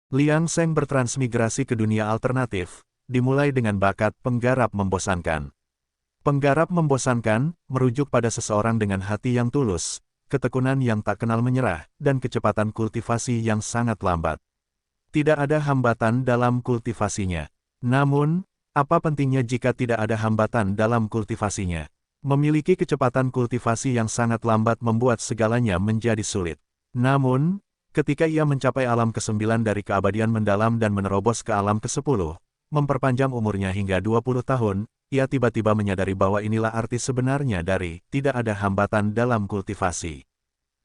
Liang Sheng bertransmigrasi ke dunia alternatif, dimulai dengan bakat penggarap membosankan. Penggarap membosankan, merujuk pada seseorang dengan hati yang tulus, ketekunan yang tak kenal menyerah, dan kecepatan kultivasi yang sangat lambat. Tidak ada hambatan dalam kultivasinya. Namun, apa pentingnya jika tidak ada hambatan dalam kultivasinya? Memiliki kecepatan kultivasi yang sangat lambat membuat segalanya menjadi sulit. Namun, ketika ia mencapai alam ke-9 dari keabadian mendalam dan menerobos ke alam ke-10, memperpanjang umurnya hingga 20 tahun, ia tiba-tiba menyadari bahwa inilah arti sebenarnya dari tidak ada hambatan dalam kultivasi.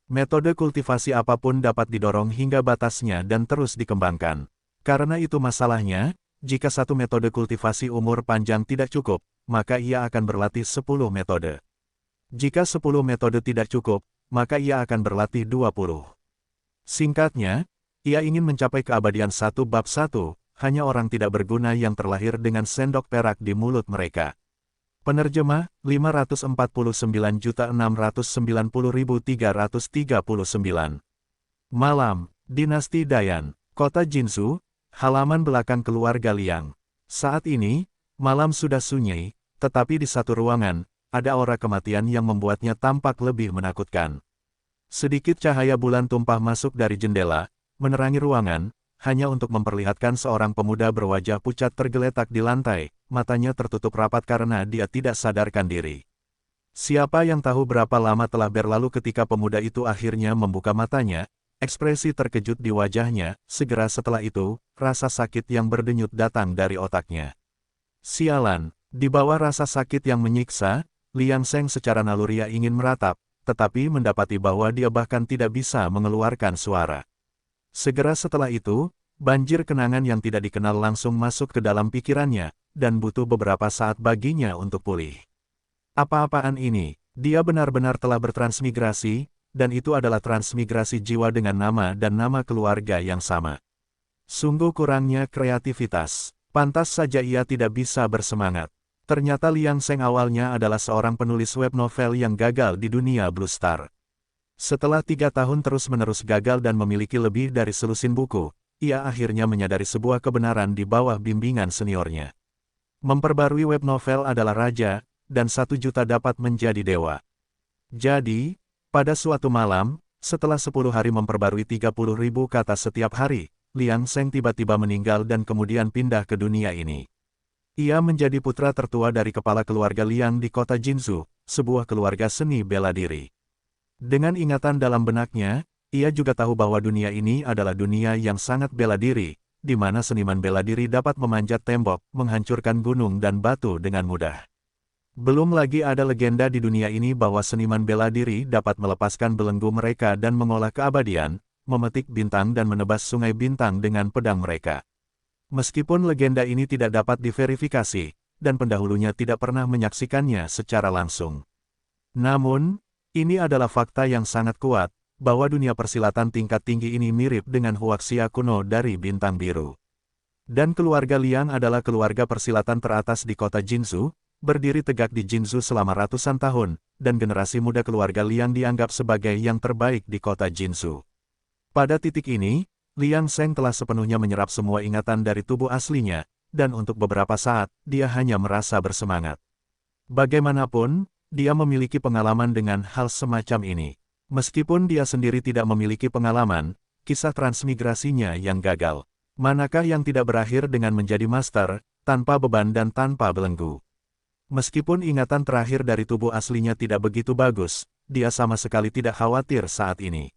Metode kultivasi apapun dapat didorong hingga batasnya dan terus dikembangkan. Karena itu masalahnya, jika satu metode kultivasi umur panjang tidak cukup, maka ia akan berlatih 10 metode. Jika 10 metode tidak cukup, maka ia akan berlatih 20. Singkatnya, ia ingin mencapai keabadian satu bab satu, hanya orang tidak berguna yang terlahir dengan sendok perak di mulut mereka. Penerjemah, 549.690.339. Malam, Dinasti Dayan, Kota Jinzhou, halaman belakang keluarga Liang. Saat ini, malam sudah sunyi, tetapi di satu ruangan, ada aura kematian yang membuatnya tampak lebih menakutkan. Sedikit cahaya bulan tumpah masuk dari jendela, menerangi ruangan, hanya untuk memperlihatkan seorang pemuda berwajah pucat tergeletak di lantai, matanya tertutup rapat karena dia tidak sadarkan diri. Siapa yang tahu berapa lama telah berlalu ketika pemuda itu akhirnya membuka matanya, ekspresi terkejut di wajahnya, segera setelah itu, rasa sakit yang berdenyut datang dari otaknya. Sialan, di bawah rasa sakit yang menyiksa, Liang Sheng secara naluriah ingin meratap, tetapi mendapati bahwa dia bahkan tidak bisa mengeluarkan suara. Segera setelah itu, banjir kenangan yang tidak dikenal langsung masuk ke dalam pikirannya, dan butuh beberapa saat baginya untuk pulih. Apa-apaan ini? Dia benar-benar telah bertransmigrasi, dan itu adalah transmigrasi jiwa dengan nama dan nama keluarga yang sama. Sungguh kurangnya kreativitas. Pantas saja ia tidak bisa bersemangat. Ternyata Liang Sheng awalnya adalah seorang penulis web novel yang gagal di dunia Blue Star. Setelah 3 tahun terus-menerus gagal dan memiliki lebih dari selusin buku, ia akhirnya menyadari sebuah kebenaran di bawah bimbingan seniornya. Memperbarui web novel adalah raja, dan 1 juta dapat menjadi dewa. Jadi, pada suatu malam, setelah 10 hari memperbarui 30.000 kata setiap hari, Liang Sheng tiba-tiba meninggal dan kemudian pindah ke dunia ini. Ia menjadi putra tertua dari kepala keluarga Liang di kota Jinzhou, sebuah keluarga seni bela diri. Dengan ingatan dalam benaknya, ia juga tahu bahwa dunia ini adalah dunia yang sangat bela diri, di mana seniman bela diri dapat memanjat tembok, menghancurkan gunung dan batu dengan mudah. Belum lagi ada legenda di dunia ini bahwa seniman bela diri dapat melepaskan belenggu mereka dan mengolah keabadian, memetik bintang dan menebas sungai bintang dengan pedang mereka. Meskipun legenda ini tidak dapat diverifikasi, dan pendahulunya tidak pernah menyaksikannya secara langsung. Namun, ini adalah fakta yang sangat kuat, bahwa dunia persilatan tingkat tinggi ini mirip dengan Huaxia kuno dari Bintang Biru. Dan keluarga Liang adalah keluarga persilatan teratas di kota Jinzhou, berdiri tegak di Jinzhou selama ratusan tahun, dan generasi muda keluarga Liang dianggap sebagai yang terbaik di kota Jinzhou. Pada titik ini, Liang Sheng telah sepenuhnya menyerap semua ingatan dari tubuh aslinya, dan untuk beberapa saat, dia hanya merasa bersemangat. Bagaimanapun, dia memiliki pengalaman dengan hal semacam ini. Meskipun dia sendiri tidak memiliki pengalaman, kisah transmigrasinya yang gagal. Manakah yang tidak berakhir dengan menjadi master, tanpa beban dan tanpa belenggu. Meskipun ingatan terakhir dari tubuh aslinya tidak begitu bagus, dia sama sekali tidak khawatir saat ini.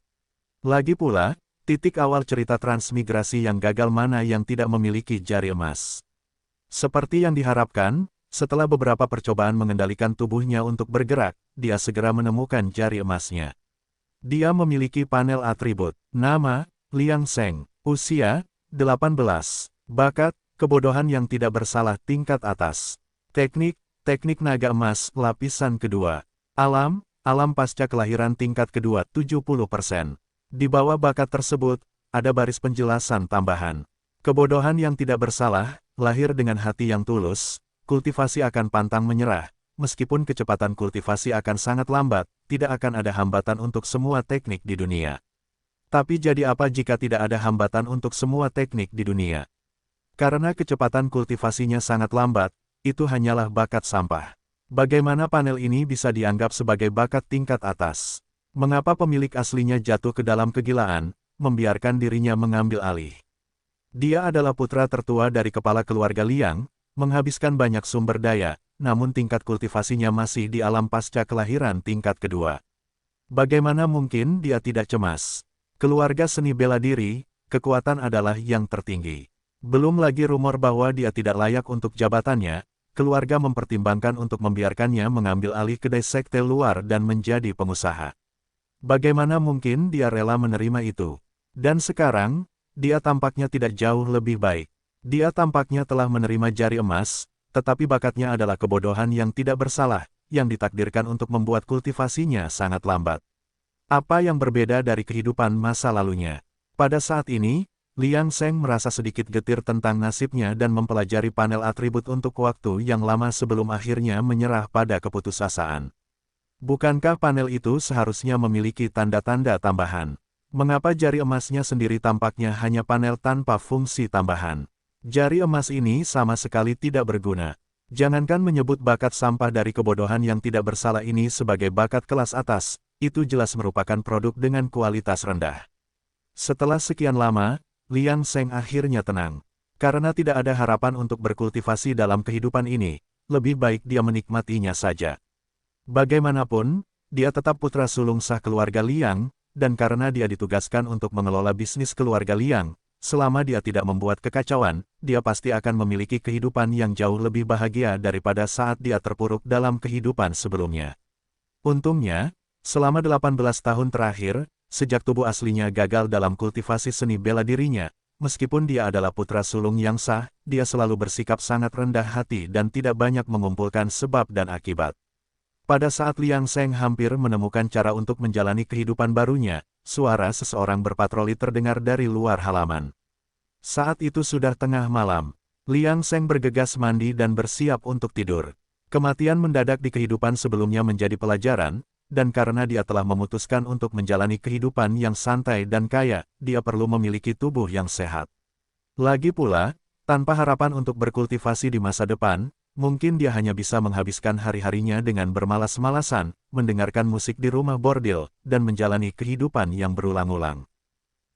Lagi pula, titik awal cerita transmigrasi yang gagal mana yang tidak memiliki jari emas. Seperti yang diharapkan, setelah beberapa percobaan mengendalikan tubuhnya untuk bergerak, dia segera menemukan jari emasnya. Dia memiliki panel atribut, nama, Liang Sheng, usia, 18, bakat, kebodohan yang tidak bersalah tingkat atas. Teknik naga emas, lapisan kedua. Alam pasca kelahiran tingkat kedua, 70%. Di bawah bakat tersebut, ada baris penjelasan tambahan. Kebodohan yang tidak bersalah, lahir dengan hati yang tulus, kultivasi akan pantang menyerah, meskipun kecepatan kultivasi akan sangat lambat, tidak akan ada hambatan untuk semua teknik di dunia. Tapi jadi apa jika tidak ada hambatan untuk semua teknik di dunia? Karena kecepatan kultivasinya sangat lambat, itu hanyalah bakat sampah. Bagaimana panel ini bisa dianggap sebagai bakat tingkat atas? Mengapa pemilik aslinya jatuh ke dalam kegilaan, membiarkan dirinya mengambil alih? Dia adalah putra tertua dari kepala keluarga Liang, menghabiskan banyak sumber daya, namun tingkat kultivasinya masih di alam pasca kelahiran tingkat kedua. Bagaimana mungkin dia tidak cemas? Keluarga seni bela diri, kekuatan adalah yang tertinggi. Belum lagi rumor bahwa dia tidak layak untuk jabatannya, keluarga mempertimbangkan untuk membiarkannya mengambil alih kedai sekte luar dan menjadi pengusaha. Bagaimana mungkin dia rela menerima itu? Dan sekarang, dia tampaknya tidak jauh lebih baik. Dia tampaknya telah menerima jari emas, tetapi bakatnya adalah kebodohan yang tidak bersalah, yang ditakdirkan untuk membuat kultivasinya sangat lambat. Apa yang berbeda dari kehidupan masa lalunya? Pada saat ini, Liang Seng merasa sedikit getir tentang nasibnya dan mempelajari panel atribut untuk waktu yang lama sebelum akhirnya menyerah pada keputusasaan. Bukankah panel itu seharusnya memiliki tanda-tanda tambahan? Mengapa jari emasnya sendiri tampaknya hanya panel tanpa fungsi tambahan? Jari emas ini sama sekali tidak berguna. Jangankan menyebut bakat sampah dari kebodohan yang tidak bersalah ini sebagai bakat kelas atas, itu jelas merupakan produk dengan kualitas rendah. Setelah sekian lama, Liang Seng akhirnya tenang. Karena tidak ada harapan untuk berkultivasi dalam kehidupan ini, lebih baik dia menikmatinya saja. Bagaimanapun, dia tetap putra sulung sah keluarga Liang, dan karena dia ditugaskan untuk mengelola bisnis keluarga Liang, selama dia tidak membuat kekacauan, dia pasti akan memiliki kehidupan yang jauh lebih bahagia daripada saat dia terpuruk dalam kehidupan sebelumnya. Untungnya, selama 18 tahun terakhir, sejak tubuh aslinya gagal dalam kultivasi seni bela dirinya, meskipun dia adalah putra sulung yang sah, dia selalu bersikap sangat rendah hati dan tidak banyak mengumpulkan sebab dan akibat. Pada saat Liang Seng hampir menemukan cara untuk menjalani kehidupan barunya, suara seseorang berpatroli terdengar dari luar halaman. Saat itu sudah tengah malam, Liang Seng bergegas mandi dan bersiap untuk tidur. Kematian mendadak di kehidupan sebelumnya menjadi pelajaran, dan karena dia telah memutuskan untuk menjalani kehidupan yang santai dan kaya, dia perlu memiliki tubuh yang sehat. Lagi pula, tanpa harapan untuk berkultivasi di masa depan, mungkin dia hanya bisa menghabiskan hari-harinya dengan bermalas-malasan, mendengarkan musik di rumah bordil, dan menjalani kehidupan yang berulang-ulang.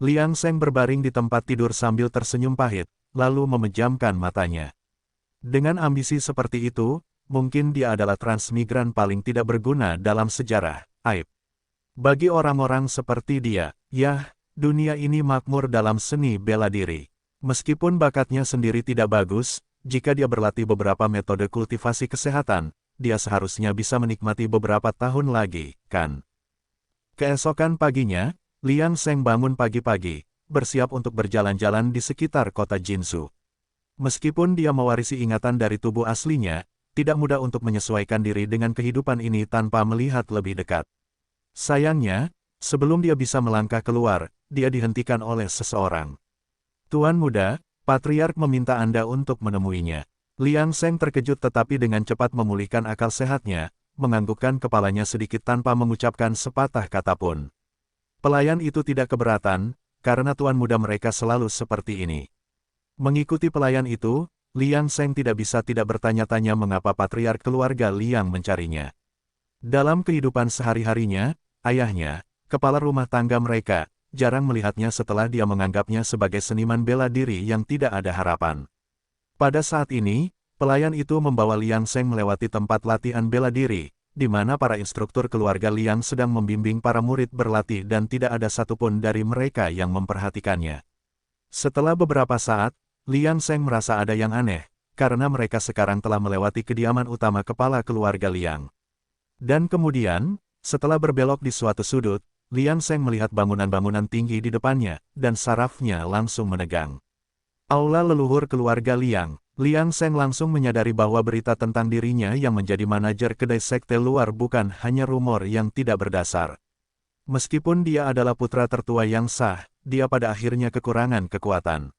Liang Seng berbaring di tempat tidur sambil tersenyum pahit, lalu memejamkan matanya. Dengan ambisi seperti itu, mungkin dia adalah transmigran paling tidak berguna dalam sejarah, aib. Bagi orang-orang seperti dia, dunia ini makmur dalam seni bela diri. Meskipun bakatnya sendiri tidak bagus, jika dia berlatih beberapa metode kultivasi kesehatan, dia seharusnya bisa menikmati beberapa tahun lagi, kan? Keesokan paginya, Liang Seng bangun pagi-pagi, bersiap untuk berjalan-jalan di sekitar kota Jinsu. Meskipun dia mewarisi ingatan dari tubuh aslinya, tidak mudah untuk menyesuaikan diri dengan kehidupan ini tanpa melihat lebih dekat. Sayangnya, sebelum dia bisa melangkah keluar, dia dihentikan oleh seseorang. Tuan muda, Patriark meminta Anda untuk menemuinya. Liang Seng terkejut tetapi dengan cepat memulihkan akal sehatnya, menganggukkan kepalanya sedikit tanpa mengucapkan sepatah kata pun. Pelayan itu tidak keberatan, karena tuan muda mereka selalu seperti ini. Mengikuti pelayan itu, Liang Seng tidak bisa tidak bertanya-tanya mengapa patriark keluarga Liang mencarinya. Dalam kehidupan sehari-harinya, ayahnya, kepala rumah tangga mereka, jarang melihatnya setelah dia menganggapnya sebagai seniman bela diri yang tidak ada harapan. Pada saat ini, pelayan itu membawa Liang Seng melewati tempat latihan bela diri, di mana para instruktur keluarga Liang sedang membimbing para murid berlatih dan tidak ada satupun dari mereka yang memperhatikannya. Setelah beberapa saat, Liang Seng merasa ada yang aneh, karena mereka sekarang telah melewati kediaman utama kepala keluarga Liang. Dan kemudian, setelah berbelok di suatu sudut, Liang Seng melihat bangunan-bangunan tinggi di depannya, dan sarafnya langsung menegang. Aula leluhur keluarga Liang. Liang Seng langsung menyadari bahwa berita tentang dirinya yang menjadi manajer kedai sekte luar bukan hanya rumor yang tidak berdasar. Meskipun dia adalah putra tertua yang sah, dia pada akhirnya kekurangan kekuatan.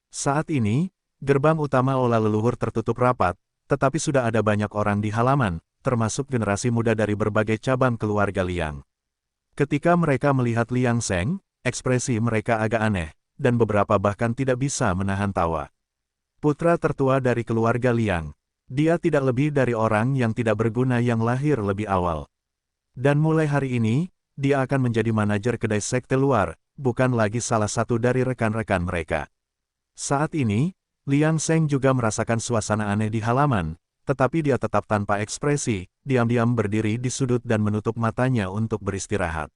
Saat ini, gerbang utama aula leluhur tertutup rapat, tetapi sudah ada banyak orang di halaman, termasuk generasi muda dari berbagai cabang keluarga Liang. Ketika mereka melihat Liang Seng, ekspresi mereka agak aneh, dan beberapa bahkan tidak bisa menahan tawa. Putra tertua dari keluarga Liang. Dia tidak lebih dari orang yang tidak berguna yang lahir lebih awal. Dan mulai hari ini, dia akan menjadi manajer kedai sekte luar, bukan lagi salah satu dari rekan-rekan mereka. Saat ini, Liang Seng juga merasakan suasana aneh di halaman, tetapi dia tetap tanpa ekspresi, diam-diam berdiri di sudut dan menutup matanya untuk beristirahat.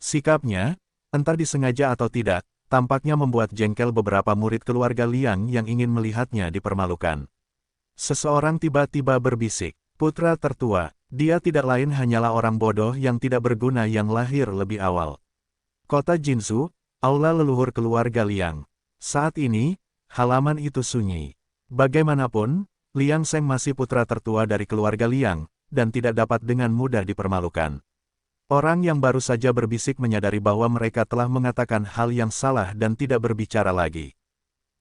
Sikapnya, entah disengaja atau tidak, tampaknya membuat jengkel beberapa murid keluarga Liang yang ingin melihatnya dipermalukan. Seseorang tiba-tiba berbisik, "Putra tertua, dia tidak lain hanyalah orang bodoh yang tidak berguna yang lahir lebih awal." Kota Jinsu, aula leluhur keluarga Liang. Saat ini, halaman itu sunyi. Bagaimanapun, Liang Seng masih putra tertua dari keluarga Liang, dan tidak dapat dengan mudah dipermalukan. Orang yang baru saja berbisik menyadari bahwa mereka telah mengatakan hal yang salah dan tidak berbicara lagi.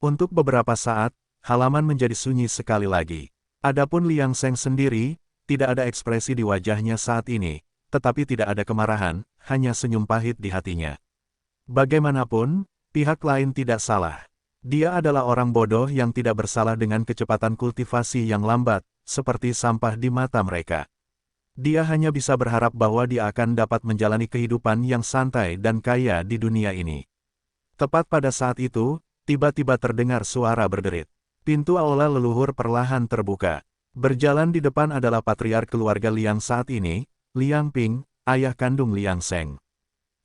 Untuk beberapa saat, halaman menjadi sunyi sekali lagi. Adapun Liang Seng sendiri, tidak ada ekspresi di wajahnya saat ini, tetapi tidak ada kemarahan, hanya senyum pahit di hatinya. Bagaimanapun, pihak lain tidak salah. Dia adalah orang bodoh yang tidak bersalah dengan kecepatan kultivasi yang lambat, seperti sampah di mata mereka. Dia hanya bisa berharap bahwa dia akan dapat menjalani kehidupan yang santai dan kaya di dunia ini. Tepat pada saat itu, tiba-tiba terdengar suara berderit. Pintu aula leluhur perlahan terbuka. Berjalan di depan adalah patriark keluarga Liang saat ini, Liang Ping, ayah kandung Liang Seng.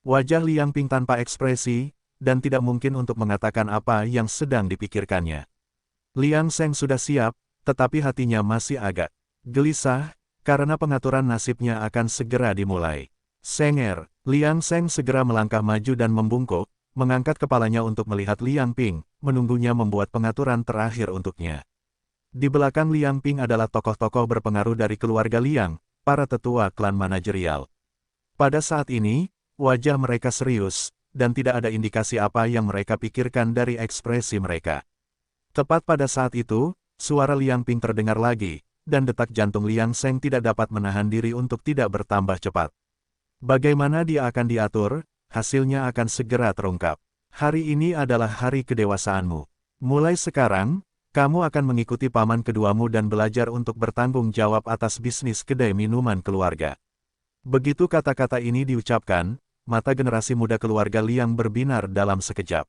Wajah Liang Ping tanpa ekspresi, dan tidak mungkin untuk mengatakan apa yang sedang dipikirkannya. Liang Seng sudah siap, tetapi hatinya masih agak gelisah, karena pengaturan nasibnya akan segera dimulai. Senger, Liang Seng segera melangkah maju dan membungkuk, mengangkat kepalanya untuk melihat Liang Ping, menunggunya membuat pengaturan terakhir untuknya. Di belakang Liang Ping adalah tokoh-tokoh berpengaruh dari keluarga Liang, para tetua klan manajerial. Pada saat ini, wajah mereka serius, dan tidak ada indikasi apa yang mereka pikirkan dari ekspresi mereka. Tepat pada saat itu, suara Liang Ping terdengar lagi, dan detak jantung Liang Seng tidak dapat menahan diri untuk tidak bertambah cepat. Bagaimana dia akan diatur, hasilnya akan segera terungkap. Hari ini adalah hari kedewasaanmu. Mulai sekarang, kamu akan mengikuti paman keduamu dan belajar untuk bertanggung jawab atas bisnis kedai minuman keluarga. Begitu kata-kata ini diucapkan, mata generasi muda keluarga Liang berbinar dalam sekejap.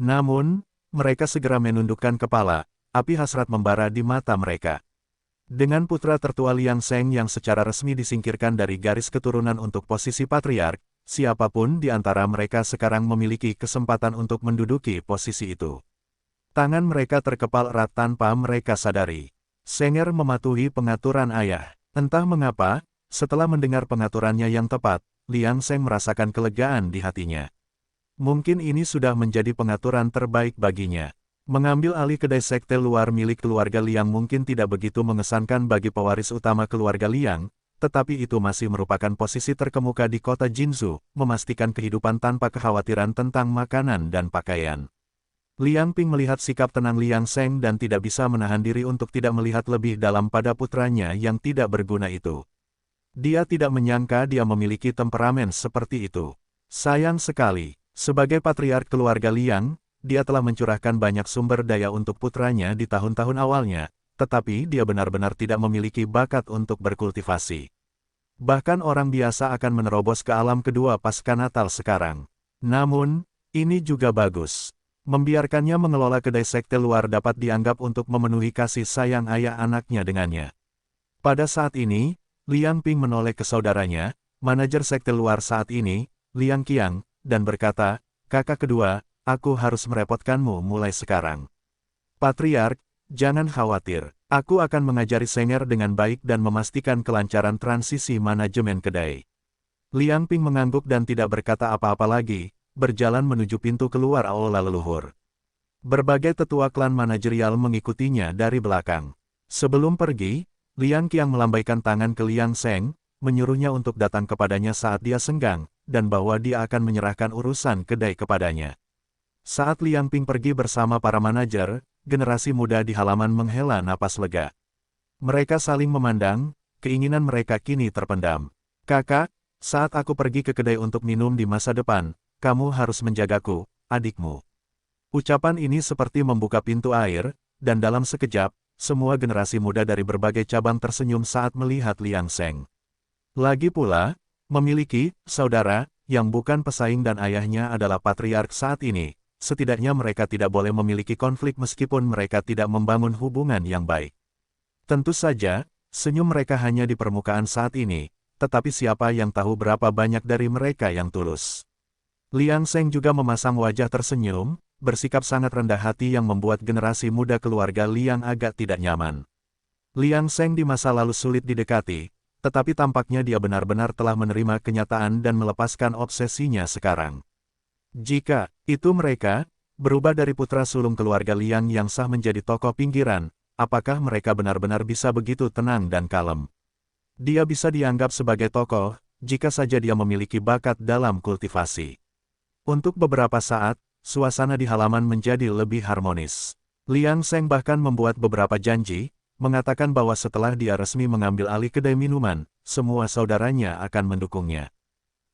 Namun, mereka segera menundukkan kepala, api hasrat membara di mata mereka. Dengan putra tertua Liang Seng yang secara resmi disingkirkan dari garis keturunan untuk posisi patriark, siapapun di antara mereka sekarang memiliki kesempatan untuk menduduki posisi itu. Tangan mereka terkepal erat tanpa mereka sadari. Senger mematuhi pengaturan ayah. Entah mengapa, setelah mendengar pengaturannya yang tepat, Liang Seng merasakan kelegaan di hatinya. Mungkin ini sudah menjadi pengaturan terbaik baginya. Mengambil alih kedai sekte luar milik keluarga Liang mungkin tidak begitu mengesankan bagi pewaris utama keluarga Liang, tetapi itu masih merupakan posisi terkemuka di kota Jinsu, memastikan kehidupan tanpa kekhawatiran tentang makanan dan pakaian. Liang Ping melihat sikap tenang Liang Seng dan tidak bisa menahan diri untuk tidak melihat lebih dalam pada putranya yang tidak berguna itu. Dia tidak menyangka dia memiliki temperamen seperti itu. Sayang sekali, sebagai patriark keluarga Liang, dia telah mencurahkan banyak sumber daya untuk putranya di tahun-tahun awalnya, tetapi dia benar-benar tidak memiliki bakat untuk berkultivasi. Bahkan orang biasa akan menerobos ke alam kedua pasca Natal sekarang. Namun, ini juga bagus. Membiarkannya mengelola kedai sekte luar dapat dianggap untuk memenuhi kasih sayang ayah anaknya dengannya. Pada saat ini, Liang Ping menoleh ke saudaranya, manajer sekte luar saat ini, Liang Qiang, dan berkata, "Kakak kedua, aku harus merepotkanmu mulai sekarang. Patriark, jangan khawatir, aku akan mengajari Senger dengan baik dan memastikan kelancaran transisi manajemen kedai." Liang Ping mengangguk dan tidak berkata apa-apa lagi, berjalan menuju pintu keluar aula leluhur. Berbagai tetua klan manajerial mengikutinya dari belakang. Sebelum pergi, Liang Qiang melambaikan tangan ke Liang Seng, menyuruhnya untuk datang kepadanya saat dia senggang, dan bahwa dia akan menyerahkan urusan kedai kepadanya. Saat Liang Ping pergi bersama para manajer, generasi muda di halaman menghela napas lega. Mereka saling memandang, keinginan mereka kini terpendam. "Kakak, saat aku pergi ke kedai untuk minum di masa depan, kamu harus menjagaku, adikmu. Ucapan ini seperti membuka pintu air, dan dalam sekejap, semua generasi muda dari berbagai cabang tersenyum saat melihat Liang Seng. Lagi pula, memiliki saudara yang bukan pesaing dan ayahnya adalah patriark saat ini, setidaknya mereka tidak boleh memiliki konflik meskipun mereka tidak membangun hubungan yang baik. Tentu saja, senyum mereka hanya di permukaan saat ini, tetapi siapa yang tahu berapa banyak dari mereka yang tulus. Liang Seng juga memasang wajah tersenyum, bersikap sangat rendah hati yang membuat generasi muda keluarga Liang agak tidak nyaman. Liang Seng di masa lalu sulit didekati, tetapi tampaknya dia benar-benar telah menerima kenyataan dan melepaskan obsesinya sekarang. Jika itu mereka berubah dari putra sulung keluarga Liang yang sah menjadi tokoh pinggiran, apakah mereka benar-benar bisa begitu tenang dan kalem? Dia bisa dianggap sebagai tokoh, jika saja dia memiliki bakat dalam kultivasi. Untuk beberapa saat, suasana di halaman menjadi lebih harmonis. Liang Seng bahkan membuat beberapa janji, mengatakan bahwa setelah dia resmi mengambil alih kedai minuman, semua saudaranya akan mendukungnya.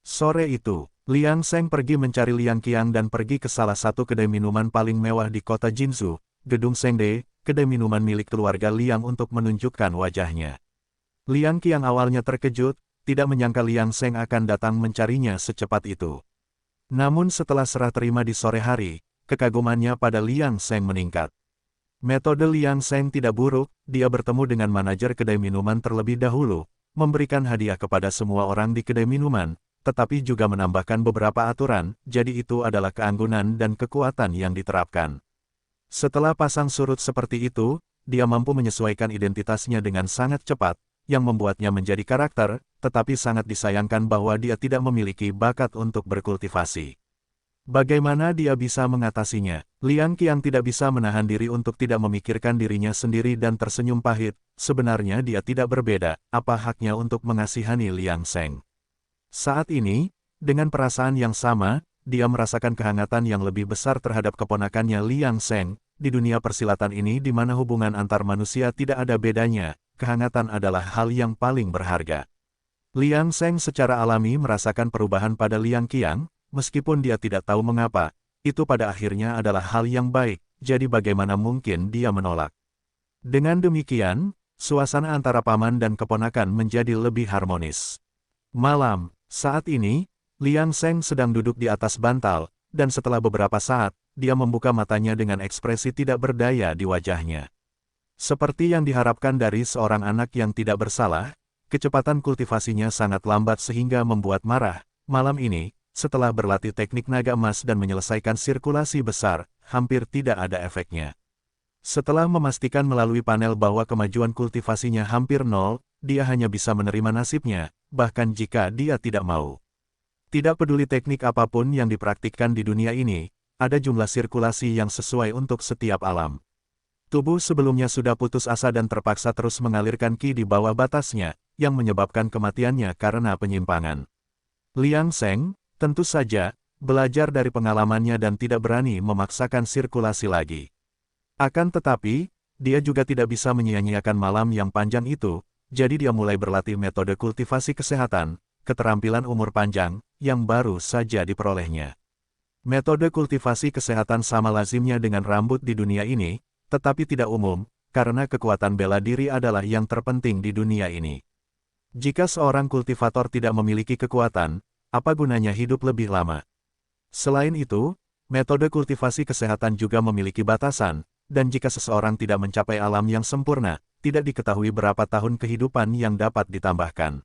Sore itu, Liang Seng pergi mencari Liang Qiang dan pergi ke salah satu kedai minuman paling mewah di kota Jinzhou, Gedung Sengde, kedai minuman milik keluarga Liang untuk menunjukkan wajahnya. Liang Qiang awalnya terkejut, tidak menyangka Liang Seng akan datang mencarinya secepat itu. Namun setelah serah terima di sore hari, kekagumannya pada Liang Seng meningkat. Metode Liang Seng tidak buruk, dia bertemu dengan manajer kedai minuman terlebih dahulu, memberikan hadiah kepada semua orang di kedai minuman, tetapi juga menambahkan beberapa aturan, jadi itu adalah keanggunan dan kekuatan yang diterapkan. Setelah pasang surut seperti itu, dia mampu menyesuaikan identitasnya dengan sangat cepat, yang membuatnya menjadi karakter, tetapi sangat disayangkan bahwa dia tidak memiliki bakat untuk berkultivasi. Bagaimana dia bisa mengatasinya? Liang Qiang tidak bisa menahan diri untuk tidak memikirkan dirinya sendiri dan tersenyum pahit. Sebenarnya dia tidak berbeda, apa haknya untuk mengasihani Liang Seng? Saat ini, dengan perasaan yang sama, dia merasakan kehangatan yang lebih besar terhadap keponakannya Liang Seng. Di dunia persilatan ini di mana hubungan antar manusia tidak ada bedanya, kehangatan adalah hal yang paling berharga. Liang Seng secara alami merasakan perubahan pada Liang Qiang, meskipun dia tidak tahu mengapa, itu pada akhirnya adalah hal yang baik, jadi bagaimana mungkin dia menolak. Dengan demikian, suasana antara paman dan keponakan menjadi lebih harmonis. Malam, saat ini, Liang Seng sedang duduk di atas bantal, dan setelah beberapa saat, dia membuka matanya dengan ekspresi tidak berdaya di wajahnya. Seperti yang diharapkan dari seorang anak yang tidak bersalah, kecepatan kultivasinya sangat lambat sehingga membuat marah. Malam ini, setelah berlatih teknik naga emas dan menyelesaikan sirkulasi besar, hampir tidak ada efeknya. Setelah memastikan melalui panel bahwa kemajuan kultivasinya hampir nol, dia hanya bisa menerima nasibnya, bahkan jika dia tidak mau. Tidak peduli teknik apapun yang dipraktikkan di dunia ini, ada jumlah sirkulasi yang sesuai untuk setiap alam. Tubuh sebelumnya sudah putus asa dan terpaksa terus mengalirkan ki di bawah batasnya, yang menyebabkan kematiannya karena penyimpangan. Liang Seng, tentu saja, belajar dari pengalamannya dan tidak berani memaksakan sirkulasi lagi. Akan tetapi, dia juga tidak bisa menyia-nyiakan malam yang panjang itu, jadi dia mulai berlatih metode kultivasi kesehatan, keterampilan umur panjang, yang baru saja diperolehnya. Metode kultivasi kesehatan sama lazimnya dengan rambut di dunia ini, tetapi tidak umum, karena kekuatan bela diri adalah yang terpenting di dunia ini. Jika seorang kultivator tidak memiliki kekuatan, apa gunanya hidup lebih lama? Selain itu, metode kultivasi kesehatan juga memiliki batasan, dan jika seseorang tidak mencapai alam yang sempurna, tidak diketahui berapa tahun kehidupan yang dapat ditambahkan.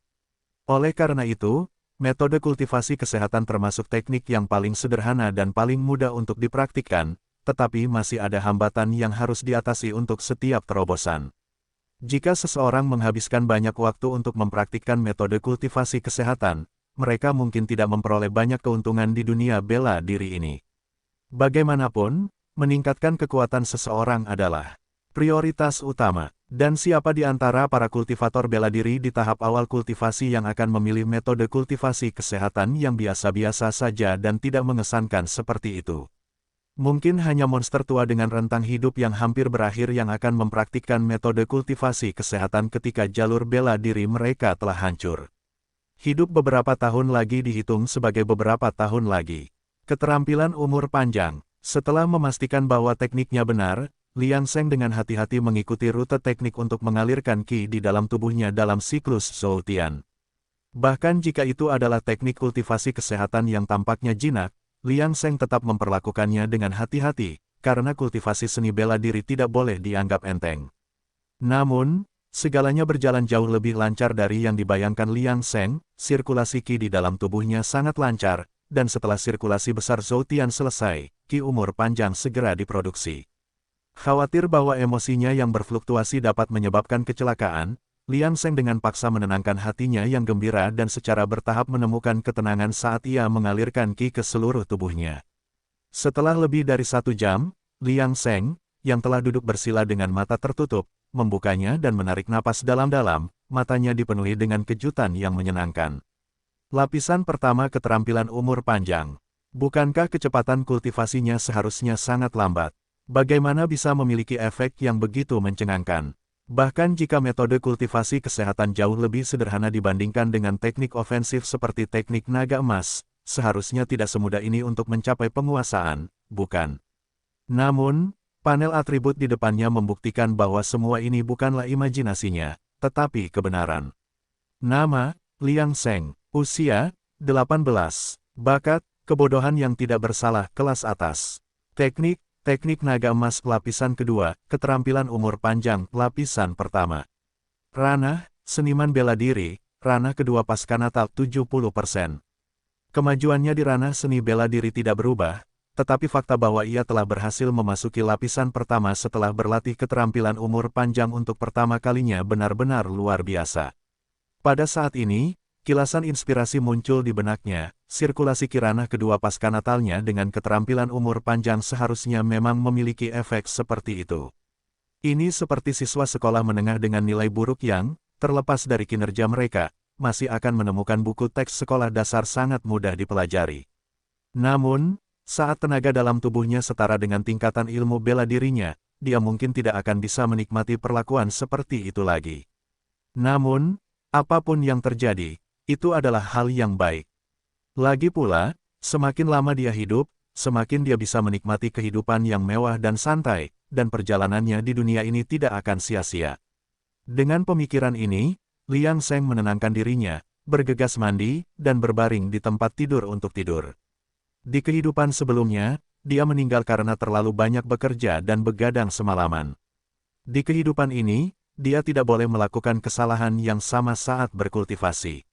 Oleh karena itu, metode kultivasi kesehatan termasuk teknik yang paling sederhana dan paling mudah untuk dipraktikkan, tetapi masih ada hambatan yang harus diatasi untuk setiap terobosan. Jika seseorang menghabiskan banyak waktu untuk mempraktikkan metode kultivasi kesehatan, mereka mungkin tidak memperoleh banyak keuntungan di dunia bela diri ini. Bagaimanapun, meningkatkan kekuatan seseorang adalah prioritas utama. Dan siapa di antara para kultivator bela diri di tahap awal kultivasi yang akan memilih metode kultivasi kesehatan yang biasa-biasa saja dan tidak mengesankan seperti itu? Mungkin hanya monster tua dengan rentang hidup yang hampir berakhir yang akan mempraktikkan metode kultivasi kesehatan ketika jalur bela diri mereka telah hancur. Hidup beberapa tahun lagi dihitung sebagai beberapa tahun lagi. Keterampilan umur panjang. Setelah memastikan bahwa tekniknya benar, Liang Sheng dengan hati-hati mengikuti rute teknik untuk mengalirkan qi di dalam tubuhnya dalam siklus Zhoutian. Bahkan jika itu adalah teknik kultivasi kesehatan yang tampaknya jinak, Liang Sheng tetap memperlakukannya dengan hati-hati, karena kultivasi seni bela diri tidak boleh dianggap enteng. Namun, segalanya berjalan jauh lebih lancar dari yang dibayangkan Liang Sheng, sirkulasi qi di dalam tubuhnya sangat lancar, dan setelah sirkulasi besar Zhoutian selesai, qi umur panjang segera diproduksi. Khawatir bahwa emosinya yang berfluktuasi dapat menyebabkan kecelakaan, Liang Sheng dengan paksa menenangkan hatinya yang gembira dan secara bertahap menemukan ketenangan saat ia mengalirkan qi ke seluruh tubuhnya. Setelah lebih dari 1 jam, Liang Sheng, yang telah duduk bersila dengan mata tertutup, membukanya dan menarik napas dalam-dalam, matanya dipenuhi dengan kejutan yang menyenangkan. Lapisan pertama keterampilan umur panjang. Bukankah kecepatan kultivasinya seharusnya sangat lambat? Bagaimana bisa memiliki efek yang begitu mencengangkan? Bahkan jika metode kultivasi kesehatan jauh lebih sederhana dibandingkan dengan teknik ofensif seperti teknik naga emas, seharusnya tidak semudah ini untuk mencapai penguasaan, bukan? Namun, panel atribut di depannya membuktikan bahwa semua ini bukanlah imajinasinya, tetapi kebenaran. Nama, Liang Sheng. Usia, 18. Bakat, kebodohan yang tidak bersalah kelas atas. Teknik, teknik naga emas lapisan kedua, keterampilan umur panjang lapisan pertama. Ranah, seniman bela diri, ranah kedua pasca natal 70%. Kemajuannya di ranah seni bela diri tidak berubah, tetapi fakta bahwa ia telah berhasil memasuki lapisan pertama setelah berlatih keterampilan umur panjang untuk pertama kalinya benar-benar luar biasa. Pada saat ini, kilasan inspirasi muncul di benaknya, sirkulasi qi ranah kedua pasca natalnya dengan keterampilan umur panjang seharusnya memang memiliki efek seperti itu. Ini seperti siswa sekolah menengah dengan nilai buruk yang, terlepas dari kinerja mereka, masih akan menemukan buku teks sekolah dasar sangat mudah dipelajari. Namun, saat tenaga dalam tubuhnya setara dengan tingkatan ilmu bela dirinya, dia mungkin tidak akan bisa menikmati perlakuan seperti itu lagi. Namun, apapun yang terjadi, itu adalah hal yang baik. Lagi pula, semakin lama dia hidup, semakin dia bisa menikmati kehidupan yang mewah dan santai, dan perjalanannya di dunia ini tidak akan sia-sia. Dengan pemikiran ini, Liang Sheng menenangkan dirinya, bergegas mandi, dan berbaring di tempat tidur untuk tidur. Di kehidupan sebelumnya, dia meninggal karena terlalu banyak bekerja dan begadang semalaman. Di kehidupan ini, dia tidak boleh melakukan kesalahan yang sama saat berkultivasi.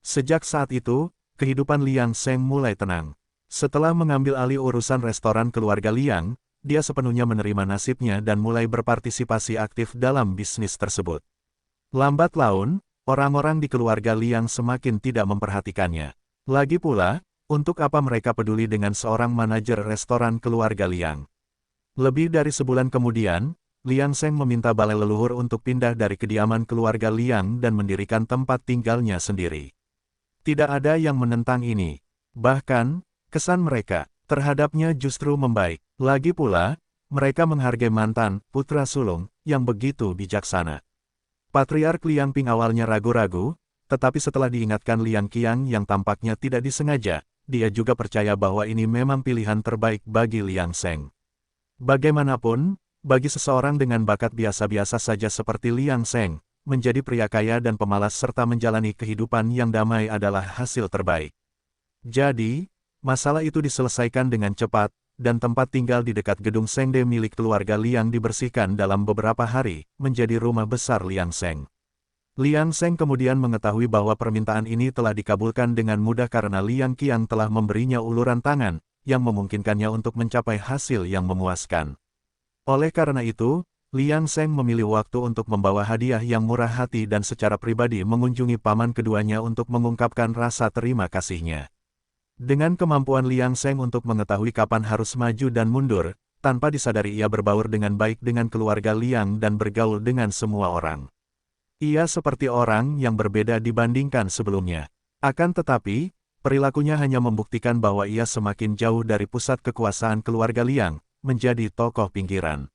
Sejak saat itu, kehidupan Liang Sheng mulai tenang. Setelah mengambil alih urusan restoran keluarga Liang, dia sepenuhnya menerima nasibnya dan mulai berpartisipasi aktif dalam bisnis tersebut. Lambat laun, orang-orang di keluarga Liang semakin tidak memperhatikannya. Lagi pula, untuk apa mereka peduli dengan seorang manajer restoran keluarga Liang? Lebih dari sebulan kemudian, Liang Sheng meminta balai leluhur untuk pindah dari kediaman keluarga Liang dan mendirikan tempat tinggalnya sendiri. Tidak ada yang menentang ini. Bahkan, kesan mereka terhadapnya justru membaik. Lagi pula, mereka menghargai mantan putra sulung yang begitu bijaksana. Patriark Liang Ping awalnya ragu-ragu, tetapi setelah diingatkan Liang Qiang yang tampaknya tidak disengaja, dia juga percaya bahwa ini memang pilihan terbaik bagi Liang Sheng. Bagaimanapun, bagi seseorang dengan bakat biasa-biasa saja seperti Liang Sheng, menjadi pria kaya dan pemalas serta menjalani kehidupan yang damai adalah hasil terbaik. Jadi, masalah itu diselesaikan dengan cepat, dan tempat tinggal di dekat gedung Shengde milik keluarga Liang dibersihkan dalam beberapa hari, menjadi rumah besar Liang Sheng. Liang Sheng kemudian mengetahui bahwa permintaan ini telah dikabulkan dengan mudah karena Liang Qiang telah memberinya uluran tangan, yang memungkinkannya untuk mencapai hasil yang memuaskan. Oleh karena itu, Liang Sheng memilih waktu untuk membawa hadiah yang murah hati dan secara pribadi mengunjungi paman keduanya untuk mengungkapkan rasa terima kasihnya. Dengan kemampuan Liang Sheng untuk mengetahui kapan harus maju dan mundur, tanpa disadari ia berbaur dengan baik dengan keluarga Liang dan bergaul dengan semua orang. Ia seperti orang yang berbeda dibandingkan sebelumnya. Akan tetapi, perilakunya hanya membuktikan bahwa ia semakin jauh dari pusat kekuasaan keluarga Liang, menjadi tokoh pinggiran.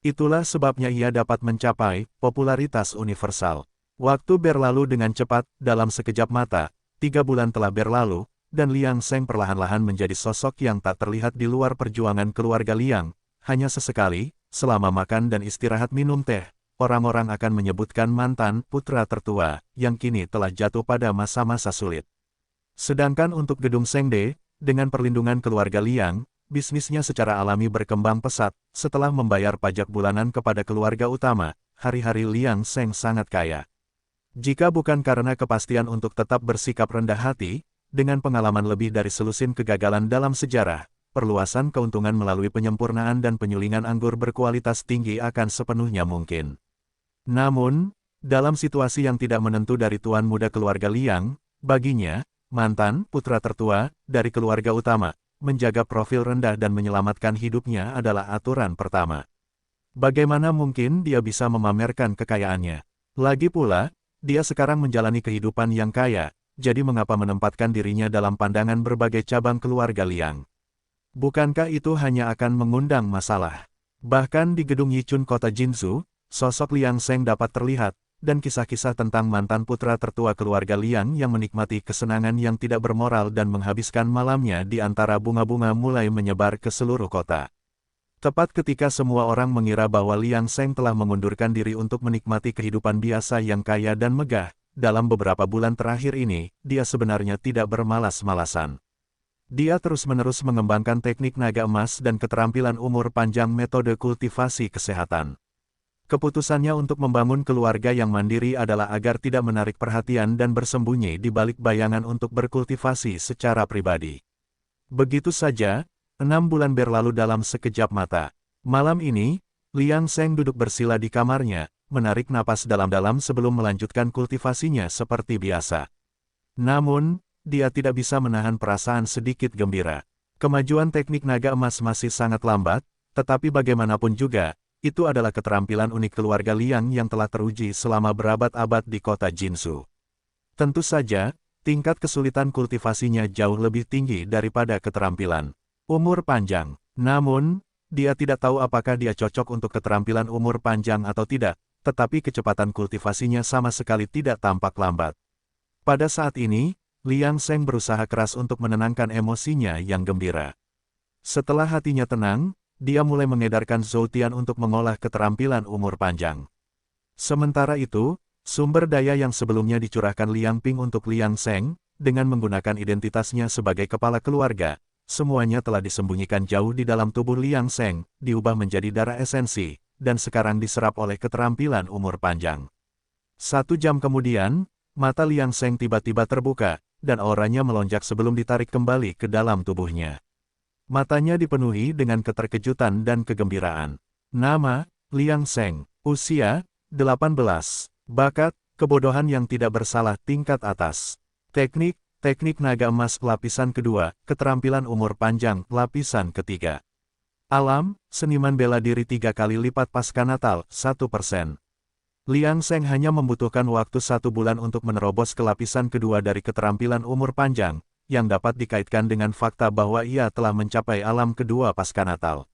Itulah sebabnya ia dapat mencapai popularitas universal. Waktu berlalu dengan cepat, dalam sekejap mata, 3 bulan telah berlalu, dan Liang Seng perlahan-lahan menjadi sosok yang tak terlihat di luar perjuangan keluarga Liang. Hanya sesekali, selama makan dan istirahat minum teh, orang-orang akan menyebutkan mantan putra tertua, yang kini telah jatuh pada masa-masa sulit. Sedangkan untuk gedung Sengde, dengan perlindungan keluarga Liang, bisnisnya secara alami berkembang pesat. Setelah membayar pajak bulanan kepada keluarga utama, hari-hari Liang Seng sangat kaya. Jika bukan karena kepastian untuk tetap bersikap rendah hati, dengan pengalaman lebih dari selusin kegagalan dalam sejarah, perluasan keuntungan melalui penyempurnaan dan penyulingan anggur berkualitas tinggi akan sepenuhnya mungkin. Namun, dalam situasi yang tidak menentu dari tuan muda keluarga Liang, baginya, mantan putra tertua dari keluarga utama, menjaga profil rendah dan menyelamatkan hidupnya adalah aturan pertama. Bagaimana mungkin dia bisa memamerkan kekayaannya? Lagi pula, dia sekarang menjalani kehidupan yang kaya, jadi mengapa menempatkan dirinya dalam pandangan berbagai cabang keluarga Liang? Bukankah itu hanya akan mengundang masalah? Bahkan di gedung Yichun kota Jinzhou, sosok Liang Seng dapat terlihat, dan kisah-kisah tentang mantan putra tertua keluarga Liang yang menikmati kesenangan yang tidak bermoral dan menghabiskan malamnya di antara bunga-bunga mulai menyebar ke seluruh kota. Tepat ketika semua orang mengira bahwa Liang Seng telah mengundurkan diri untuk menikmati kehidupan biasa yang kaya dan megah, dalam beberapa bulan terakhir ini, dia sebenarnya tidak bermalas-malasan. Dia terus-menerus mengembangkan teknik naga emas dan keterampilan umur panjang metode kultivasi kesehatan. Keputusannya untuk membangun keluarga yang mandiri adalah agar tidak menarik perhatian dan bersembunyi di balik bayangan untuk berkultivasi secara pribadi. Begitu saja, 6 bulan berlalu dalam sekejap mata. Malam ini, Liang Seng duduk bersila di kamarnya, menarik napas dalam-dalam sebelum melanjutkan kultivasinya seperti biasa. Namun, dia tidak bisa menahan perasaan sedikit gembira. Kemajuan teknik naga emas masih sangat lambat, tetapi bagaimanapun juga, itu adalah keterampilan unik keluarga Liang yang telah teruji selama berabad-abad di kota Jinzhou. Tentu saja, tingkat kesulitan kultivasinya jauh lebih tinggi daripada keterampilan umur panjang. Namun, dia tidak tahu apakah dia cocok untuk keterampilan umur panjang atau tidak, tetapi kecepatan kultivasinya sama sekali tidak tampak lambat. Pada saat ini, Liang Seng berusaha keras untuk menenangkan emosinya yang gembira. Setelah hatinya tenang, dia mulai mengedarkan Zoutian untuk mengolah keterampilan umur panjang. Sementara itu, sumber daya yang sebelumnya dicurahkan Liang Ping untuk Liang Seng, dengan menggunakan identitasnya sebagai kepala keluarga, semuanya telah disembunyikan jauh di dalam tubuh Liang Seng, diubah menjadi darah esensi, dan sekarang diserap oleh keterampilan umur panjang. 1 jam kemudian, mata Liang Seng tiba-tiba terbuka, dan auranya melonjak sebelum ditarik kembali ke dalam tubuhnya. Matanya dipenuhi dengan keterkejutan dan kegembiraan. Nama, Liang Seng. Usia, 18. Bakat, kebodohan yang tidak bersalah tingkat atas. Teknik naga emas lapisan kedua, keterampilan umur panjang lapisan ketiga. Alam, seniman bela diri 3 kali lipat pasca Natal, 1%. Liang Seng hanya membutuhkan waktu 1 bulan untuk menerobos ke lapisan kedua dari keterampilan umur panjang, yang dapat dikaitkan dengan fakta bahwa ia telah mencapai alam kedua pasca Natal.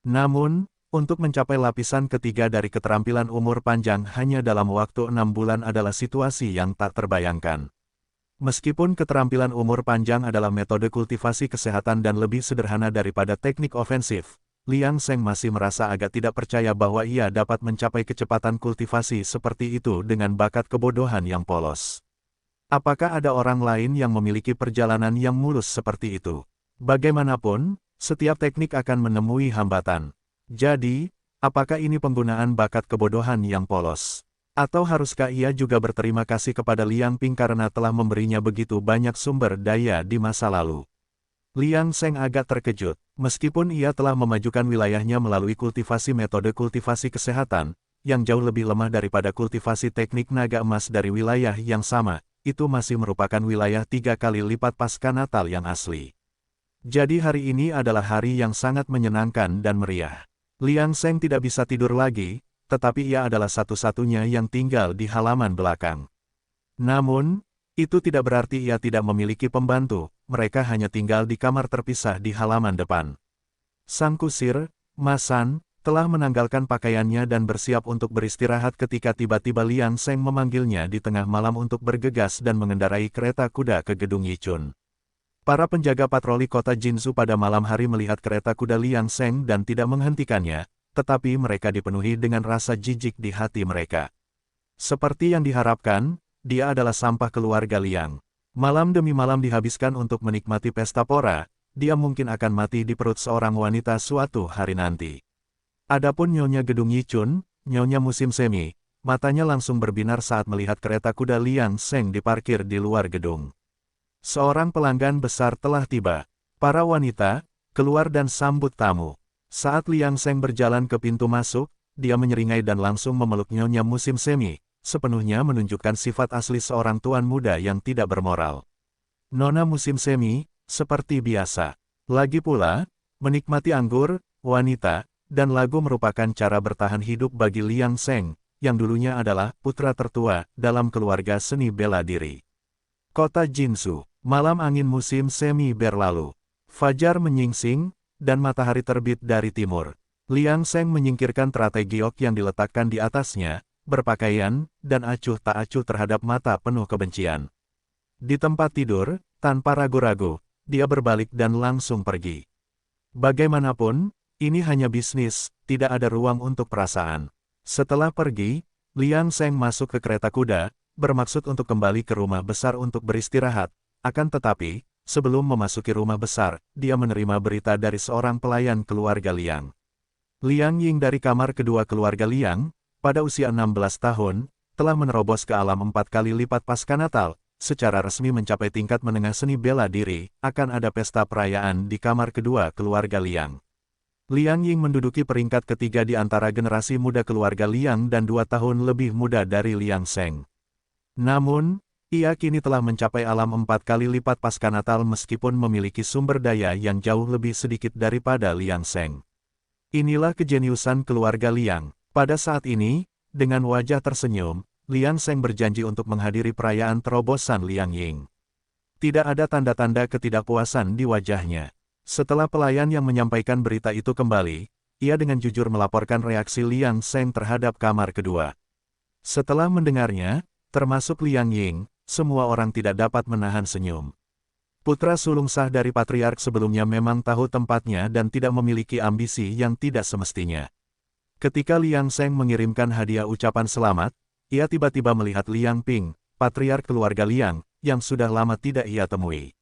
Namun, untuk mencapai lapisan ketiga dari keterampilan umur panjang hanya dalam waktu 6 bulan adalah situasi yang tak terbayangkan. Meskipun keterampilan umur panjang adalah metode kultivasi kesehatan dan lebih sederhana daripada teknik ofensif, Liang Seng masih merasa agak tidak percaya bahwa ia dapat mencapai kecepatan kultivasi seperti itu dengan bakat kebodohan yang polos. Apakah ada orang lain yang memiliki perjalanan yang mulus seperti itu? Bagaimanapun, setiap teknik akan menemui hambatan. Jadi, apakah ini penggunaan bakat kebodohan yang polos? Atau haruskah ia juga berterima kasih kepada Liang Ping karena telah memberinya begitu banyak sumber daya di masa lalu? Liang Seng agak terkejut, meskipun ia telah memajukan wilayahnya melalui kultivasi metode kultivasi kesehatan, yang jauh lebih lemah daripada kultivasi teknik naga emas dari wilayah yang sama, itu masih merupakan wilayah 3 kali lipat pasca Natal yang asli. Jadi hari ini adalah hari yang sangat menyenangkan dan meriah. Liang Seng tidak bisa tidur lagi, tetapi ia adalah satu-satunya yang tinggal di halaman belakang. Namun, itu tidak berarti ia tidak memiliki pembantu, mereka hanya tinggal di kamar terpisah di halaman depan. Sang kusir, Ma San, telah menanggalkan pakaiannya dan bersiap untuk beristirahat ketika tiba-tiba Liang Seng memanggilnya di tengah malam untuk bergegas dan mengendarai kereta kuda ke gedung Yichun. Para penjaga patroli kota Jinzhou pada malam hari melihat kereta kuda Liang Seng dan tidak menghentikannya, tetapi mereka dipenuhi dengan rasa jijik di hati mereka. Seperti yang diharapkan, dia adalah sampah keluarga Liang. Malam demi malam dihabiskan untuk menikmati pesta pora, dia mungkin akan mati di perut seorang wanita suatu hari nanti. Adapun Nyonya Gedung Yichun, Nyonya musim semi, matanya langsung berbinar saat melihat kereta kuda Liang Seng diparkir di luar gedung. Seorang pelanggan besar telah tiba. Para wanita, keluar dan sambut tamu. Saat Liang Seng berjalan ke pintu masuk, dia menyeringai dan langsung memeluk Nyonya musim semi, sepenuhnya menunjukkan sifat asli seorang tuan muda yang tidak bermoral. Nona musim semi, seperti biasa. Lagi pula, menikmati anggur, wanita, dan lagu merupakan cara bertahan hidup bagi Liang Seng, yang dulunya adalah putra tertua dalam keluarga seni bela diri. Kota Jinzhou. Malam angin musim semi berlalu. Fajar menyingsing, dan matahari terbit dari timur. Liang Seng menyingkirkan teratai giok yang diletakkan di atasnya, berpakaian, dan acuh tak acuh terhadap mata penuh kebencian. Di tempat tidur, tanpa ragu-ragu, dia berbalik dan langsung pergi. Bagaimanapun, ini hanya bisnis, tidak ada ruang untuk perasaan. Setelah pergi, Liang Seng masuk ke kereta kuda, bermaksud untuk kembali ke rumah besar untuk beristirahat. Akan tetapi, sebelum memasuki rumah besar, dia menerima berita dari seorang pelayan keluarga Liang. Liang Ying dari kamar kedua keluarga Liang, pada usia 16 tahun, telah menerobos ke alam 4 kali lipat pasca Natal, secara resmi mencapai tingkat menengah seni bela diri, akan ada pesta perayaan di kamar kedua keluarga Liang. Liang Ying menduduki peringkat ketiga di antara generasi muda keluarga Liang dan 2 tahun lebih muda dari Liang Seng. Namun, ia kini telah mencapai alam 4 kali lipat pasca Natal meskipun memiliki sumber daya yang jauh lebih sedikit daripada Liang Seng. Inilah kejeniusan keluarga Liang. Pada saat ini, dengan wajah tersenyum, Liang Seng berjanji untuk menghadiri perayaan terobosan Liang Ying. Tidak ada tanda-tanda ketidakpuasan di wajahnya. Setelah pelayan yang menyampaikan berita itu kembali, ia dengan jujur melaporkan reaksi Liang Seng terhadap kamar kedua. Setelah mendengarnya, termasuk Liang Ying, semua orang tidak dapat menahan senyum. Putra sulung sah dari patriark sebelumnya memang tahu tempatnya dan tidak memiliki ambisi yang tidak semestinya. Ketika Liang Seng mengirimkan hadiah ucapan selamat, ia tiba-tiba melihat Liang Ping, patriark keluarga Liang, yang sudah lama tidak ia temui.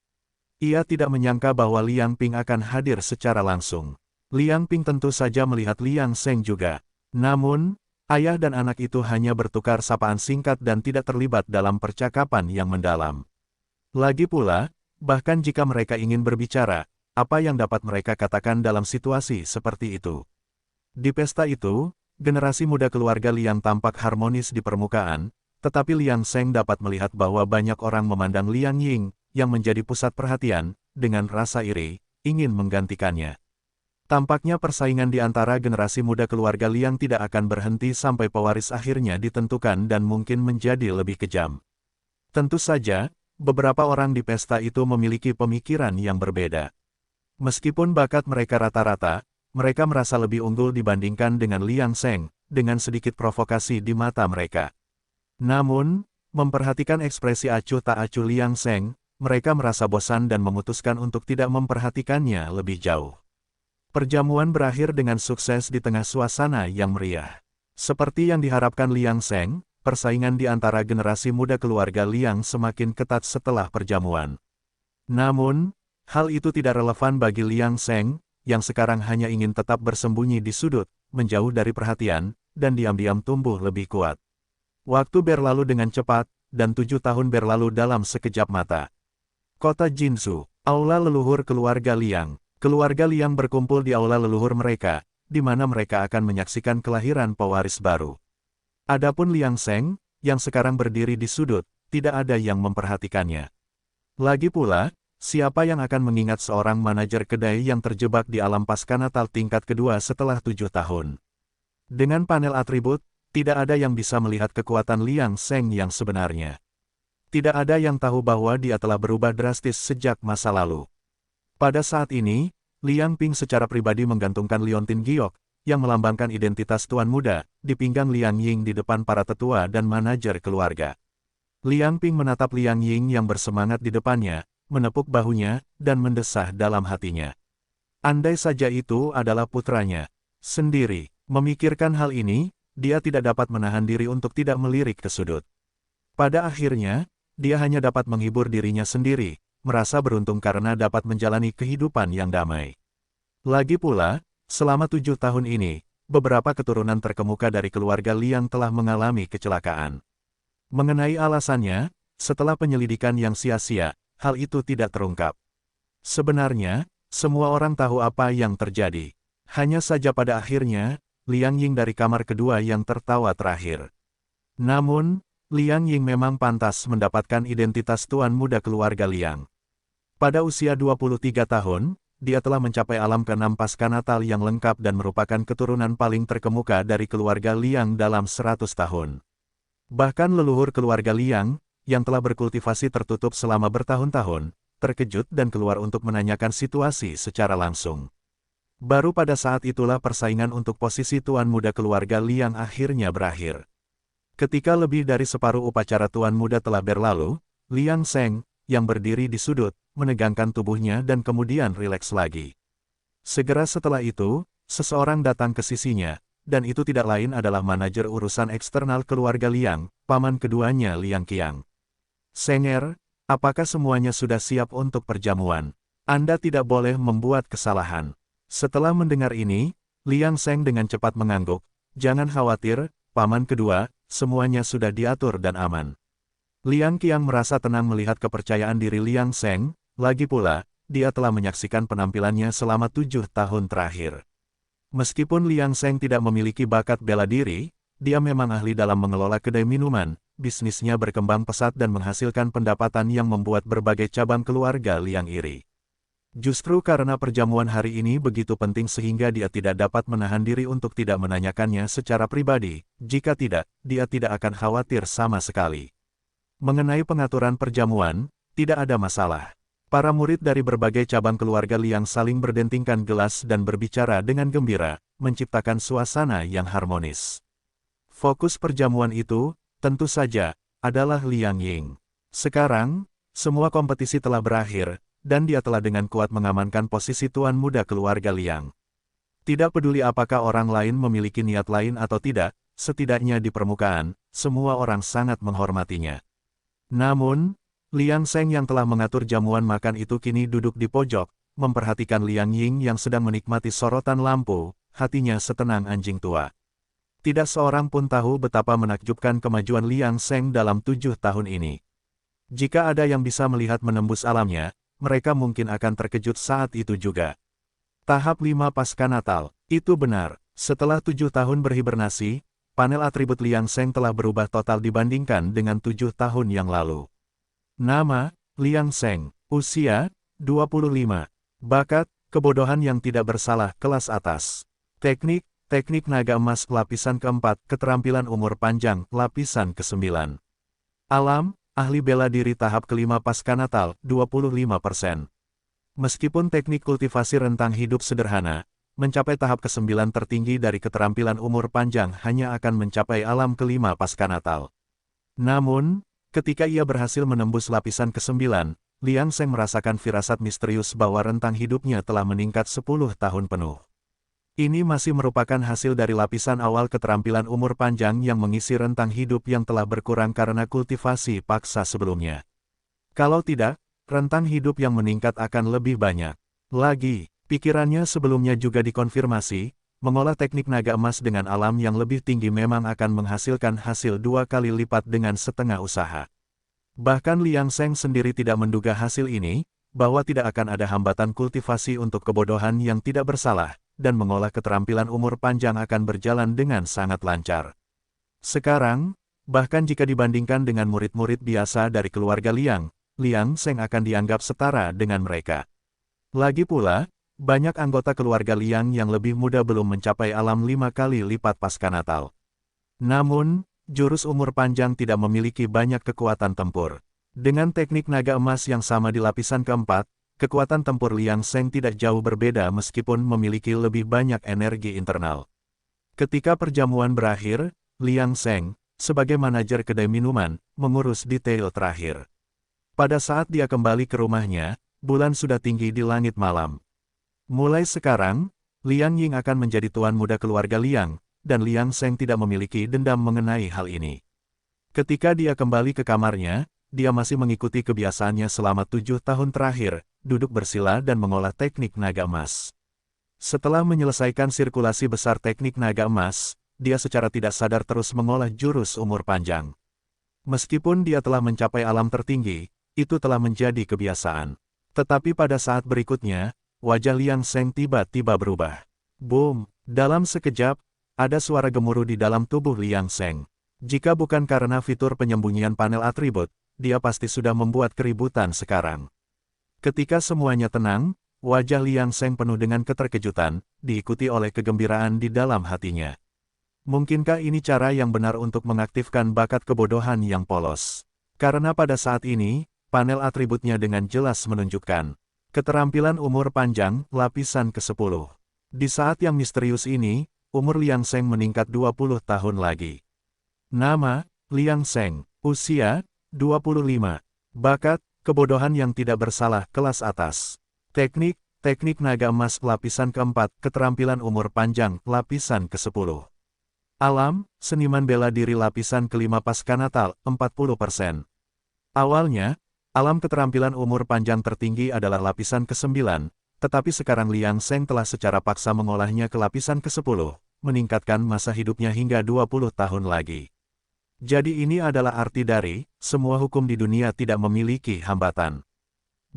Ia tidak menyangka bahwa Liang Ping akan hadir secara langsung. Liang Ping tentu saja melihat Liang Seng juga. Namun, ayah dan anak itu hanya bertukar sapaan singkat dan tidak terlibat dalam percakapan yang mendalam. Lagi pula, bahkan jika mereka ingin berbicara, apa yang dapat mereka katakan dalam situasi seperti itu? Di pesta itu, generasi muda keluarga Liang tampak harmonis di permukaan, tetapi Liang Seng dapat melihat bahwa banyak orang memandang Liang Ying, yang menjadi pusat perhatian, dengan rasa iri, ingin menggantikannya. Tampaknya persaingan di antara generasi muda keluarga Liang tidak akan berhenti sampai pewaris akhirnya ditentukan dan mungkin menjadi lebih kejam. Tentu saja, beberapa orang di pesta itu memiliki pemikiran yang berbeda. Meskipun bakat mereka rata-rata, mereka merasa lebih unggul dibandingkan dengan Liang Seng, dengan sedikit provokasi di mata mereka. Namun, memperhatikan ekspresi acuh tak acuh Liang Seng, mereka merasa bosan dan memutuskan untuk tidak memperhatikannya lebih jauh. Perjamuan berakhir dengan sukses di tengah suasana yang meriah. Seperti yang diharapkan Liang Seng, persaingan di antara generasi muda keluarga Liang semakin ketat setelah perjamuan. Namun, hal itu tidak relevan bagi Liang Seng, yang sekarang hanya ingin tetap bersembunyi di sudut, menjauh dari perhatian, dan diam-diam tumbuh lebih kuat. Waktu berlalu dengan cepat, dan 7 tahun berlalu dalam sekejap mata. Kota Jinzhou, aula leluhur keluarga Liang. Keluarga Liang berkumpul di aula leluhur mereka, di mana mereka akan menyaksikan kelahiran pewaris baru. Adapun Liang Seng, yang sekarang berdiri di sudut, tidak ada yang memperhatikannya. Lagi pula, siapa yang akan mengingat seorang manajer kedai yang terjebak di alam pasca Natal tingkat kedua setelah 7 tahun? Dengan panel atribut, tidak ada yang bisa melihat kekuatan Liang Seng yang sebenarnya. Tidak ada yang tahu bahwa dia telah berubah drastis sejak masa lalu. Pada saat ini, Liang Ping secara pribadi menggantungkan liontin giok, yang melambangkan identitas tuan muda, di pinggang Liang Ying di depan para tetua dan manajer keluarga. Liang Ping menatap Liang Ying yang bersemangat di depannya, menepuk bahunya, dan mendesah dalam hatinya. Andai saja itu adalah putranya sendiri. Memikirkan hal ini, dia tidak dapat menahan diri untuk tidak melirik ke sudut. Pada akhirnya, dia hanya dapat menghibur dirinya sendiri, merasa beruntung karena dapat menjalani kehidupan yang damai. Lagi pula, selama 7 tahun ini, beberapa keturunan terkemuka dari keluarga Liang telah mengalami kecelakaan. Mengenai alasannya, setelah penyelidikan yang sia-sia, hal itu tidak terungkap. Sebenarnya, semua orang tahu apa yang terjadi. Hanya saja pada akhirnya, Liang Ying dari kamar kedua yang tertawa terakhir. Namun, Liang Ying memang pantas mendapatkan identitas tuan muda keluarga Liang. Pada usia 23 tahun, dia telah mencapai alam ke-6 pasca Natal yang lengkap dan merupakan keturunan paling terkemuka dari keluarga Liang dalam 100 tahun. Bahkan leluhur keluarga Liang, yang telah berkultivasi tertutup selama bertahun-tahun, terkejut dan keluar untuk menanyakan situasi secara langsung. Baru pada saat itulah persaingan untuk posisi tuan muda keluarga Liang akhirnya berakhir. Ketika lebih dari separuh upacara tuan muda telah berlalu, Liang Sheng, yang berdiri di sudut, menegangkan tubuhnya dan kemudian rileks lagi. Segera setelah itu, seseorang datang ke sisinya, dan itu tidak lain adalah manajer urusan eksternal keluarga Liang, paman keduanya Liang Qiang. Senger, apakah semuanya sudah siap untuk perjamuan? Anda tidak boleh membuat kesalahan. Setelah mendengar ini, Liang Sheng dengan cepat mengangguk, jangan khawatir, paman kedua, semuanya sudah diatur dan aman. Liang Qiang merasa tenang melihat kepercayaan diri Liang Sheng, lagi pula, dia telah menyaksikan penampilannya selama 7 tahun terakhir. Meskipun Liang Sheng tidak memiliki bakat bela diri, dia memang ahli dalam mengelola kedai minuman, bisnisnya berkembang pesat dan menghasilkan pendapatan yang membuat berbagai cabang keluarga Liang iri. Justru karena perjamuan hari ini begitu penting sehingga dia tidak dapat menahan diri untuk tidak menanyakannya secara pribadi, jika tidak, dia tidak akan khawatir sama sekali. Mengenai pengaturan perjamuan, tidak ada masalah. Para murid dari berbagai cabang keluarga Liang saling berdentingkan gelas dan berbicara dengan gembira, menciptakan suasana yang harmonis. Fokus perjamuan itu, tentu saja, adalah Liang Ying. Sekarang, semua kompetisi telah berakhir, dan dia telah dengan kuat mengamankan posisi tuan muda keluarga Liang. Tidak peduli apakah orang lain memiliki niat lain atau tidak, setidaknya di permukaan, semua orang sangat menghormatinya. Namun, Liang Sheng yang telah mengatur jamuan makan itu kini duduk di pojok, memperhatikan Liang Ying yang sedang menikmati sorotan lampu, hatinya setenang anjing tua. Tidak seorang pun tahu betapa menakjubkan kemajuan Liang Sheng dalam 7 tahun ini. Jika ada yang bisa melihat menembus alamnya, mereka mungkin akan terkejut saat itu juga. Tahap 5 pasca Natal, itu benar, setelah 7 tahun berhibernasi, panel atribut Liang Sheng telah berubah total dibandingkan dengan 7 tahun yang lalu. Nama, Liang Sheng, usia, 25, bakat, kebodohan yang tidak bersalah kelas atas. Teknik, teknik naga emas lapisan keempat, keterampilan umur panjang, lapisan ke-9. Alam, ahli bela diri tahap kelima pasca Natal, 25%. Meskipun teknik kultivasi rentang hidup sederhana, mencapai tahap ke-9 tertinggi dari keterampilan umur panjang hanya akan mencapai alam kelima pasca Natal. Namun, ketika ia berhasil menembus lapisan ke-9, Liang Sheng merasakan firasat misterius bahwa rentang hidupnya telah meningkat 10 tahun penuh. Ini masih merupakan hasil dari lapisan awal keterampilan umur panjang yang mengisi rentang hidup yang telah berkurang karena kultivasi paksa sebelumnya. Kalau tidak, rentang hidup yang meningkat akan lebih banyak. Lagi, pikirannya sebelumnya juga dikonfirmasi, mengolah teknik naga emas dengan alam yang lebih tinggi memang akan menghasilkan hasil 2 kali lipat dengan setengah usaha. Bahkan Liang Sheng sendiri tidak menduga hasil ini, bahwa tidak akan ada hambatan kultivasi untuk kebodohan yang tidak bersalah, dan mengolah keterampilan umur panjang akan berjalan dengan sangat lancar. Sekarang, bahkan jika dibandingkan dengan murid-murid biasa dari keluarga Liang, Liang Sheng akan dianggap setara dengan mereka. Lagi pula, banyak anggota keluarga Liang yang lebih muda belum mencapai alam 5 kali lipat pasca Natal. Namun, jurus umur panjang tidak memiliki banyak kekuatan tempur. Dengan teknik naga emas yang sama di lapisan keempat, kekuatan tempur Liang Sheng tidak jauh berbeda meskipun memiliki lebih banyak energi internal. Ketika perjamuan berakhir, Liang Sheng, sebagai manajer kedai minuman, mengurus detail terakhir. Pada saat dia kembali ke rumahnya, bulan sudah tinggi di langit malam. Mulai sekarang, Liang Ying akan menjadi tuan muda keluarga Liang, dan Liang Sheng tidak memiliki dendam mengenai hal ini. Ketika dia kembali ke kamarnya, dia masih mengikuti kebiasaannya selama 7 tahun terakhir, duduk bersila dan mengolah teknik naga emas. Setelah menyelesaikan sirkulasi besar teknik naga emas, dia secara tidak sadar terus mengolah jurus umur panjang. Meskipun dia telah mencapai alam tertinggi, itu telah menjadi kebiasaan. Tetapi pada saat berikutnya, wajah Liang Sheng tiba-tiba berubah. Boom! Dalam sekejap, ada suara gemuruh di dalam tubuh Liang Sheng. Jika bukan karena fitur penyembunyian panel atribut, dia pasti sudah membuat keributan sekarang. Ketika semuanya tenang, wajah Liang Sheng penuh dengan keterkejutan, diikuti oleh kegembiraan di dalam hatinya. Mungkinkah ini cara yang benar untuk mengaktifkan bakat kebodohan yang polos? Karena pada saat ini, panel atributnya dengan jelas menunjukkan keterampilan umur panjang, lapisan ke-10. Di saat yang misterius ini, umur Liang Sheng meningkat 20 tahun lagi. Nama, Liang Sheng. Usia, 25. Bakat, kebodohan yang tidak bersalah, kelas atas. Teknik, teknik naga emas, lapisan ke-4, keterampilan umur panjang, lapisan ke-10. Alam, seniman bela diri lapisan ke-5 pasca Natal, 40%. Awalnya, alam keterampilan umur panjang tertinggi adalah lapisan ke-9, tetapi sekarang Liang Sheng telah secara paksa mengolahnya ke lapisan ke-10, meningkatkan masa hidupnya hingga 20 tahun lagi. Jadi ini adalah arti dari, semua hukum di dunia tidak memiliki hambatan.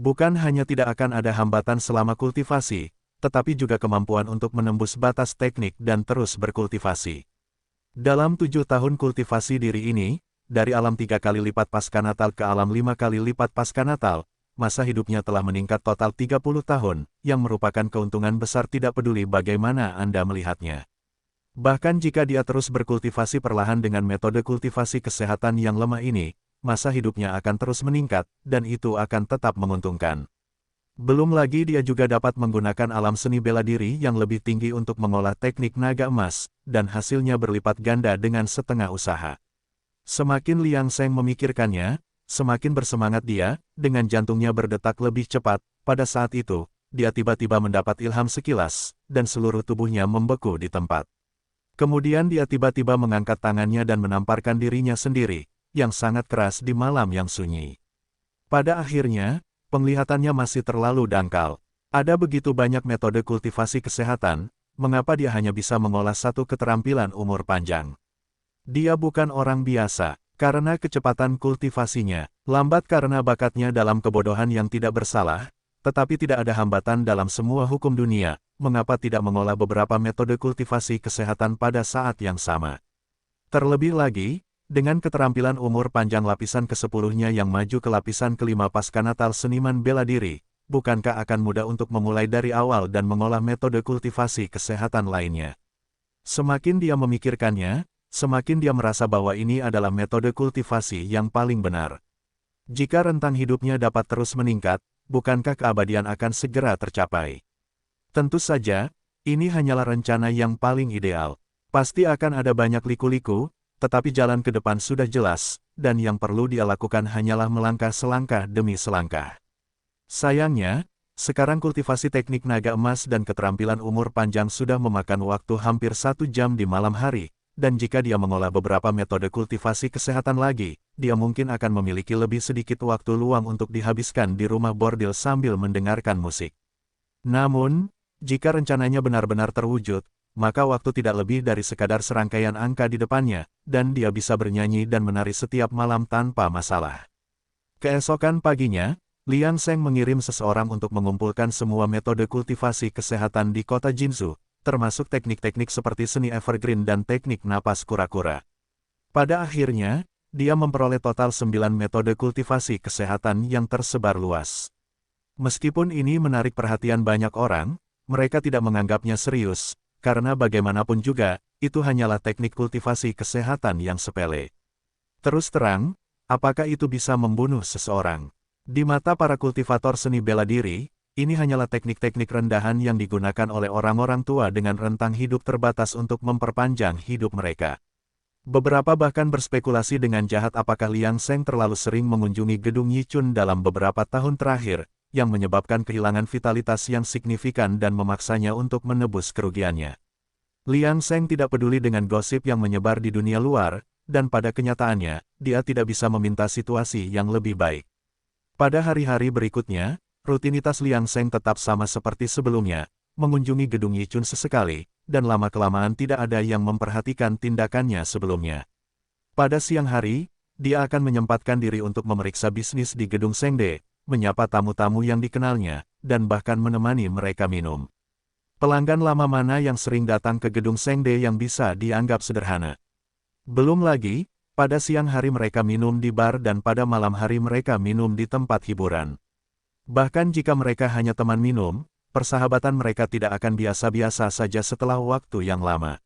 Bukan hanya tidak akan ada hambatan selama kultivasi, tetapi juga kemampuan untuk menembus batas teknik dan terus berkultivasi. Dalam 7 tahun kultivasi diri ini, dari alam 3 kali lipat pasca Natal ke alam 5 kali lipat pasca Natal, masa hidupnya telah meningkat total 30 tahun, yang merupakan keuntungan besar tidak peduli bagaimana Anda melihatnya. Bahkan jika dia terus berkultivasi perlahan dengan metode kultivasi kesehatan yang lemah ini, masa hidupnya akan terus meningkat, dan itu akan tetap menguntungkan. Belum lagi dia juga dapat menggunakan alam seni bela diri yang lebih tinggi untuk mengolah teknik naga emas, dan hasilnya berlipat ganda dengan setengah usaha. Semakin Liang Sheng memikirkannya, semakin bersemangat dia, dengan jantungnya berdetak lebih cepat. Pada saat itu, dia tiba-tiba mendapat ilham sekilas, dan seluruh tubuhnya membeku di tempat. Kemudian dia tiba-tiba mengangkat tangannya dan menamparkan dirinya sendiri, yang sangat keras di malam yang sunyi. Pada akhirnya, penglihatannya masih terlalu dangkal. Ada begitu banyak metode kultivasi kesehatan, mengapa dia hanya bisa mengolah satu keterampilan umur panjang? Dia bukan orang biasa, karena kecepatan kultivasinya, lambat karena bakatnya dalam kebodohan yang tidak bersalah, tetapi tidak ada hambatan dalam semua hukum dunia, mengapa tidak mengolah beberapa metode kultivasi kesehatan pada saat yang sama. Terlebih lagi, dengan keterampilan umur panjang lapisan ke-10-nya yang maju ke lapisan ke-5 pasca Natal seniman bela diri, bukankah akan mudah untuk memulai dari awal dan mengolah metode kultivasi kesehatan lainnya? Semakin dia memikirkannya, semakin dia merasa bahwa ini adalah metode kultivasi yang paling benar. Jika rentang hidupnya dapat terus meningkat, bukankah keabadian akan segera tercapai? Tentu saja, ini hanyalah rencana yang paling ideal. Pasti akan ada banyak liku-liku, tetapi jalan ke depan sudah jelas, dan yang perlu dia lakukan hanyalah melangkah selangkah demi selangkah. Sayangnya, sekarang kultivasi teknik naga emas dan keterampilan umur panjang sudah memakan waktu hampir 1 jam di malam hari, dan jika dia mengolah beberapa metode kultivasi kesehatan lagi, dia mungkin akan memiliki lebih sedikit waktu luang untuk dihabiskan di rumah bordil sambil mendengarkan musik. Namun, jika rencananya benar-benar terwujud, maka waktu tidak lebih dari sekadar serangkaian angka di depannya, dan dia bisa bernyanyi dan menari setiap malam tanpa masalah. Keesokan paginya, Liang Sheng mengirim seseorang untuk mengumpulkan semua metode kultivasi kesehatan di kota Jinzhou, termasuk teknik-teknik seperti seni evergreen dan teknik napas kura-kura. Pada akhirnya, dia memperoleh total 9 metode kultivasi kesehatan yang tersebar luas. Meskipun ini menarik perhatian banyak orang, mereka tidak menganggapnya serius, karena bagaimanapun juga, itu hanyalah teknik kultivasi kesehatan yang sepele. Terus terang, apakah itu bisa membunuh seseorang? Di mata para kultivator seni bela diri, ini hanyalah teknik-teknik rendahan yang digunakan oleh orang-orang tua dengan rentang hidup terbatas untuk memperpanjang hidup mereka. Beberapa bahkan berspekulasi dengan jahat apakah Liang Seng terlalu sering mengunjungi gedung Yichun dalam beberapa tahun terakhir, yang menyebabkan kehilangan vitalitas yang signifikan dan memaksanya untuk menebus kerugiannya. Liang Seng tidak peduli dengan gosip yang menyebar di dunia luar, dan pada kenyataannya, dia tidak bisa meminta situasi yang lebih baik. Pada hari-hari berikutnya, rutinitas Liang Seng tetap sama seperti sebelumnya, mengunjungi gedung Yichun sesekali, dan lama-kelamaan tidak ada yang memperhatikan tindakannya sebelumnya. Pada siang hari, dia akan menyempatkan diri untuk memeriksa bisnis di gedung Sengde, menyapa tamu-tamu yang dikenalnya, dan bahkan menemani mereka minum. Pelanggan lama mana yang sering datang ke gedung Sengde yang bisa dianggap sederhana. Belum lagi, pada siang hari mereka minum di bar dan pada malam hari mereka minum di tempat hiburan. Bahkan jika mereka hanya teman minum, persahabatan mereka tidak akan biasa-biasa saja setelah waktu yang lama.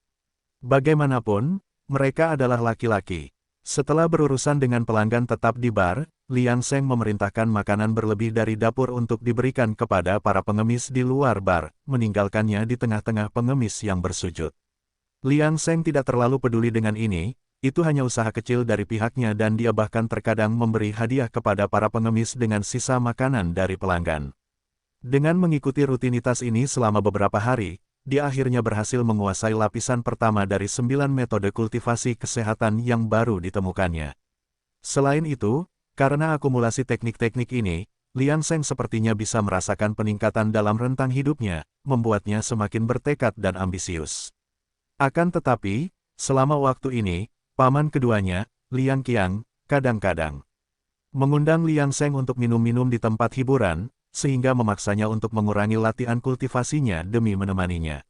Bagaimanapun, mereka adalah laki-laki. Setelah berurusan dengan pelanggan tetap di bar, Liang Seng memerintahkan makanan berlebih dari dapur untuk diberikan kepada para pengemis di luar bar, meninggalkannya di tengah-tengah pengemis yang bersujud. Liang Seng tidak terlalu peduli dengan ini, itu hanya usaha kecil dari pihaknya dan dia bahkan terkadang memberi hadiah kepada para pengemis dengan sisa makanan dari pelanggan. Dengan mengikuti rutinitas ini selama beberapa hari, dia akhirnya berhasil menguasai lapisan pertama dari 9 metode kultivasi kesehatan yang baru ditemukannya. Selain itu, karena akumulasi teknik-teknik ini, Liang Seng sepertinya bisa merasakan peningkatan dalam rentang hidupnya, membuatnya semakin bertekad dan ambisius. Akan tetapi, selama waktu ini, paman keduanya, Liang Qiang, kadang-kadang mengundang Liang Seng untuk minum-minum di tempat hiburan, sehingga memaksanya untuk mengurangi latihan kultivasinya demi menemaninya.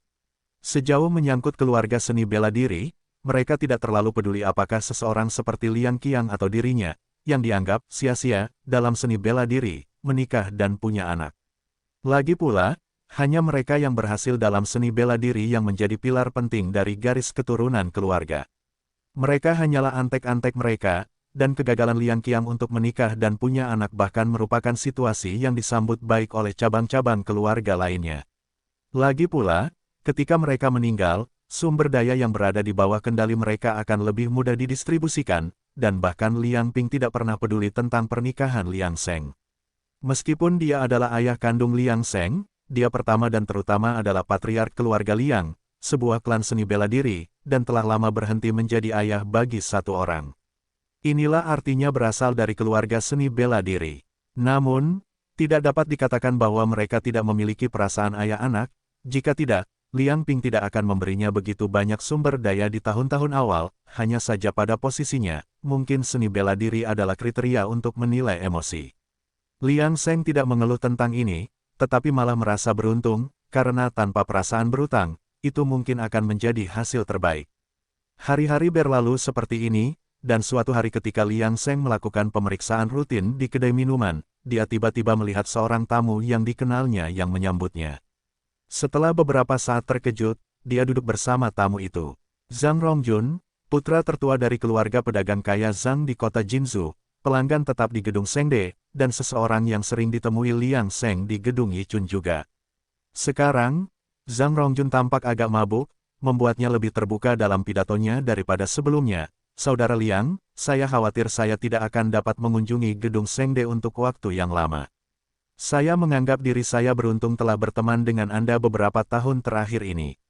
Sejauh menyangkut keluarga seni bela diri, mereka tidak terlalu peduli apakah seseorang seperti Liang Qiang atau dirinya, yang dianggap sia-sia dalam seni bela diri, menikah dan punya anak. Lagi pula, hanya mereka yang berhasil dalam seni bela diri yang menjadi pilar penting dari garis keturunan keluarga. Mereka hanyalah antek-antek mereka, dan kegagalan Liang Qiang untuk menikah dan punya anak bahkan merupakan situasi yang disambut baik oleh cabang-cabang keluarga lainnya. Lagi pula, ketika mereka meninggal, sumber daya yang berada di bawah kendali mereka akan lebih mudah didistribusikan, dan bahkan Liang Ping tidak pernah peduli tentang pernikahan Liang Seng. Meskipun dia adalah ayah kandung Liang Seng, dia pertama dan terutama adalah patriark keluarga Liang, sebuah klan seni bela diri, dan telah lama berhenti menjadi ayah bagi satu orang. Inilah artinya berasal dari keluarga seni bela diri. Namun, tidak dapat dikatakan bahwa mereka tidak memiliki perasaan ayah anak, jika tidak, Liang Ping tidak akan memberinya begitu banyak sumber daya di tahun-tahun awal, hanya saja pada posisinya, mungkin seni bela diri adalah kriteria untuk menilai emosi. Liang Seng tidak mengeluh tentang ini, tetapi malah merasa beruntung, karena tanpa perasaan berutang, itu mungkin akan menjadi hasil terbaik. Hari-hari berlalu seperti ini, dan suatu hari ketika Liang Seng melakukan pemeriksaan rutin di kedai minuman, dia tiba-tiba melihat seorang tamu yang dikenalnya yang menyambutnya. Setelah beberapa saat terkejut, dia duduk bersama tamu itu. Zhang Rongjun, putra tertua dari keluarga pedagang kaya Zhang di kota Jinzhou, pelanggan tetap di gedung Sengde, dan seseorang yang sering ditemui Liang Seng di gedung Yichun juga. Sekarang, Zhang Rongjun tampak agak mabuk, membuatnya lebih terbuka dalam pidatonya daripada sebelumnya. Saudara Liang, saya khawatir saya tidak akan dapat mengunjungi gedung Sengde untuk waktu yang lama. Saya menganggap diri saya beruntung telah berteman dengan Anda beberapa tahun terakhir ini.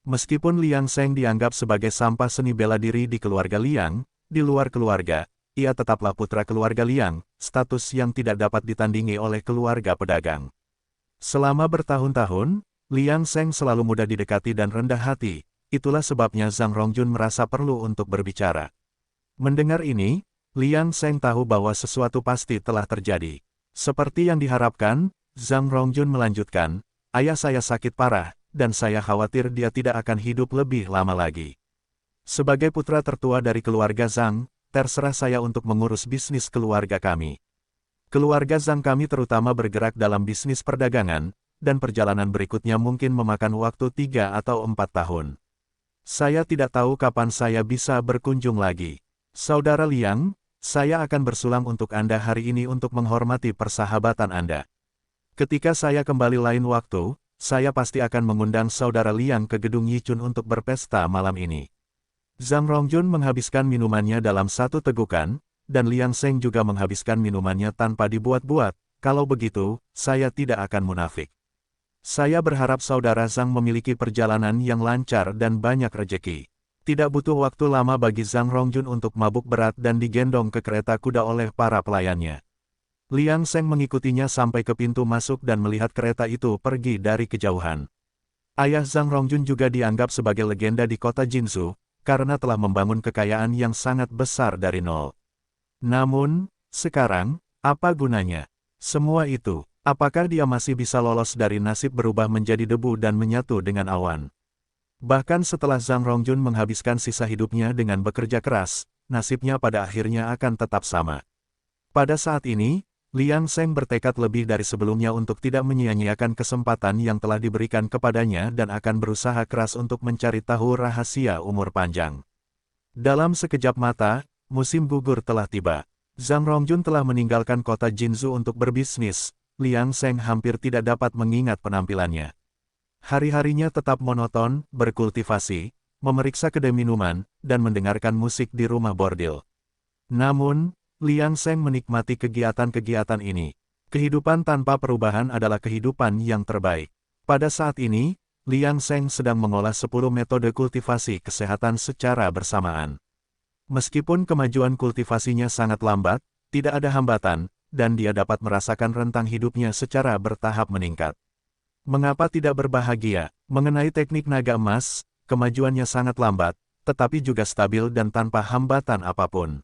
Meskipun Liang Seng dianggap sebagai sampah seni bela diri di keluarga Liang, di luar keluarga, ia tetaplah putra keluarga Liang, status yang tidak dapat ditandingi oleh keluarga pedagang. Selama bertahun-tahun, Liang Seng selalu mudah didekati dan rendah hati. Itulah sebabnya Zhang Rongjun merasa perlu untuk berbicara. Mendengar ini, Liang Seng tahu bahwa sesuatu pasti telah terjadi. Seperti yang diharapkan, Zhang Rongjun melanjutkan, ayah saya sakit parah, dan saya khawatir dia tidak akan hidup lebih lama lagi. Sebagai putra tertua dari keluarga Zhang, terserah saya untuk mengurus bisnis keluarga kami. Keluarga Zhang kami terutama bergerak dalam bisnis perdagangan, dan perjalanan berikutnya mungkin memakan waktu 3 atau 4 tahun. Saya tidak tahu kapan saya bisa berkunjung lagi. Saudara Liang, saya akan bersulang untuk Anda hari ini untuk menghormati persahabatan Anda. Ketika saya kembali lain waktu, saya pasti akan mengundang Saudara Liang ke gedung Yichun untuk berpesta malam ini. Zhang Rongjun menghabiskan minumannya dalam satu tegukan, dan Liang Seng juga menghabiskan minumannya tanpa dibuat-buat. Kalau begitu, saya tidak akan munafik. Saya berharap saudara Zhang memiliki perjalanan yang lancar dan banyak rejeki. Tidak butuh waktu lama bagi Zhang Rongjun untuk mabuk berat dan digendong ke kereta kuda oleh para pelayannya. Liang Seng mengikutinya sampai ke pintu masuk dan melihat kereta itu pergi dari kejauhan. Ayah Zhang Rongjun juga dianggap sebagai legenda di kota Jinzhou, karena telah membangun kekayaan yang sangat besar dari nol. Namun, sekarang, apa gunanya? Semua itu, apakah dia masih bisa lolos dari nasib berubah menjadi debu dan menyatu dengan awan? Bahkan setelah Zhang Rongjun menghabiskan sisa hidupnya dengan bekerja keras, nasibnya pada akhirnya akan tetap sama. Pada saat ini, Liang Seng bertekad lebih dari sebelumnya untuk tidak menyia-nyiakan kesempatan yang telah diberikan kepadanya dan akan berusaha keras untuk mencari tahu rahasia umur panjang. Dalam sekejap mata, musim gugur telah tiba. Zhang Rongjun telah meninggalkan kota Jinzhou untuk berbisnis. Liang Seng hampir tidak dapat mengingat penampilannya. Hari-harinya tetap monoton, berkultivasi, memeriksa kedai minuman, dan mendengarkan musik di rumah bordil. Namun, Liang Seng menikmati kegiatan-kegiatan ini. Kehidupan tanpa perubahan adalah kehidupan yang terbaik. Pada saat ini, Liang Seng sedang mengolah 10 metode kultivasi kesehatan secara bersamaan. Meskipun kemajuan kultivasinya sangat lambat, tidak ada hambatan, dan dia dapat merasakan rentang hidupnya secara bertahap meningkat. Mengapa tidak berbahagia? Mengenai teknik naga emas, kemajuannya sangat lambat, tetapi juga stabil dan tanpa hambatan apapun.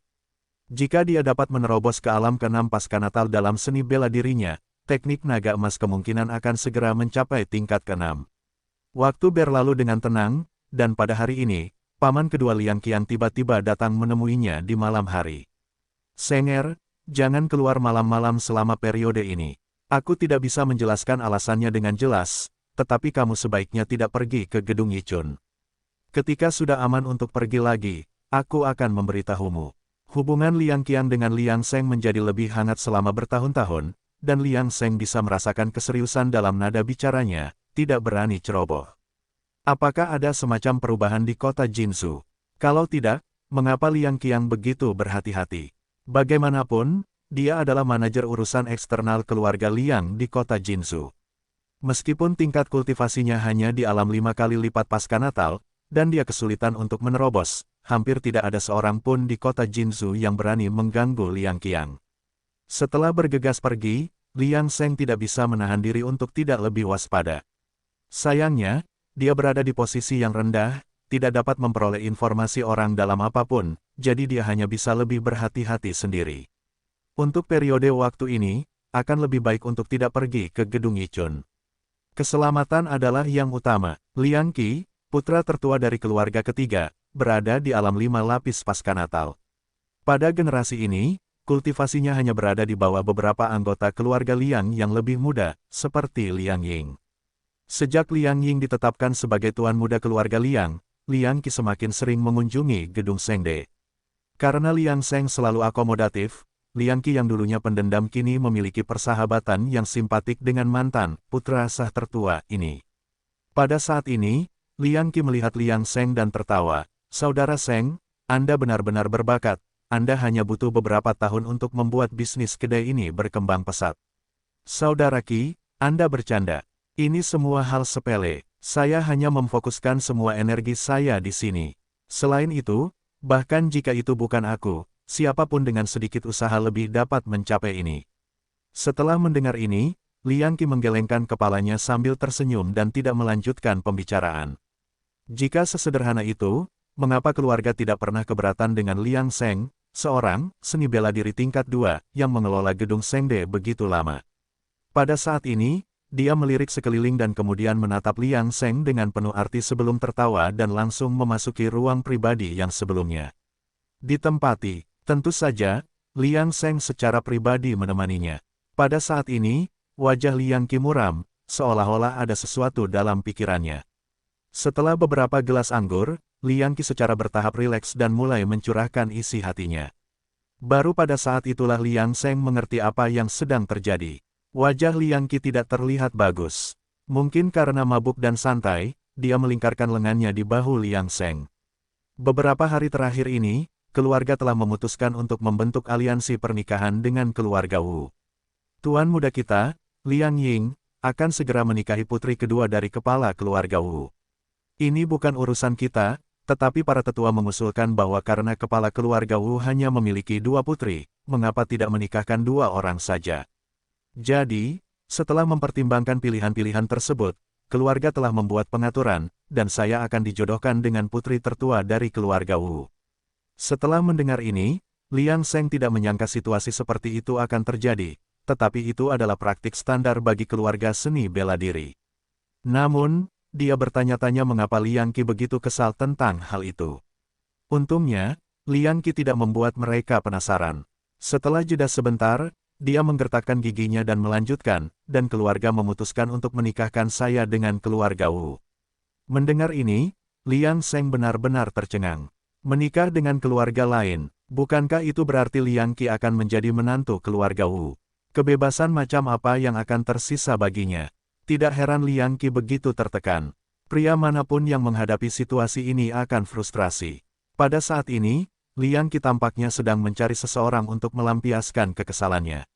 Jika dia dapat menerobos ke alam ke-6 pasca Natal dalam seni bela dirinya, teknik naga emas kemungkinan akan segera mencapai tingkat ke-6. Waktu berlalu dengan tenang, dan pada hari ini, paman kedua Liang Qiang tiba-tiba datang menemuinya di malam hari. Senger, jangan keluar malam-malam selama periode ini. Aku tidak bisa menjelaskan alasannya dengan jelas, tetapi kamu sebaiknya tidak pergi ke gedung Yichun. Ketika sudah aman untuk pergi lagi, aku akan memberitahumu. Hubungan Liang Qiang dengan Liang Seng menjadi lebih hangat selama bertahun-tahun, dan Liang Seng bisa merasakan keseriusan dalam nada bicaranya, tidak berani ceroboh. Apakah ada semacam perubahan di kota Jinzhou? Kalau tidak, mengapa Liang Qiang begitu berhati-hati? Bagaimanapun, dia adalah manajer urusan eksternal keluarga Liang di kota Jinzhou. Meskipun tingkat kultivasinya hanya di alam 5 kali lipat pasca Natal, dan dia kesulitan untuk menerobos, hampir tidak ada seorang pun di kota Jinzhou yang berani mengganggu Liang Qiang. Setelah bergegas pergi, Liang Seng tidak bisa menahan diri untuk tidak lebih waspada. Sayangnya, dia berada di posisi yang rendah, tidak dapat memperoleh informasi orang dalam apapun, jadi dia hanya bisa lebih berhati-hati sendiri. Untuk periode waktu ini, akan lebih baik untuk tidak pergi ke gedung Yichun. Keselamatan adalah yang utama. Liang Qi, putra tertua dari keluarga ketiga, berada di alam 5 lapis pasca Natal. Pada generasi ini, kultivasinya hanya berada di bawah beberapa anggota keluarga Liang yang lebih muda, seperti Liang Ying. Sejak Liang Ying ditetapkan sebagai tuan muda keluarga Liang, Liang Qi semakin sering mengunjungi gedung Sengde. Karena Liang Seng selalu akomodatif, Liang Qi yang dulunya pendendam kini memiliki persahabatan yang simpatik dengan mantan putra sah tertua ini. Pada saat ini, Liang Qi melihat Liang Seng dan tertawa. Saudara Seng, Anda benar-benar berbakat, Anda hanya butuh beberapa tahun untuk membuat bisnis kedai ini berkembang pesat. Saudara Qi, Anda bercanda. Ini semua hal sepele, saya hanya memfokuskan semua energi saya di sini. Selain itu, bahkan jika itu bukan aku, siapapun dengan sedikit usaha lebih dapat mencapai ini. Setelah mendengar ini, Liang Qi menggelengkan kepalanya sambil tersenyum dan tidak melanjutkan pembicaraan. Jika sesederhana itu, mengapa keluarga tidak pernah keberatan dengan Liang Seng, seorang seni bela diri tingkat 2 yang mengelola gedung Sengde begitu lama? Pada saat ini, dia melirik sekeliling dan kemudian menatap Liang Seng dengan penuh arti sebelum tertawa dan langsung memasuki ruang pribadi yang sebelumnya. Ditempati. Tentu saja, Liang Seng secara pribadi menemaninya. Pada saat ini, wajah Liang Qi muram, seolah-olah ada sesuatu dalam pikirannya. Setelah beberapa gelas anggur, Liang Qi secara bertahap rileks dan mulai mencurahkan isi hatinya. Baru pada saat itulah Liang Seng mengerti apa yang sedang terjadi. Wajah Liang Qi tidak terlihat bagus. Mungkin karena mabuk dan santai, dia melingkarkan lengannya di bahu Liang Seng. Beberapa hari terakhir ini, keluarga telah memutuskan untuk membentuk aliansi pernikahan dengan keluarga Wu. Tuan muda kita, Liang Ying, akan segera menikahi putri kedua dari kepala keluarga Wu. Ini bukan urusan kita, tetapi para tetua mengusulkan bahwa karena kepala keluarga Wu hanya memiliki 2 putri, mengapa tidak menikahkan 2 orang saja. Jadi, setelah mempertimbangkan pilihan-pilihan tersebut, keluarga telah membuat pengaturan, dan saya akan dijodohkan dengan putri tertua dari keluarga Wu. Setelah mendengar ini, Liang Seng tidak menyangka situasi seperti itu akan terjadi, tetapi itu adalah praktik standar bagi keluarga seni bela diri. Namun, dia bertanya-tanya mengapa Liang Qi begitu kesal tentang hal itu. Untungnya, Liang Qi tidak membuat mereka penasaran. Setelah jeda sebentar, dia menggertakkan giginya dan melanjutkan, dan keluarga memutuskan untuk menikahkan saya dengan keluarga Wu. Mendengar ini, Liang Seng benar-benar tercengang. Menikah dengan keluarga lain, bukankah itu berarti Liang Qi akan menjadi menantu keluarga Wu? Kebebasan macam apa yang akan tersisa baginya? Tidak heran Liang Qi begitu tertekan. Pria manapun yang menghadapi situasi ini akan frustrasi. Pada saat ini, Liang Qi tampaknya sedang mencari seseorang untuk melampiaskan kekesalannya.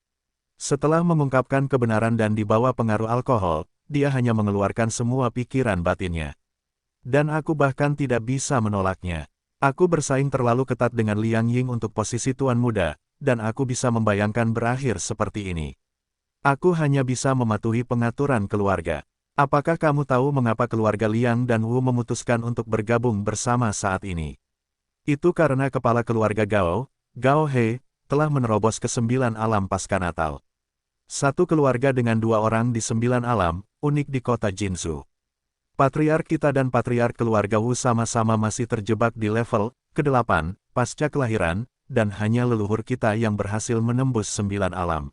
Setelah mengungkapkan kebenaran dan di bawah pengaruh alkohol, dia hanya mengeluarkan semua pikiran batinnya. Dan aku bahkan tidak bisa menolaknya. Aku bersaing terlalu ketat dengan Liang Ying untuk posisi tuan muda, dan aku bisa membayangkan berakhir seperti ini. Aku hanya bisa mematuhi pengaturan keluarga. Apakah kamu tahu mengapa keluarga Liang dan Wu memutuskan untuk bergabung bersama saat ini? Itu karena kepala keluarga Gao, Gao He, telah menerobos ke 9 alam pasca Natal. Satu keluarga dengan 2 orang di 9 alam, unik di kota Jinzhou. Patriark kita dan patriark keluarga Wu sama-sama masih terjebak di level ke-8, pasca kelahiran, dan hanya leluhur kita yang berhasil menembus 9 alam.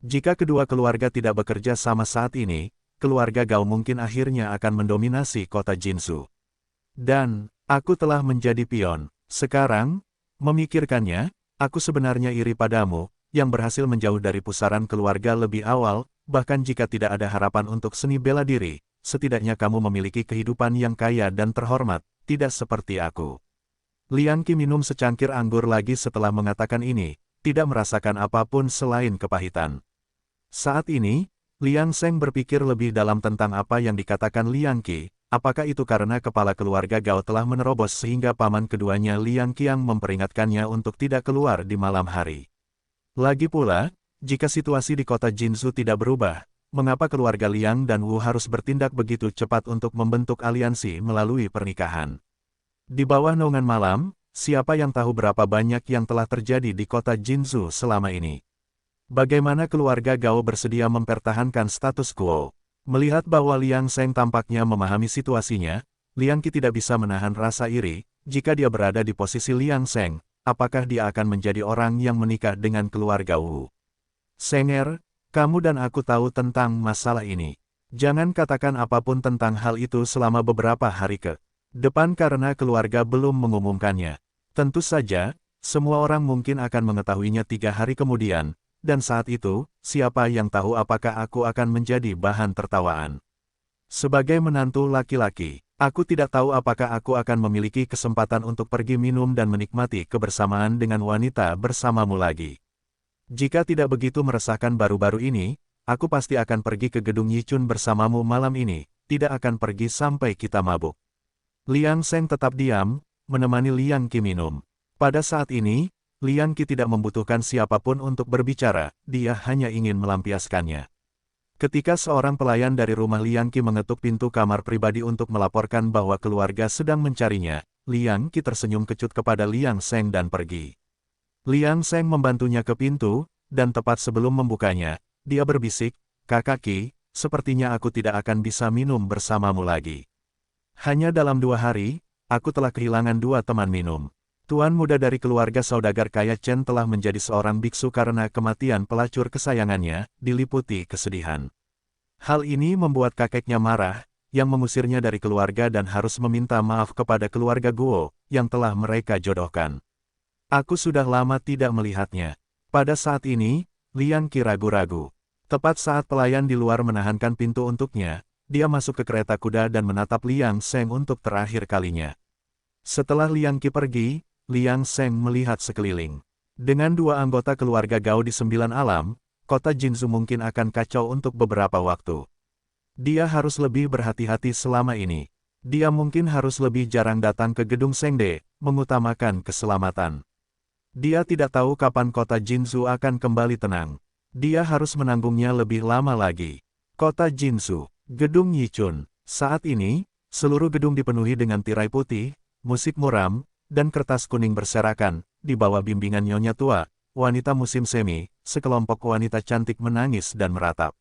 Jika kedua keluarga tidak bekerja sama saat ini, keluarga Gao mungkin akhirnya akan mendominasi kota Jinzhou. Dan, aku telah menjadi pion. Sekarang, memikirkannya, aku sebenarnya iri padamu, yang berhasil menjauh dari pusaran keluarga lebih awal, bahkan jika tidak ada harapan untuk seni bela diri, setidaknya kamu memiliki kehidupan yang kaya dan terhormat, tidak seperti aku. Liang Qi minum secangkir anggur lagi setelah mengatakan ini, tidak merasakan apapun selain kepahitan. Saat ini, Liang Seng berpikir lebih dalam tentang apa yang dikatakan Liang Qi, apakah itu karena kepala keluarga Gao telah menerobos sehingga paman keduanya Liang Qiang memperingatkannya untuk tidak keluar di malam hari. Lagi pula, jika situasi di kota Jinzhou tidak berubah, mengapa keluarga Liang dan Wu harus bertindak begitu cepat untuk membentuk aliansi melalui pernikahan? Di bawah naungan malam, siapa yang tahu berapa banyak yang telah terjadi di kota Jinzhou selama ini? Bagaimana keluarga Gao bersedia mempertahankan status quo? Melihat bahwa Liang Seng tampaknya memahami situasinya, Liang Qi tidak bisa menahan rasa iri. Jika dia berada di posisi Liang Seng, apakah dia akan menjadi orang yang menikah dengan keluarga Wu? Senger, kamu dan aku tahu tentang masalah ini. Jangan katakan apapun tentang hal itu selama beberapa hari ke depan karena keluarga belum mengumumkannya. Tentu saja, semua orang mungkin akan mengetahuinya 3 hari kemudian. Dan saat itu, siapa yang tahu apakah aku akan menjadi bahan tertawaan. Sebagai menantu laki-laki, aku tidak tahu apakah aku akan memiliki kesempatan untuk pergi minum dan menikmati kebersamaan dengan wanita bersamamu lagi. Jika tidak begitu meresahkan baru-baru ini, aku pasti akan pergi ke gedung Yichun bersamamu malam ini, tidak akan pergi sampai kita mabuk. Liang Seng tetap diam, menemani Liang Qi minum. Pada saat ini, Liang Qi tidak membutuhkan siapapun untuk berbicara, dia hanya ingin melampiaskannya. Ketika seorang pelayan dari rumah Liang Qi mengetuk pintu kamar pribadi untuk melaporkan bahwa keluarga sedang mencarinya, Liang Qi tersenyum kecut kepada Liang Seng dan pergi. Liang Seng membantunya ke pintu, dan tepat sebelum membukanya, dia berbisik, "Kakak Qi, sepertinya aku tidak akan bisa minum bersamamu lagi. Hanya dalam 2 hari, aku telah kehilangan 2 teman minum. Tuan muda dari keluarga saudagar kaya Chen telah menjadi seorang biksu karena kematian pelacur kesayangannya, diliputi kesedihan. Hal ini membuat kakeknya marah, yang mengusirnya dari keluarga dan harus meminta maaf kepada keluarga Guo, yang telah mereka jodohkan. Aku sudah lama tidak melihatnya." Pada saat ini, Liang Qi ragu-ragu. Tepat saat pelayan di luar menahankan pintu untuknya, dia masuk ke kereta kuda dan menatap Liang Seng untuk terakhir kalinya. Setelah Liang Qi pergi, Liang Sheng melihat sekeliling. Dengan dua anggota keluarga Gao di 9 alam, kota Jinzhou mungkin akan kacau untuk beberapa waktu. Dia harus lebih berhati-hati selama ini. Dia mungkin harus lebih jarang datang ke gedung Shengde, mengutamakan keselamatan. Dia tidak tahu kapan kota Jinzhou akan kembali tenang. Dia harus menanggungnya lebih lama lagi. Kota Jinzhou, Gedung Yichun. Saat ini, seluruh gedung dipenuhi dengan tirai putih, musik muram, dan kertas kuning berserakan. Di bawah bimbingan Nyonya Tua, wanita musim semi, sekelompok wanita cantik menangis dan meratap.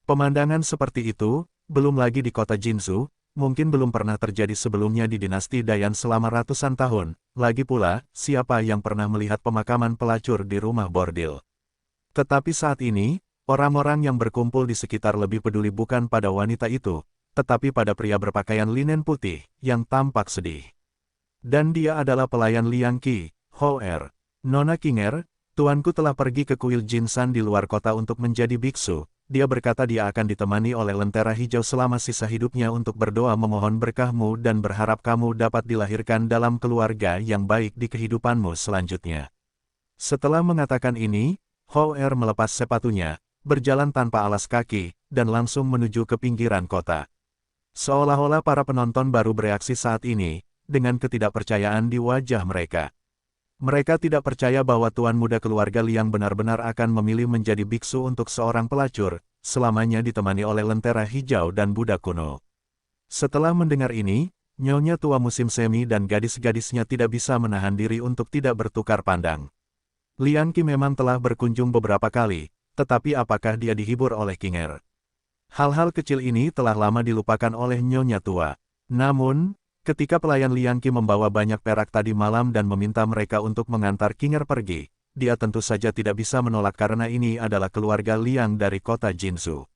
Pemandangan seperti itu, belum lagi di kota Jinzhou, mungkin belum pernah terjadi sebelumnya di dinasti Dayan selama ratusan tahun. Lagi pula, siapa yang pernah melihat pemakaman pelacur di rumah bordil? Tetapi saat ini, orang-orang yang berkumpul di sekitar lebih peduli bukan pada wanita itu, tetapi pada pria berpakaian linen putih, yang tampak sedih. Dan dia adalah pelayan Liang Qi, Hou-er. Nona Qinger, tuanku telah pergi ke kuil Jinsan di luar kota untuk menjadi biksu. Dia berkata dia akan ditemani oleh Lentera Hijau selama sisa hidupnya untuk berdoa memohon berkahmu dan berharap kamu dapat dilahirkan dalam keluarga yang baik di kehidupanmu selanjutnya. Setelah mengatakan ini, Hou-er melepas sepatunya, berjalan tanpa alas kaki, dan langsung menuju ke pinggiran kota. Seolah-olah para penonton baru bereaksi saat ini, dengan ketidakpercayaan di wajah mereka. Mereka tidak percaya bahwa tuan muda keluarga Liang benar-benar akan memilih menjadi biksu untuk seorang pelacur, selamanya ditemani oleh Lentera Hijau dan Buddha kuno. Setelah mendengar ini, Nyonya Tua musim semi dan gadis-gadisnya tidak bisa menahan diri untuk tidak bertukar pandang. Liang Qi memang telah berkunjung beberapa kali, tetapi apakah dia dihibur oleh Qinger? Hal-hal kecil ini telah lama dilupakan oleh Nyonya Tua. Namun, ketika pelayan Liang Qi membawa banyak perak tadi malam dan meminta mereka untuk mengantar Qinger pergi, dia tentu saja tidak bisa menolak karena ini adalah keluarga Liang dari kota Jinzhou.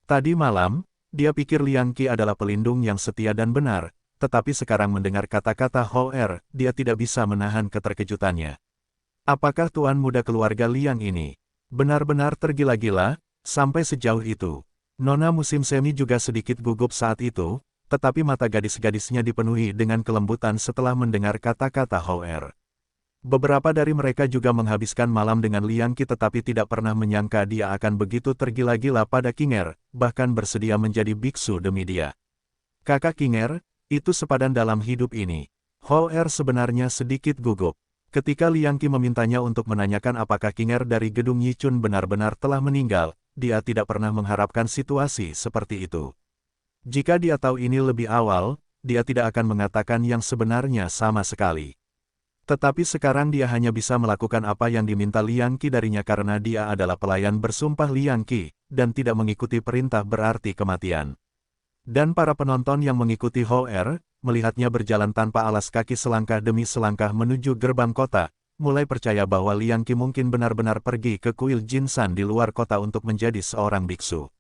Tadi malam, dia pikir Liang Qi adalah pelindung yang setia dan benar, tetapi sekarang mendengar kata-kata Hou-er, dia tidak bisa menahan keterkejutannya. Apakah tuan muda keluarga Liang ini benar-benar tergila-gila, sampai sejauh itu? Nona musim semi juga sedikit gugup saat itu, tetapi mata gadis-gadisnya dipenuhi dengan kelembutan setelah mendengar kata-kata Hou-er. Beberapa dari mereka juga menghabiskan malam dengan Liang Qi tetapi tidak pernah menyangka dia akan begitu tergila-gila pada Qinger, bahkan bersedia menjadi biksu demi dia. Kakak Qinger, itu sepadan dalam hidup ini. Hou-er sebenarnya sedikit gugup. Ketika Liang Qi memintanya untuk menanyakan apakah Qinger dari gedung Yichun benar-benar telah meninggal, dia tidak pernah mengharapkan situasi seperti itu. Jika dia tahu ini lebih awal, dia tidak akan mengatakan yang sebenarnya sama sekali. Tetapi sekarang dia hanya bisa melakukan apa yang diminta Liang Qi darinya karena dia adalah pelayan bersumpah Liang Qi, dan tidak mengikuti perintah berarti kematian. Dan para penonton yang mengikuti Hou-er, melihatnya berjalan tanpa alas kaki selangkah demi selangkah menuju gerbang kota, mulai percaya bahwa Liang Qi mungkin benar-benar pergi ke kuil Jinsan di luar kota untuk menjadi seorang biksu.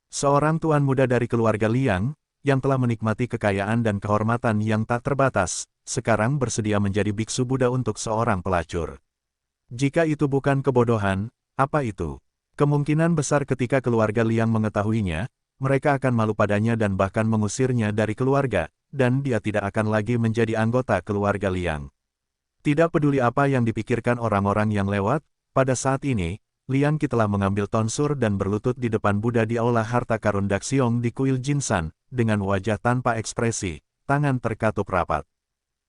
Seorang tuan muda dari keluarga Liang, yang telah menikmati kekayaan dan kehormatan yang tak terbatas, sekarang bersedia menjadi biksu Buddha untuk seorang pelacur. Jika itu bukan kebodohan, apa itu? Kemungkinan besar ketika keluarga Liang mengetahuinya, mereka akan malu padanya dan bahkan mengusirnya dari keluarga, dan dia tidak akan lagi menjadi anggota keluarga Liang. Tidak peduli apa yang dipikirkan orang-orang yang lewat, pada saat ini, Liang Qi telah mengambil tonsur dan berlutut di depan Buddha di aula harta karun Daxiong di kuil Jinsan, dengan wajah tanpa ekspresi, tangan terkatup rapat.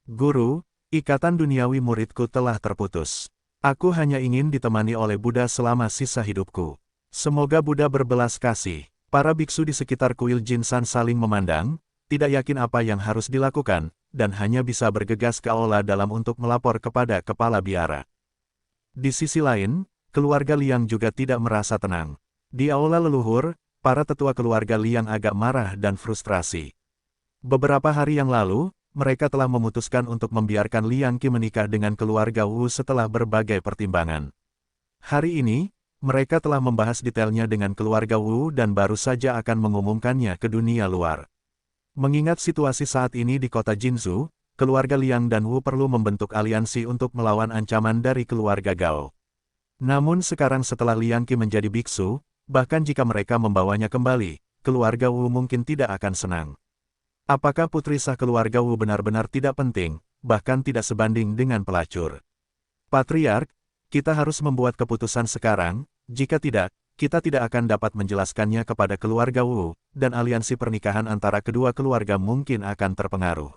Guru, ikatan duniawi muridku telah terputus. Aku hanya ingin ditemani oleh Buddha selama sisa hidupku. Semoga Buddha berbelas kasih. Para biksu di sekitar kuil Jinsan saling memandang, tidak yakin apa yang harus dilakukan, dan hanya bisa bergegas ke aula dalam untuk melapor kepada kepala biara. Di sisi lain, keluarga Liang juga tidak merasa tenang. Di aula leluhur, para tetua keluarga Liang agak marah dan frustrasi. Beberapa hari yang lalu, mereka telah memutuskan untuk membiarkan Liang Qi menikah dengan keluarga Wu setelah berbagai pertimbangan. Hari ini, mereka telah membahas detailnya dengan keluarga Wu dan baru saja akan mengumumkannya ke dunia luar. Mengingat situasi saat ini di kota Jinzhou, keluarga Liang dan Wu perlu membentuk aliansi untuk melawan ancaman dari keluarga Gao. Namun sekarang setelah Liang Qi menjadi biksu, bahkan jika mereka membawanya kembali, keluarga Wu mungkin tidak akan senang. Apakah putri sah keluarga Wu benar-benar tidak penting, bahkan tidak sebanding dengan pelacur. Patriark, kita harus membuat keputusan sekarang, jika tidak, kita tidak akan dapat menjelaskannya kepada keluarga Wu, dan aliansi pernikahan antara kedua keluarga mungkin akan terpengaruh.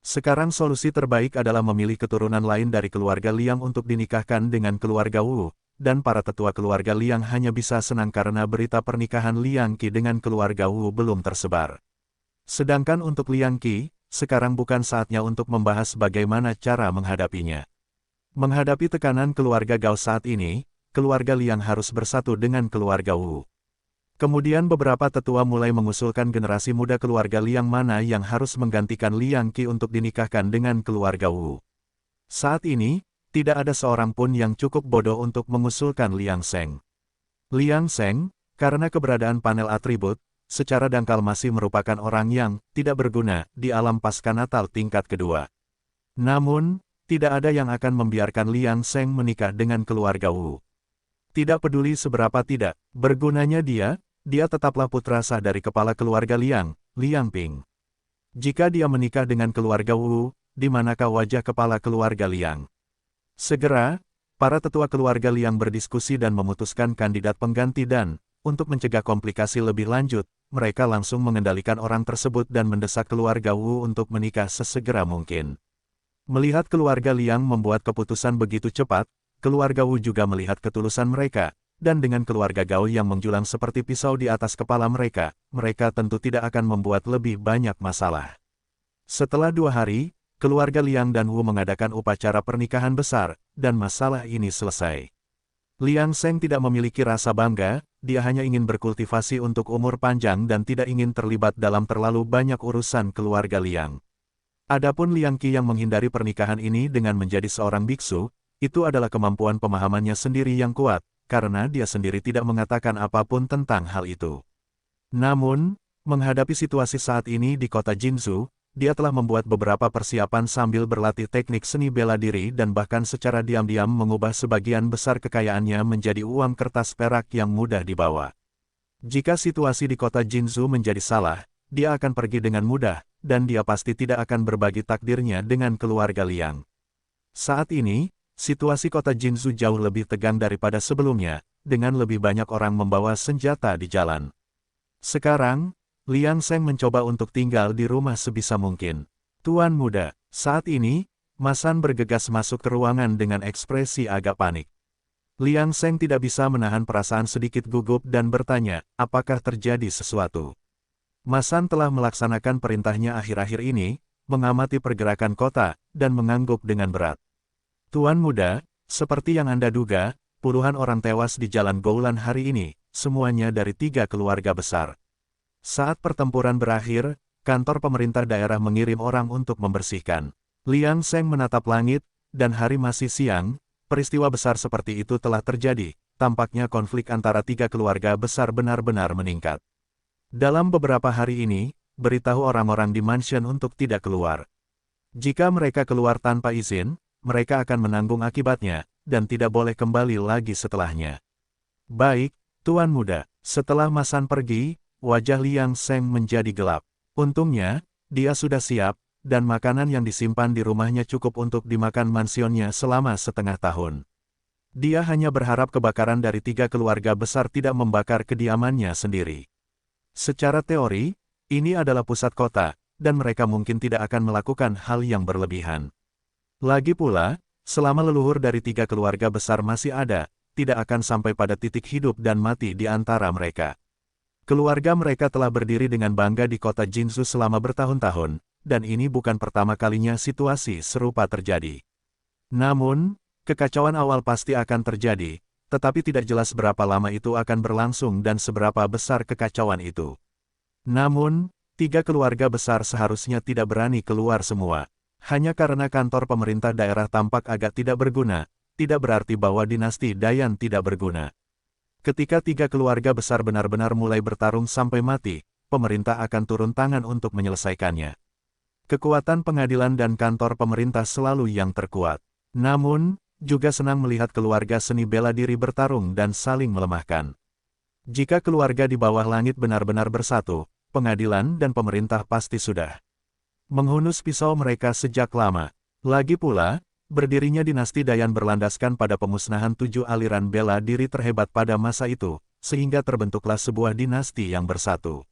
Sekarang solusi terbaik adalah memilih keturunan lain dari keluarga Liang untuk dinikahkan dengan keluarga Wu, dan para tetua keluarga Liang hanya bisa senang karena berita pernikahan Liang Qi dengan keluarga Wu belum tersebar. Sedangkan untuk Liang Qi, sekarang bukan saatnya untuk membahas bagaimana cara menghadapinya. Menghadapi tekanan keluarga Gao saat ini, keluarga Liang harus bersatu dengan keluarga Wu. Kemudian beberapa tetua mulai mengusulkan generasi muda keluarga Liang mana yang harus menggantikan Liang Qi untuk dinikahkan dengan keluarga Wu. Saat ini, tidak ada seorang pun yang cukup bodoh untuk mengusulkan Liang Sheng. Liang Sheng, karena keberadaan panel atribut, secara dangkal masih merupakan orang yang tidak berguna di alam pasca Natal tingkat kedua. Namun, tidak ada yang akan membiarkan Liang Sheng menikah dengan keluarga Wu. Tidak peduli seberapa tidak bergunanya dia tetaplah putra sah dari kepala keluarga Liang, Liang Ping. Jika dia menikah dengan keluarga Wu, di manakah wajah kepala keluarga Liang? Segera, para tetua keluarga Liang berdiskusi dan memutuskan kandidat pengganti dan, untuk mencegah komplikasi lebih lanjut, mereka langsung mengendalikan orang tersebut dan mendesak keluarga Wu untuk menikah sesegera mungkin. Melihat keluarga Liang membuat keputusan begitu cepat, keluarga Wu juga melihat ketulusan mereka, dan dengan keluarga Gao yang menjulang seperti pisau di atas kepala mereka, mereka tentu tidak akan membuat lebih banyak masalah. Setelah 2 hari, keluarga Liang dan Wu mengadakan upacara pernikahan besar, dan masalah ini selesai. Liang Sheng tidak memiliki rasa bangga, dia hanya ingin berkultivasi untuk umur panjang dan tidak ingin terlibat dalam terlalu banyak urusan keluarga Liang. Adapun Liang Qi yang menghindari pernikahan ini dengan menjadi seorang biksu, itu adalah kemampuan pemahamannya sendiri yang kuat, karena dia sendiri tidak mengatakan apapun tentang hal itu. Namun, menghadapi situasi saat ini di kota Jinzhou, dia telah membuat beberapa persiapan sambil berlatih teknik seni bela diri dan bahkan secara diam-diam mengubah sebagian besar kekayaannya menjadi uang kertas perak yang mudah dibawa. Jika situasi di kota Jinzhou menjadi salah, dia akan pergi dengan mudah, dan dia pasti tidak akan berbagi takdirnya dengan keluarga Liang. Saat ini, situasi kota Jinzhou jauh lebih tegang daripada sebelumnya, dengan lebih banyak orang membawa senjata di jalan. Sekarang, Liang Sheng mencoba untuk tinggal di rumah sebisa mungkin. Tuan muda, saat ini, Ma San bergegas masuk ke ruangan dengan ekspresi agak panik. Liang Sheng tidak bisa menahan perasaan sedikit gugup dan bertanya, apakah terjadi sesuatu. Ma San telah melaksanakan perintahnya akhir-akhir ini, mengamati pergerakan kota, dan mengangguk dengan berat. Tuan muda, seperti yang Anda duga, puluhan orang tewas di Jalan Goulan hari ini, semuanya dari 3 keluarga besar. Saat pertempuran berakhir, kantor pemerintah daerah mengirim orang untuk membersihkan. Liang Sheng menatap langit, dan hari masih siang, peristiwa besar seperti itu telah terjadi, tampaknya konflik antara 3 keluarga besar benar-benar meningkat. Dalam beberapa hari ini, beritahu orang-orang di mansion untuk tidak keluar. Jika mereka keluar tanpa izin, mereka akan menanggung akibatnya, dan tidak boleh kembali lagi setelahnya. Baik, Tuan muda, setelah Ma San pergi, wajah Liang Sheng menjadi gelap. Untungnya, dia sudah siap, dan makanan yang disimpan di rumahnya cukup untuk dimakan mansionnya selama setengah tahun. Dia hanya berharap kebakaran dari 3 keluarga besar tidak membakar kediamannya sendiri. Secara teori, ini adalah pusat kota, dan mereka mungkin tidak akan melakukan hal yang berlebihan. Lagi pula, selama leluhur dari 3 keluarga besar masih ada, tidak akan sampai pada titik hidup dan mati di antara mereka. Keluarga mereka telah berdiri dengan bangga di kota Jinzhou selama bertahun-tahun, dan ini bukan pertama kalinya situasi serupa terjadi. Namun, kekacauan awal pasti akan terjadi, tetapi tidak jelas berapa lama itu akan berlangsung dan seberapa besar kekacauan itu. Namun, 3 keluarga besar seharusnya tidak berani keluar semua. Hanya karena kantor pemerintah daerah tampak agak tidak berguna, tidak berarti bahwa dinasti Dayan tidak berguna. Ketika 3 keluarga besar benar-benar mulai bertarung sampai mati, pemerintah akan turun tangan untuk menyelesaikannya. Kekuatan pengadilan dan kantor pemerintah selalu yang terkuat. Namun, juga senang melihat keluarga seni bela diri bertarung dan saling melemahkan. Jika keluarga di bawah langit benar-benar bersatu, pengadilan dan pemerintah pasti sudah menghunus pisau mereka sejak lama, Lagi pula, berdirinya dinasti Dayan berlandaskan pada pemusnahan 7 aliran bela diri terhebat pada masa itu, sehingga terbentuklah sebuah dinasti yang bersatu.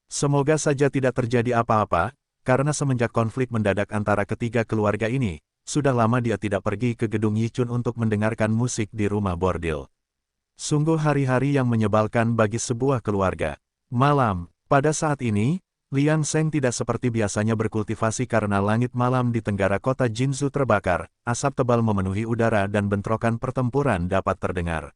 Semoga saja tidak terjadi apa-apa, karena semenjak konflik mendadak antara ketiga keluarga ini, sudah lama dia tidak pergi ke gedung Yichun untuk mendengarkan musik di rumah bordil. Sungguh hari-hari yang menyebalkan bagi sebuah keluarga. Malam, pada saat ini, Liang Seng tidak seperti biasanya berkultivasi karena langit malam di tenggara kota Jinzhou terbakar, asap tebal memenuhi udara dan bentrokan pertempuran dapat terdengar.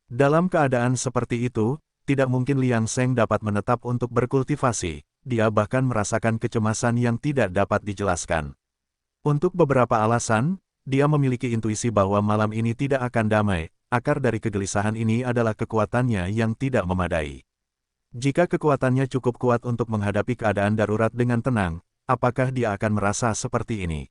Dalam keadaan seperti itu, tidak mungkin Liang Seng dapat menetap untuk berkultivasi, dia bahkan merasakan kecemasan yang tidak dapat dijelaskan. Untuk beberapa alasan, dia memiliki intuisi bahwa malam ini tidak akan damai, akar dari kegelisahan ini adalah kekuatannya yang tidak memadai. Jika kekuatannya cukup kuat untuk menghadapi keadaan darurat dengan tenang, apakah dia akan merasa seperti ini?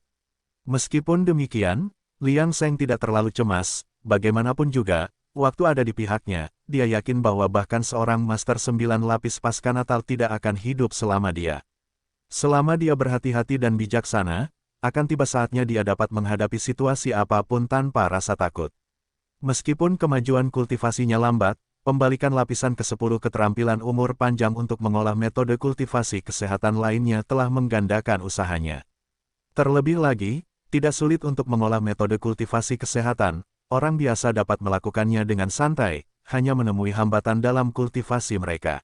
Meskipun demikian, Liang Seng tidak terlalu cemas, bagaimanapun juga, waktu ada di pihaknya, dia yakin bahwa bahkan seorang Master 9 lapis pasca Natal tidak akan hidup selama dia. Selama dia berhati-hati dan bijaksana, akan tiba saatnya dia dapat menghadapi situasi apapun tanpa rasa takut. Meskipun kemajuan kultivasinya lambat, pembalikan lapisan ke-10 keterampilan umur panjang untuk mengolah metode kultivasi kesehatan lainnya telah menggandakan usahanya. Terlebih lagi, tidak sulit untuk mengolah metode kultivasi kesehatan, orang biasa dapat melakukannya dengan santai, hanya menemui hambatan dalam kultivasi mereka.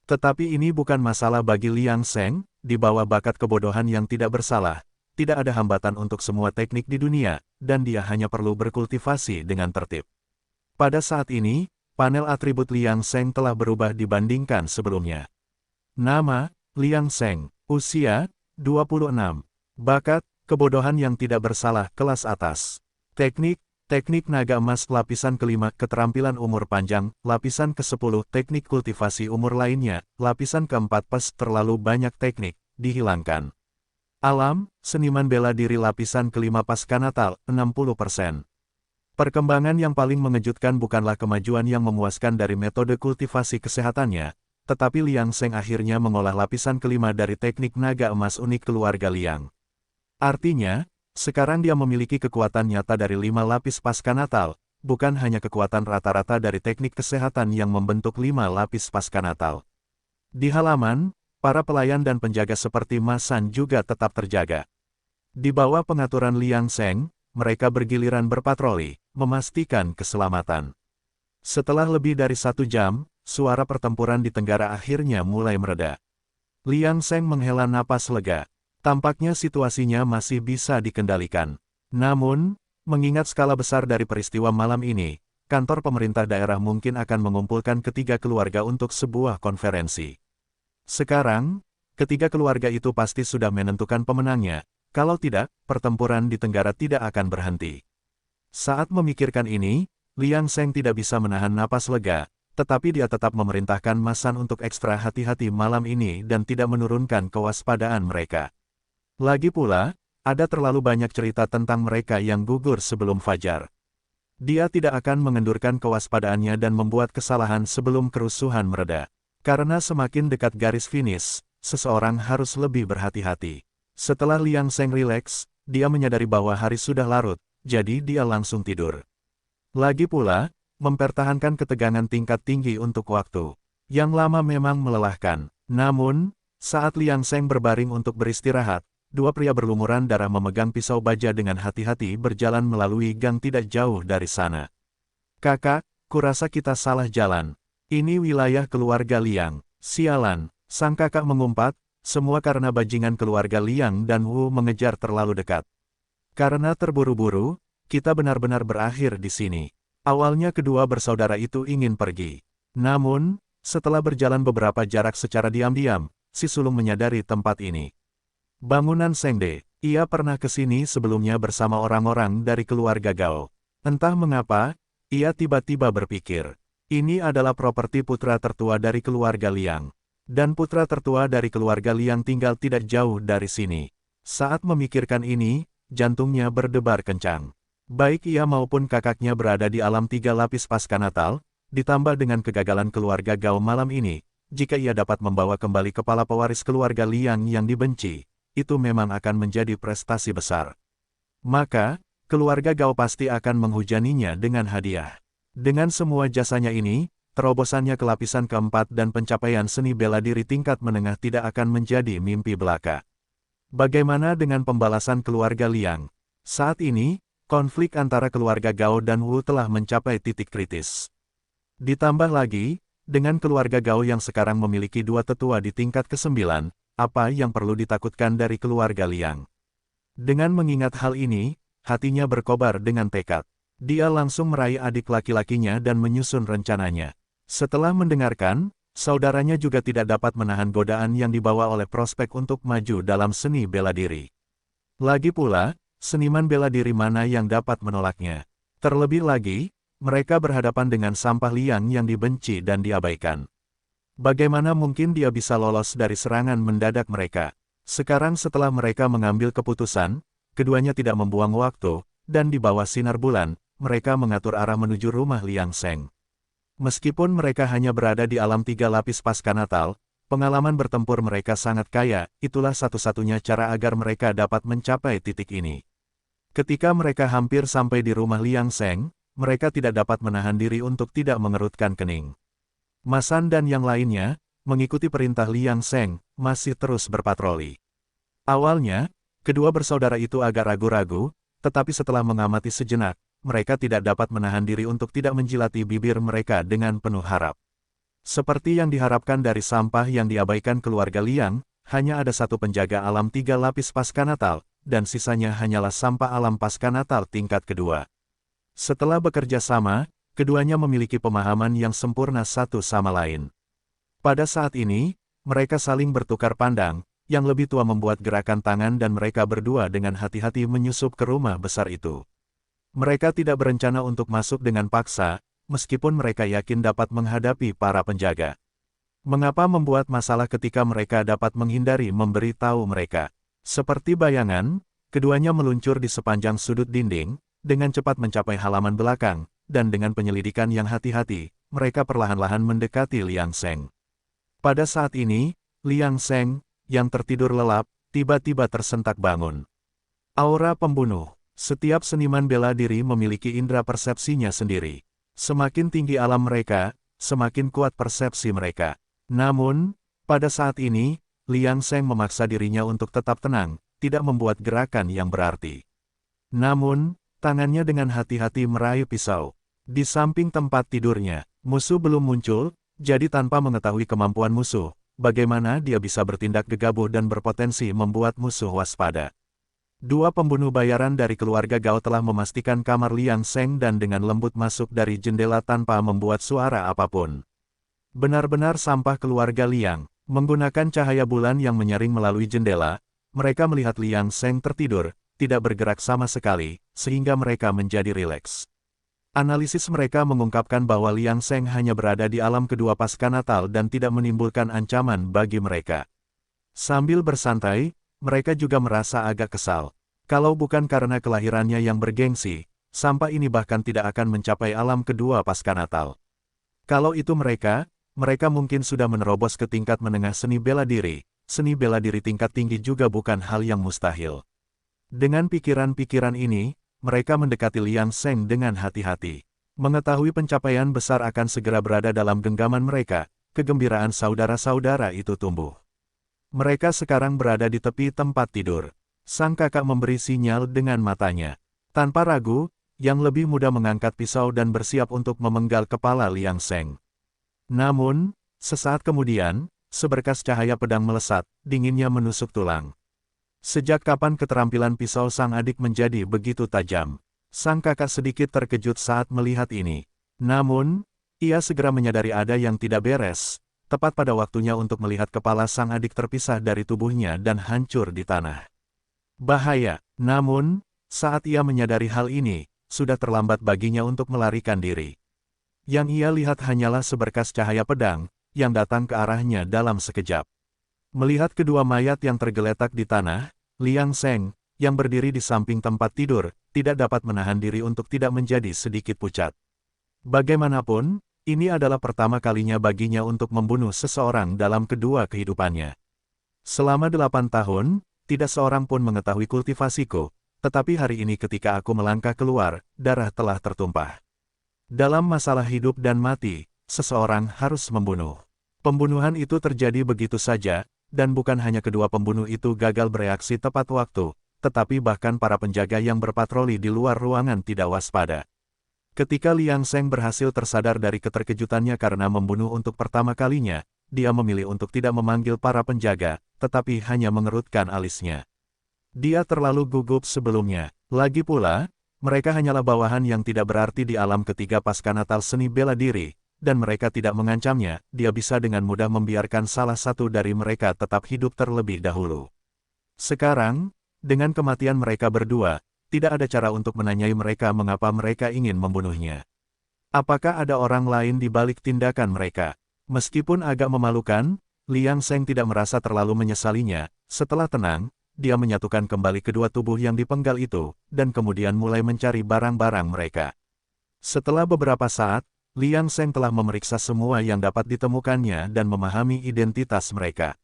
Tetapi ini bukan masalah bagi Liang Seng, di bawah bakat kebodohan yang tidak bersalah, tidak ada hambatan untuk semua teknik di dunia, dan dia hanya perlu berkultivasi dengan tertib. Pada saat ini, panel atribut Liang Seng telah berubah dibandingkan sebelumnya. Nama, Liang Seng, usia, 26. Bakat, kebodohan yang tidak bersalah kelas atas. Teknik, teknik naga emas lapisan ke-5 keterampilan umur panjang, lapisan ke-10 teknik kultivasi umur lainnya, lapisan ke-4 terlalu banyak teknik, dihilangkan. Alam, seniman bela diri lapisan ke-5 pasca Natal, 60%. Perkembangan yang paling mengejutkan bukanlah kemajuan yang memuaskan dari metode kultivasi kesehatannya, tetapi Liang Seng akhirnya mengolah lapisan ke-5 dari teknik naga emas unik keluarga Liang. Artinya, sekarang dia memiliki kekuatan nyata dari 5 lapis pasca Natal, bukan hanya kekuatan rata-rata dari teknik kesehatan yang membentuk 5 lapis pasca Natal. Di halaman, para pelayan dan penjaga seperti Ma San juga tetap terjaga. Di bawah pengaturan Liang Seng, mereka bergiliran berpatroli, memastikan keselamatan. Setelah lebih dari 1 jam, suara pertempuran di tenggara akhirnya mulai mereda. Liang Seng menghela napas lega. Tampaknya situasinya masih bisa dikendalikan. Namun, mengingat skala besar dari peristiwa malam ini, kantor pemerintah daerah mungkin akan mengumpulkan ketiga keluarga untuk sebuah konferensi. Sekarang, ketiga keluarga itu pasti sudah menentukan pemenangnya. Kalau tidak, pertempuran di tenggara tidak akan berhenti. Saat memikirkan ini, Liang Seng tidak bisa menahan napas lega, tetapi dia tetap memerintahkan Ma San untuk ekstra hati-hati malam ini dan tidak menurunkan kewaspadaan mereka. Lagi pula, ada terlalu banyak cerita tentang mereka yang gugur sebelum fajar. Dia tidak akan mengendurkan kewaspadaannya dan membuat kesalahan sebelum kerusuhan mereda. Karena semakin dekat garis finish, seseorang harus lebih berhati-hati. Setelah Liang Seng rileks, dia menyadari bahwa hari sudah larut, jadi dia langsung tidur. Lagi pula, mempertahankan ketegangan tingkat tinggi untuk waktu yang lama memang melelahkan. Namun, saat Liang Seng berbaring untuk beristirahat, dua pria berlumuran darah memegang pisau baja dengan hati-hati berjalan melalui gang tidak jauh dari sana. "Kakak, kurasa kita salah jalan. Ini wilayah keluarga Liang." "Sialan," sang kakak mengumpat, "semua karena bajingan keluarga Liang dan Wu mengejar terlalu dekat. Karena terburu-buru, kita benar-benar berakhir di sini." Awalnya kedua bersaudara itu ingin pergi. Namun, setelah berjalan beberapa jarak secara diam-diam, si sulung menyadari tempat ini. Bangunan Sengde, ia pernah ke sini sebelumnya bersama orang-orang dari keluarga Gao. Entah mengapa, ia tiba-tiba berpikir, ini adalah properti putra tertua dari keluarga Liang. Dan putra tertua dari keluarga Liang tinggal tidak jauh dari sini. Saat memikirkan ini, jantungnya berdebar kencang. Baik ia maupun kakaknya berada di alam 3 lapis pasca Natal, ditambah dengan kegagalan keluarga Gao malam ini, jika ia dapat membawa kembali kepala pewaris keluarga Liang yang dibenci, itu memang akan menjadi prestasi besar. Maka, keluarga Gao pasti akan menghujaninya dengan hadiah. Dengan semua jasanya ini, terobosannya ke lapisan keempat dan pencapaian seni bela diri tingkat menengah tidak akan menjadi mimpi belaka. Bagaimana dengan pembalasan keluarga Liang? Saat ini, konflik antara keluarga Gao dan Wu telah mencapai titik kritis. Ditambah lagi, dengan keluarga Gao yang sekarang memiliki dua tetua di tingkat ke-9, apa yang perlu ditakutkan dari keluarga Liang? Dengan mengingat hal ini, hatinya berkobar dengan tekad. Dia langsung meraih adik laki-lakinya dan menyusun rencananya. Setelah mendengarkan, saudaranya juga tidak dapat menahan godaan yang dibawa oleh prospek untuk maju dalam seni bela diri. Lagi pula, seniman bela diri mana yang dapat menolaknya? Terlebih lagi, mereka berhadapan dengan sampah Liang yang dibenci dan diabaikan. Bagaimana mungkin dia bisa lolos dari serangan mendadak mereka? Sekarang setelah mereka mengambil keputusan, keduanya tidak membuang waktu, dan di bawah sinar bulan, mereka mengatur arah menuju rumah Liang Seng. Meskipun mereka hanya berada di alam 3 lapis pasca Natal, pengalaman bertempur mereka sangat kaya, itulah satu-satunya cara agar mereka dapat mencapai titik ini. Ketika mereka hampir sampai di rumah Liang Seng, mereka tidak dapat menahan diri untuk tidak mengerutkan kening. Masan dan yang lainnya, mengikuti perintah Liang Seng, masih terus berpatroli. Awalnya, kedua bersaudara itu agak ragu-ragu, tetapi setelah mengamati sejenak, mereka tidak dapat menahan diri untuk tidak menjilati bibir mereka dengan penuh harap. Seperti yang diharapkan dari sampah yang diabaikan keluarga Liang, hanya ada satu penjaga alam 3 lapis pasca Natal, dan sisanya hanyalah sampah alam pasca Natal tingkat kedua. Setelah bekerja sama, keduanya memiliki pemahaman yang sempurna satu sama lain. Pada saat ini, mereka saling bertukar pandang, yang lebih tua membuat gerakan tangan dan mereka berdua dengan hati-hati menyusup ke rumah besar itu. Mereka tidak berencana untuk masuk dengan paksa, meskipun mereka yakin dapat menghadapi para penjaga. Mengapa membuat masalah ketika mereka dapat menghindari memberi tahu mereka? Seperti bayangan, keduanya meluncur di sepanjang sudut dinding, dengan cepat mencapai halaman belakang, dan dengan penyelidikan yang hati-hati, mereka perlahan-lahan mendekati Liang Seng. Pada saat ini, Liang Seng, yang tertidur lelap, tiba-tiba tersentak bangun. Aura pembunuh. Setiap seniman bela diri memiliki indera persepsinya sendiri. Semakin tinggi alam mereka, semakin kuat persepsi mereka. Namun, pada saat ini, Liang Seng memaksa dirinya untuk tetap tenang, tidak membuat gerakan yang berarti. Namun, tangannya dengan hati-hati meraih pisau. Di samping tempat tidurnya, musuh belum muncul, jadi tanpa mengetahui kemampuan musuh, bagaimana dia bisa bertindak gegabah dan berpotensi membuat musuh waspada. Dua pembunuh bayaran dari keluarga Gao telah memastikan kamar Liang Seng dan dengan lembut masuk dari jendela tanpa membuat suara apapun. Benar-benar sampah keluarga Liang. Menggunakan cahaya bulan yang menyaring melalui jendela, mereka melihat Liang Seng tertidur, tidak bergerak sama sekali, sehingga mereka menjadi rileks. Analisis mereka mengungkapkan bahwa Liang Seng hanya berada di alam kedua pasca Natal dan tidak menimbulkan ancaman bagi mereka. Sambil bersantai, mereka juga merasa agak kesal. Kalau bukan karena kelahirannya yang bergengsi, sampah ini bahkan tidak akan mencapai alam kedua pasca Natal. Kalau itu mereka mungkin sudah menerobos ke tingkat menengah seni bela diri. Seni bela diri tingkat tinggi juga bukan hal yang mustahil. Dengan pikiran-pikiran ini, mereka mendekati Liang Seng dengan hati-hati. Mengetahui pencapaian besar akan segera berada dalam genggaman mereka, kegembiraan saudara-saudara itu tumbuh. Mereka sekarang berada di tepi tempat tidur. Sang kakak memberi sinyal dengan matanya. Tanpa ragu, yang lebih muda mengangkat pisau dan bersiap untuk memenggal kepala Liang Seng. Namun, sesaat kemudian, seberkas cahaya pedang melesat, dinginnya menusuk tulang. Sejak kapan keterampilan pisau sang adik menjadi begitu tajam? Sang kakak sedikit terkejut saat melihat ini. Namun, ia segera menyadari ada yang tidak beres. Tepat pada waktunya untuk melihat kepala sang adik terpisah dari tubuhnya dan hancur di tanah. Bahaya, namun, saat ia menyadari hal ini, sudah terlambat baginya untuk melarikan diri. Yang ia lihat hanyalah seberkas cahaya pedang, yang datang ke arahnya dalam sekejap. Melihat kedua mayat yang tergeletak di tanah, Liang Seng, yang berdiri di samping tempat tidur, tidak dapat menahan diri untuk tidak menjadi sedikit pucat. Bagaimanapun, ini adalah pertama kalinya baginya untuk membunuh seseorang dalam kedua kehidupannya. Selama 8 tahun, tidak seorang pun mengetahui kultivasiku, tetapi hari ini ketika aku melangkah keluar, darah telah tertumpah. Dalam masalah hidup dan mati, seseorang harus membunuh. Pembunuhan itu terjadi begitu saja, dan bukan hanya kedua pembunuh itu gagal bereaksi tepat waktu, tetapi bahkan para penjaga yang berpatroli di luar ruangan tidak waspada. Ketika Liang Seng berhasil tersadar dari keterkejutannya karena membunuh untuk pertama kalinya, dia memilih untuk tidak memanggil para penjaga, tetapi hanya mengerutkan alisnya. Dia terlalu gugup sebelumnya. Lagi pula, mereka hanyalah bawahan yang tidak berarti di alam ketiga pasca Natal seni bela diri, dan mereka tidak mengancamnya, dia bisa dengan mudah membiarkan salah satu dari mereka tetap hidup terlebih dahulu. Sekarang, dengan kematian mereka berdua, tidak ada cara untuk menanyai mereka mengapa mereka ingin membunuhnya. Apakah ada orang lain di balik tindakan mereka? Meskipun agak memalukan, Liang Seng tidak merasa terlalu menyesalinya. Setelah tenang, dia menyatukan kembali kedua tubuh yang dipenggal itu, dan kemudian mulai mencari barang-barang mereka. Setelah beberapa saat, Liang Seng telah memeriksa semua yang dapat ditemukannya dan memahami identitas mereka.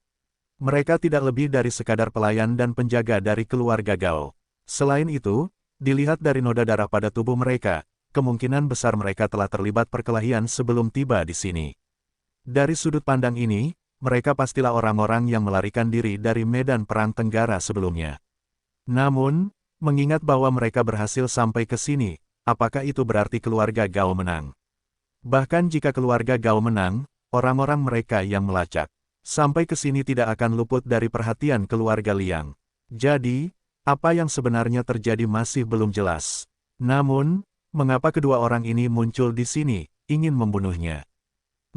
Mereka tidak lebih dari sekadar pelayan dan penjaga dari keluarga Gao. Selain itu, dilihat dari noda darah pada tubuh mereka, kemungkinan besar mereka telah terlibat perkelahian sebelum tiba di sini. Dari sudut pandang ini, mereka pastilah orang-orang yang melarikan diri dari medan perang Tenggara sebelumnya. Namun, mengingat bahwa mereka berhasil sampai ke sini, apakah itu berarti keluarga Gao menang? Bahkan jika keluarga Gao menang, orang-orang mereka yang melacak sampai ke sini tidak akan luput dari perhatian keluarga Liang. Jadi, apa yang sebenarnya terjadi masih belum jelas. Namun, mengapa kedua orang ini muncul di sini, ingin membunuhnya?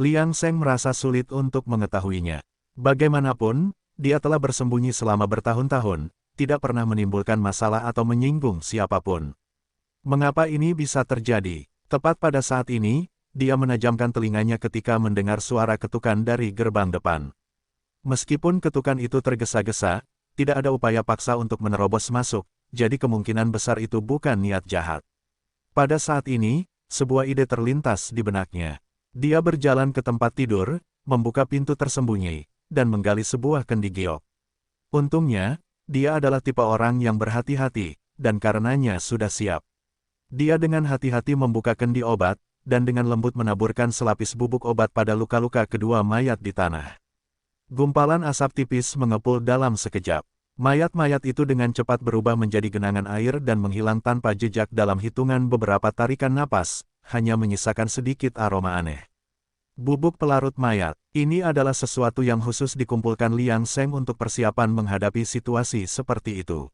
Liang Seng merasa sulit untuk mengetahuinya. Bagaimanapun, dia telah bersembunyi selama bertahun-tahun, tidak pernah menimbulkan masalah atau menyinggung siapapun. Mengapa ini bisa terjadi? Tepat pada saat ini, dia menajamkan telinganya ketika mendengar suara ketukan dari gerbang depan. Meskipun ketukan itu tergesa-gesa, tidak ada upaya paksa untuk menerobos masuk, jadi kemungkinan besar itu bukan niat jahat. Pada saat ini, sebuah ide terlintas di benaknya. Dia berjalan ke tempat tidur, membuka pintu tersembunyi, dan menggali sebuah kendi giok. Untungnya, dia adalah tipe orang yang berhati-hati, dan karenanya sudah siap. Dia dengan hati-hati membuka kendi obat, dan dengan lembut menaburkan selapis bubuk obat pada luka-luka kedua mayat di tanah. Gumpalan asap tipis mengepul dalam sekejap. Mayat-mayat itu dengan cepat berubah menjadi genangan air dan menghilang tanpa jejak dalam hitungan beberapa tarikan napas, hanya menyisakan sedikit aroma aneh. Bubuk pelarut mayat, ini adalah sesuatu yang khusus dikumpulkan Liang Seng untuk persiapan menghadapi situasi seperti itu.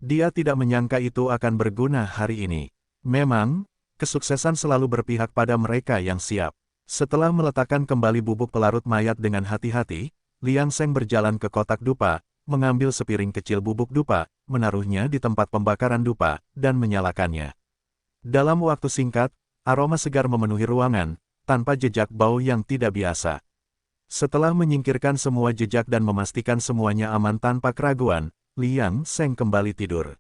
Dia tidak menyangka itu akan berguna hari ini. Memang, kesuksesan selalu berpihak pada mereka yang siap. Setelah meletakkan kembali bubuk pelarut mayat dengan hati-hati, Liang Seng berjalan ke kotak dupa, mengambil sepiring kecil bubuk dupa, menaruhnya di tempat pembakaran dupa, dan menyalakannya. Dalam waktu singkat, aroma segar memenuhi ruangan, tanpa jejak bau yang tidak biasa. Setelah menyingkirkan semua jejak dan memastikan semuanya aman tanpa keraguan, Liang Seng kembali tidur.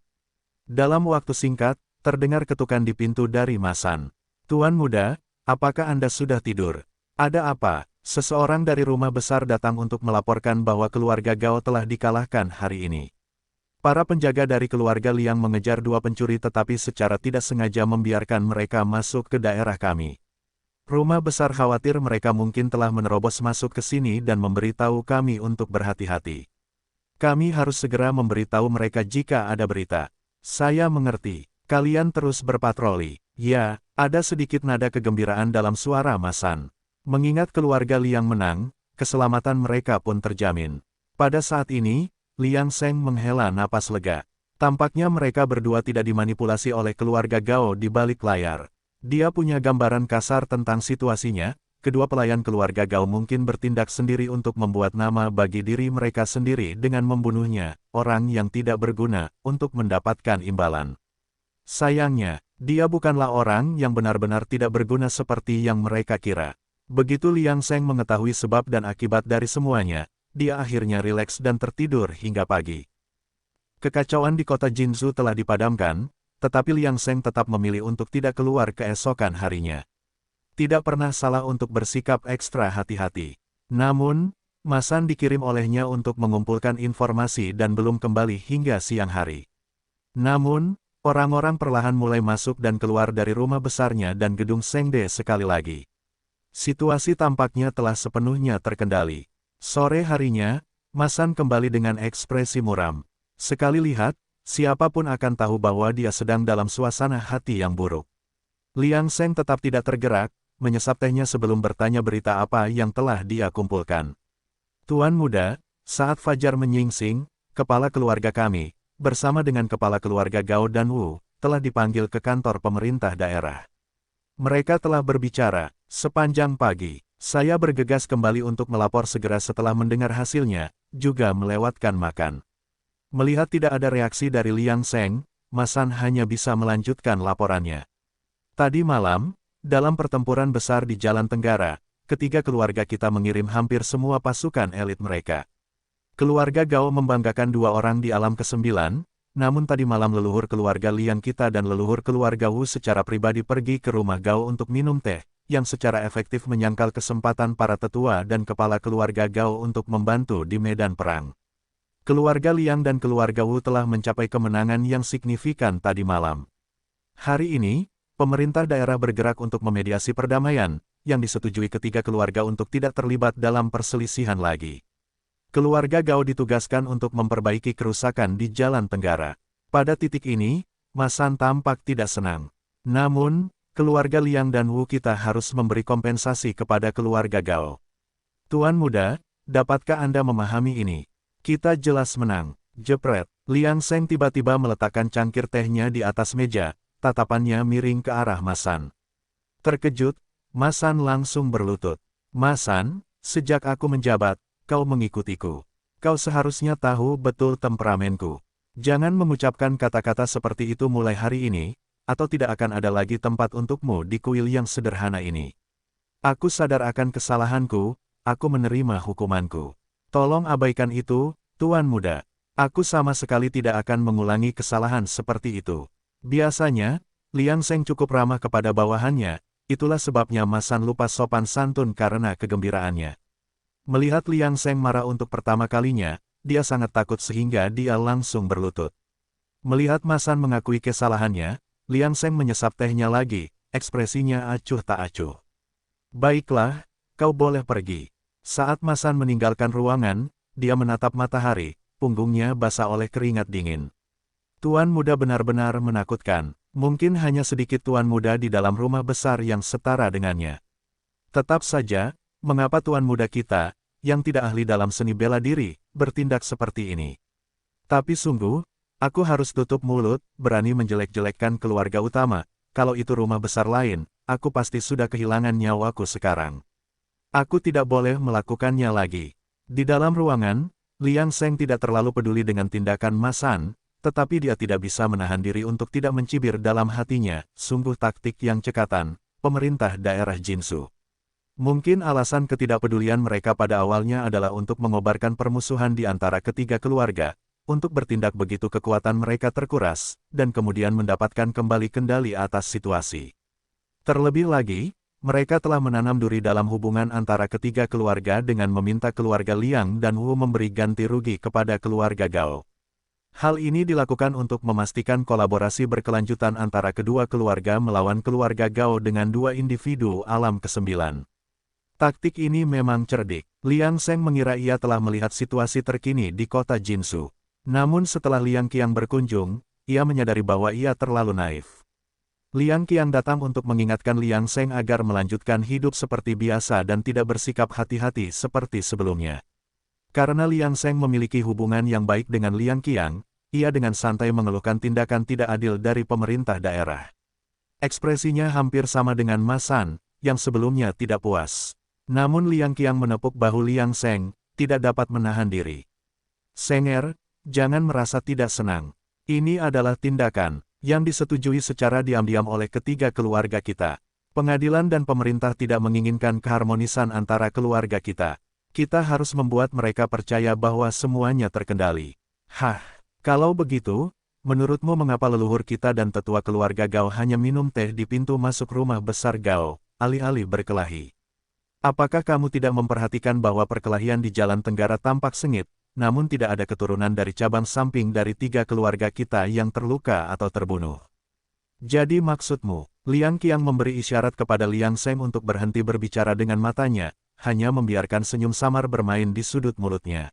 Dalam waktu singkat, terdengar ketukan di pintu dari Masan. "Tuan muda, apakah Anda sudah tidur? Ada apa?" Seseorang dari rumah besar datang untuk melaporkan bahwa keluarga Gao telah dikalahkan hari ini. Para penjaga dari keluarga Liang mengejar dua pencuri tetapi secara tidak sengaja membiarkan mereka masuk ke daerah kami. Rumah besar khawatir mereka mungkin telah menerobos masuk ke sini dan memberitahu kami untuk berhati-hati. Kami harus segera memberitahu mereka jika ada berita. Saya mengerti. Kalian terus berpatroli. Ya, ada sedikit nada kegembiraan dalam suara Masan. Mengingat keluarga Liang menang, keselamatan mereka pun terjamin. Pada saat ini, Liang Seng menghela napas lega. Tampaknya mereka berdua tidak dimanipulasi oleh keluarga Gao di balik layar. Dia punya gambaran kasar tentang situasinya. Kedua pelayan keluarga Gao mungkin bertindak sendiri untuk membuat nama bagi diri mereka sendiri dengan membunuhnya, orang yang tidak berguna, untuk mendapatkan imbalan. Sayangnya, dia bukanlah orang yang benar-benar tidak berguna seperti yang mereka kira. Begitu Liang Seng mengetahui sebab dan akibat dari semuanya, dia akhirnya rileks dan tertidur hingga pagi. Kekacauan di kota Jinzhou telah dipadamkan, tetapi Liang Seng tetap memilih untuk tidak keluar keesokan harinya. Tidak pernah salah untuk bersikap ekstra hati-hati. Namun, Masan dikirim olehnya untuk mengumpulkan informasi dan belum kembali hingga siang hari. Namun, orang-orang perlahan mulai masuk dan keluar dari rumah besarnya dan gedung Sengde sekali lagi. Situasi tampaknya telah sepenuhnya terkendali. Sore harinya, Masan kembali dengan ekspresi muram. Sekali lihat, siapapun akan tahu bahwa dia sedang dalam suasana hati yang buruk. Liang Seng tetap tidak tergerak, menyesap tehnya sebelum bertanya berita apa yang telah dia kumpulkan. Tuan muda, saat fajar menyingsing, kepala keluarga kami, bersama dengan kepala keluarga Gao dan Wu, telah dipanggil ke kantor pemerintah daerah. Mereka telah berbicara, sepanjang pagi. Saya bergegas kembali untuk melapor segera setelah mendengar hasilnya, juga melewatkan makan. Melihat tidak ada reaksi dari Liang Seng, Masan hanya bisa melanjutkan laporannya. Tadi malam, dalam pertempuran besar di Jalan Tenggara, ketiga keluarga kita mengirim hampir semua pasukan elit mereka. Keluarga Gao membanggakan 2 orang di alam ke-9, namun tadi malam leluhur keluarga Liang kita dan leluhur keluarga Wu secara pribadi pergi ke rumah Gao untuk minum teh, yang secara efektif menyangkal kesempatan para tetua dan kepala keluarga Gao untuk membantu di medan perang. Keluarga Liang dan keluarga Wu telah mencapai kemenangan yang signifikan tadi malam. Hari ini, pemerintah daerah bergerak untuk memediasi perdamaian, yang disetujui ketiga keluarga untuk tidak terlibat dalam perselisihan lagi. Keluarga Gao ditugaskan untuk memperbaiki kerusakan di Jalan Tenggara. Pada titik ini, Masan tampak tidak senang. Namun, keluarga Liang dan Wu kita harus memberi kompensasi kepada keluarga Gao. Tuan muda, dapatkah Anda memahami ini? Kita jelas menang. Jepret. Liang Seng tiba-tiba meletakkan cangkir tehnya di atas meja, tatapannya miring ke arah Masan. Terkejut, Masan langsung berlutut. Masan, sejak aku menjabat, kau mengikutiku. Kau seharusnya tahu betul temperamenku. Jangan mengucapkan kata-kata seperti itu mulai hari ini, atau tidak akan ada lagi tempat untukmu di kuil yang sederhana ini. Aku sadar akan kesalahanku, aku menerima hukumanku. Tolong abaikan itu, Tuan Muda. Aku sama sekali tidak akan mengulangi kesalahan seperti itu. Biasanya, Liang Seng cukup ramah kepada bawahannya, itulah sebabnya Masan lupa sopan santun karena kegembiraannya. Melihat Liang Seng marah untuk pertama kalinya, dia sangat takut sehingga dia langsung berlutut. Melihat Masan mengakui kesalahannya, Liang Seng menyesap tehnya lagi, ekspresinya acuh tak acuh. Baiklah, kau boleh pergi. Saat Masan meninggalkan ruangan, dia menatap matahari, punggungnya basah oleh keringat dingin. Tuan muda benar-benar menakutkan, mungkin hanya sedikit tuan muda di dalam rumah besar yang setara dengannya. Tetap saja, mengapa tuan muda kita, yang tidak ahli dalam seni bela diri, bertindak seperti ini? Tapi sungguh, aku harus tutup mulut, berani menjelek-jelekkan keluarga utama, kalau itu rumah besar lain, aku pasti sudah kehilangan nyawaku sekarang. Aku tidak boleh melakukannya lagi. Di dalam ruangan, Liang Seng tidak terlalu peduli dengan tindakan Masan, tetapi dia tidak bisa menahan diri untuk tidak mencibir dalam hatinya, sungguh taktik yang cekatan, pemerintah daerah Jinsu. Mungkin alasan ketidakpedulian mereka pada awalnya adalah untuk mengobarkan permusuhan di antara ketiga keluarga, untuk bertindak begitu kekuatan mereka terkuras, dan kemudian mendapatkan kembali kendali atas situasi. Terlebih lagi, mereka telah menanam duri dalam hubungan antara ketiga keluarga dengan meminta keluarga Liang dan Wu memberi ganti rugi kepada keluarga Gao. Hal ini dilakukan untuk memastikan kolaborasi berkelanjutan antara kedua keluarga melawan keluarga Gao dengan 2 individu alam ke-9. Taktik ini memang cerdik. Liang Seng mengira ia telah melihat situasi terkini di kota Jinsu. Namun setelah Liang Qiang berkunjung, ia menyadari bahwa ia terlalu naif. Liang Qiang datang untuk mengingatkan Liang Seng agar melanjutkan hidup seperti biasa dan tidak bersikap hati-hati seperti sebelumnya. Karena Liang Seng memiliki hubungan yang baik dengan Liang Qiang, ia dengan santai mengeluhkan tindakan tidak adil dari pemerintah daerah. Ekspresinya hampir sama dengan Masan, yang sebelumnya tidak puas. Namun Liang Qiang menepuk bahu Liang Seng, tidak dapat menahan diri. Senger, jangan merasa tidak senang. Ini adalah tindakan yang disetujui secara diam-diam oleh ketiga keluarga kita. Pengadilan dan pemerintah tidak menginginkan keharmonisan antara keluarga kita. Kita harus membuat mereka percaya bahwa semuanya terkendali. Hah, kalau begitu, menurutmu mengapa leluhur kita dan tetua keluarga Gao hanya minum teh di pintu masuk rumah besar Gao, alih-alih berkelahi? Apakah kamu tidak memperhatikan bahwa perkelahian di Jalan Tenggara tampak sengit, namun tidak ada keturunan dari cabang samping dari 3 keluarga kita yang terluka atau terbunuh. Jadi maksudmu, Liang Qiang memberi isyarat kepada Liang Seng untuk berhenti berbicara dengan matanya, hanya membiarkan senyum samar bermain di sudut mulutnya.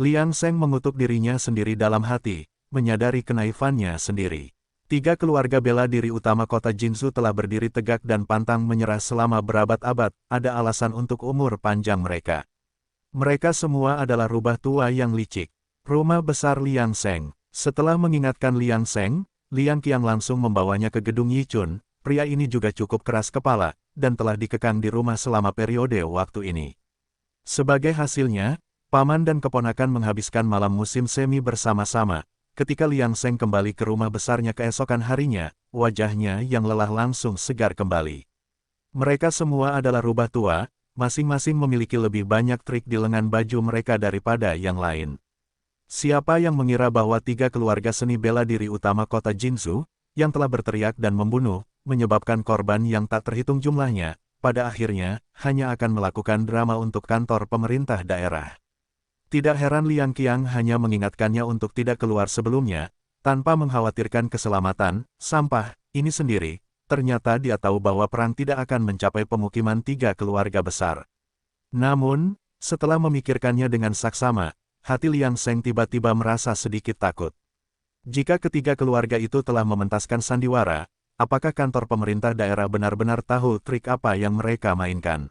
Liang Seng mengutuk dirinya sendiri dalam hati, menyadari kenaifannya sendiri. 3 keluarga bela diri utama kota Jinzhou telah berdiri tegak dan pantang menyerah selama berabad-abad, ada alasan untuk umur panjang mereka. Mereka semua adalah rubah tua yang licik. Rumah besar Liang Seng. Setelah mengingatkan Liang Seng, Liang Qiang langsung membawanya ke gedung Yichun. Pria ini juga cukup keras kepala, dan telah dikekang di rumah selama periode waktu ini. Sebagai hasilnya, paman dan keponakan menghabiskan malam musim semi bersama-sama. Ketika Liang Seng kembali ke rumah besarnya keesokan harinya, wajahnya yang lelah langsung segar kembali. Mereka semua adalah rubah tua, masing-masing memiliki lebih banyak trik di lengan baju mereka daripada yang lain. Siapa yang mengira bahwa 3 keluarga seni bela diri utama kota Jinzhou, yang telah berteriak dan membunuh, menyebabkan korban yang tak terhitung jumlahnya, pada akhirnya, hanya akan melakukan drama untuk kantor pemerintah daerah. Tidak heran Liang Qiang hanya mengingatkannya untuk tidak keluar sebelumnya, tanpa mengkhawatirkan keselamatan, sampah, ini sendiri, ternyata dia tahu bahwa perang tidak akan mencapai pemukiman 3 keluarga besar. Namun, setelah memikirkannya dengan saksama, hati Liang Seng tiba-tiba merasa sedikit takut. Jika ketiga keluarga itu telah mementaskan sandiwara, apakah kantor pemerintah daerah benar-benar tahu trik apa yang mereka mainkan?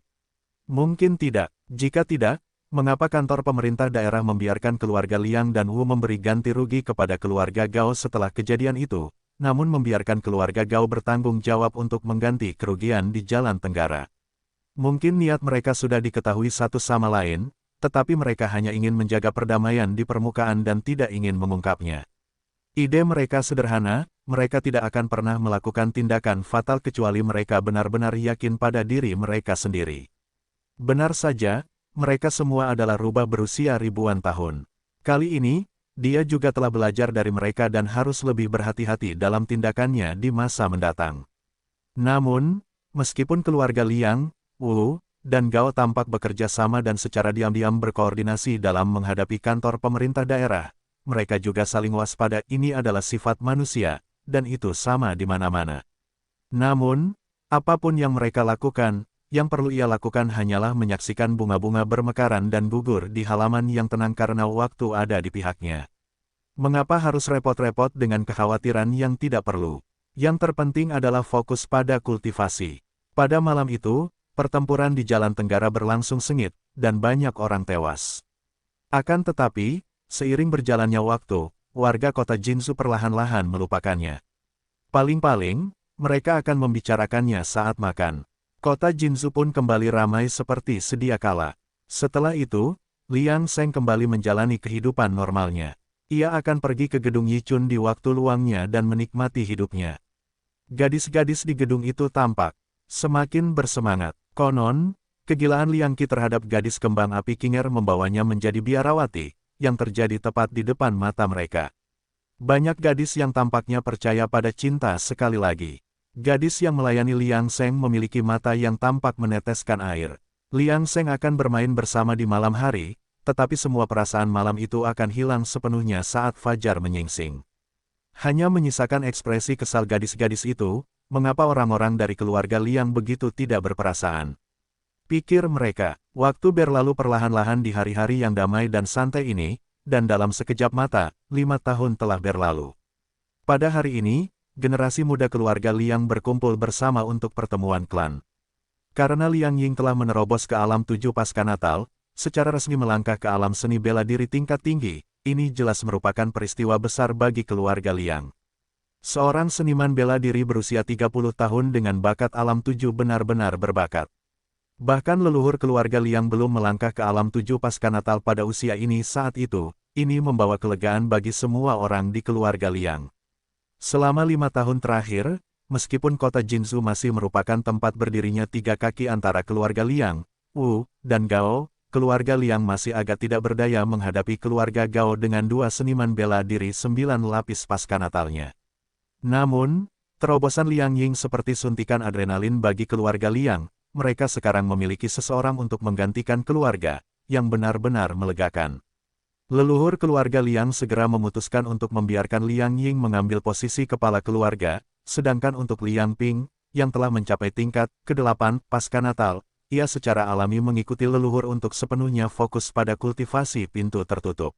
Mungkin tidak. Jika tidak, mengapa kantor pemerintah daerah membiarkan keluarga Liang dan Wu memberi ganti rugi kepada keluarga Gao setelah kejadian itu, namun membiarkan keluarga Gao bertanggung jawab untuk mengganti kerugian di Jalan Tenggara? Mungkin niat mereka sudah diketahui satu sama lain, tetapi mereka hanya ingin menjaga perdamaian di permukaan dan tidak ingin mengungkapnya. Ide mereka sederhana, mereka tidak akan pernah melakukan tindakan fatal kecuali mereka benar-benar yakin pada diri mereka sendiri. Benar saja, mereka semua adalah rubah berusia ribuan tahun. Kali ini, dia juga telah belajar dari mereka dan harus lebih berhati-hati dalam tindakannya di masa mendatang. Namun, meskipun keluarga Liang, Wu, dan Gao tampak bekerja sama dan secara diam-diam berkoordinasi dalam menghadapi kantor pemerintah daerah, mereka juga saling waspada. Ini adalah sifat manusia, dan itu sama di mana-mana. Namun, apapun yang mereka lakukan, yang perlu ia lakukan hanyalah menyaksikan bunga-bunga bermekaran dan gugur di halaman yang tenang karena waktu ada di pihaknya. Mengapa harus repot-repot dengan kekhawatiran yang tidak perlu? Yang terpenting adalah fokus pada kultivasi. Pada malam itu, pertempuran di Jalan Tenggara berlangsung sengit, dan banyak orang tewas. Akan tetapi, seiring berjalannya waktu, warga kota Jinzhou perlahan-lahan melupakannya. Paling-paling, mereka akan membicarakannya saat makan. Kota Jinzhou pun kembali ramai seperti sedia kala. Setelah itu, Liang Seng kembali menjalani kehidupan normalnya. Ia akan pergi ke gedung Yichun di waktu luangnya dan menikmati hidupnya. Gadis-gadis di gedung itu tampak semakin bersemangat. Konon, kegilaan Liang Qi terhadap gadis kembang api Qinger membawanya menjadi biarawati, yang terjadi tepat di depan mata mereka. Banyak gadis yang tampaknya percaya pada cinta sekali lagi. Gadis yang melayani Liang Seng memiliki mata yang tampak meneteskan air. Liang Seng akan bermain bersama di malam hari, tetapi semua perasaan malam itu akan hilang sepenuhnya saat fajar menyingsing. Hanya menyisakan ekspresi kesal gadis-gadis itu, mengapa orang-orang dari keluarga Liang begitu tidak berperasaan? Pikir mereka, waktu berlalu perlahan-lahan di hari-hari yang damai dan santai ini, dan dalam sekejap mata, 5 tahun telah berlalu. Pada hari ini, generasi muda keluarga Liang berkumpul bersama untuk pertemuan klan. Karena Liang Ying telah menerobos ke alam 7 pasca Natal, secara resmi melangkah ke alam seni bela diri tingkat tinggi, ini jelas merupakan peristiwa besar bagi keluarga Liang. Seorang seniman bela diri berusia 30 tahun dengan bakat alam 7 benar-benar berbakat. Bahkan leluhur keluarga Liang belum melangkah ke alam 7 pasca Natal pada usia ini saat itu, ini membawa kelegaan bagi semua orang di keluarga Liang. Selama 5 tahun terakhir, meskipun kota Jinzhou masih merupakan tempat berdirinya 3 kaki antara keluarga Liang, Wu, dan Gao, keluarga Liang masih agak tidak berdaya menghadapi keluarga Gao dengan 2 seniman bela diri 9 lapis pasca Natalnya. Namun, terobosan Liang Ying seperti suntikan adrenalin bagi keluarga Liang, mereka sekarang memiliki seseorang untuk menggantikan keluarga, yang benar-benar melegakan. Leluhur keluarga Liang segera memutuskan untuk membiarkan Liang Ying mengambil posisi kepala keluarga, sedangkan untuk Liang Ping, yang telah mencapai tingkat ke-8 pasca Natal, ia secara alami mengikuti leluhur untuk sepenuhnya fokus pada kultivasi pintu tertutup.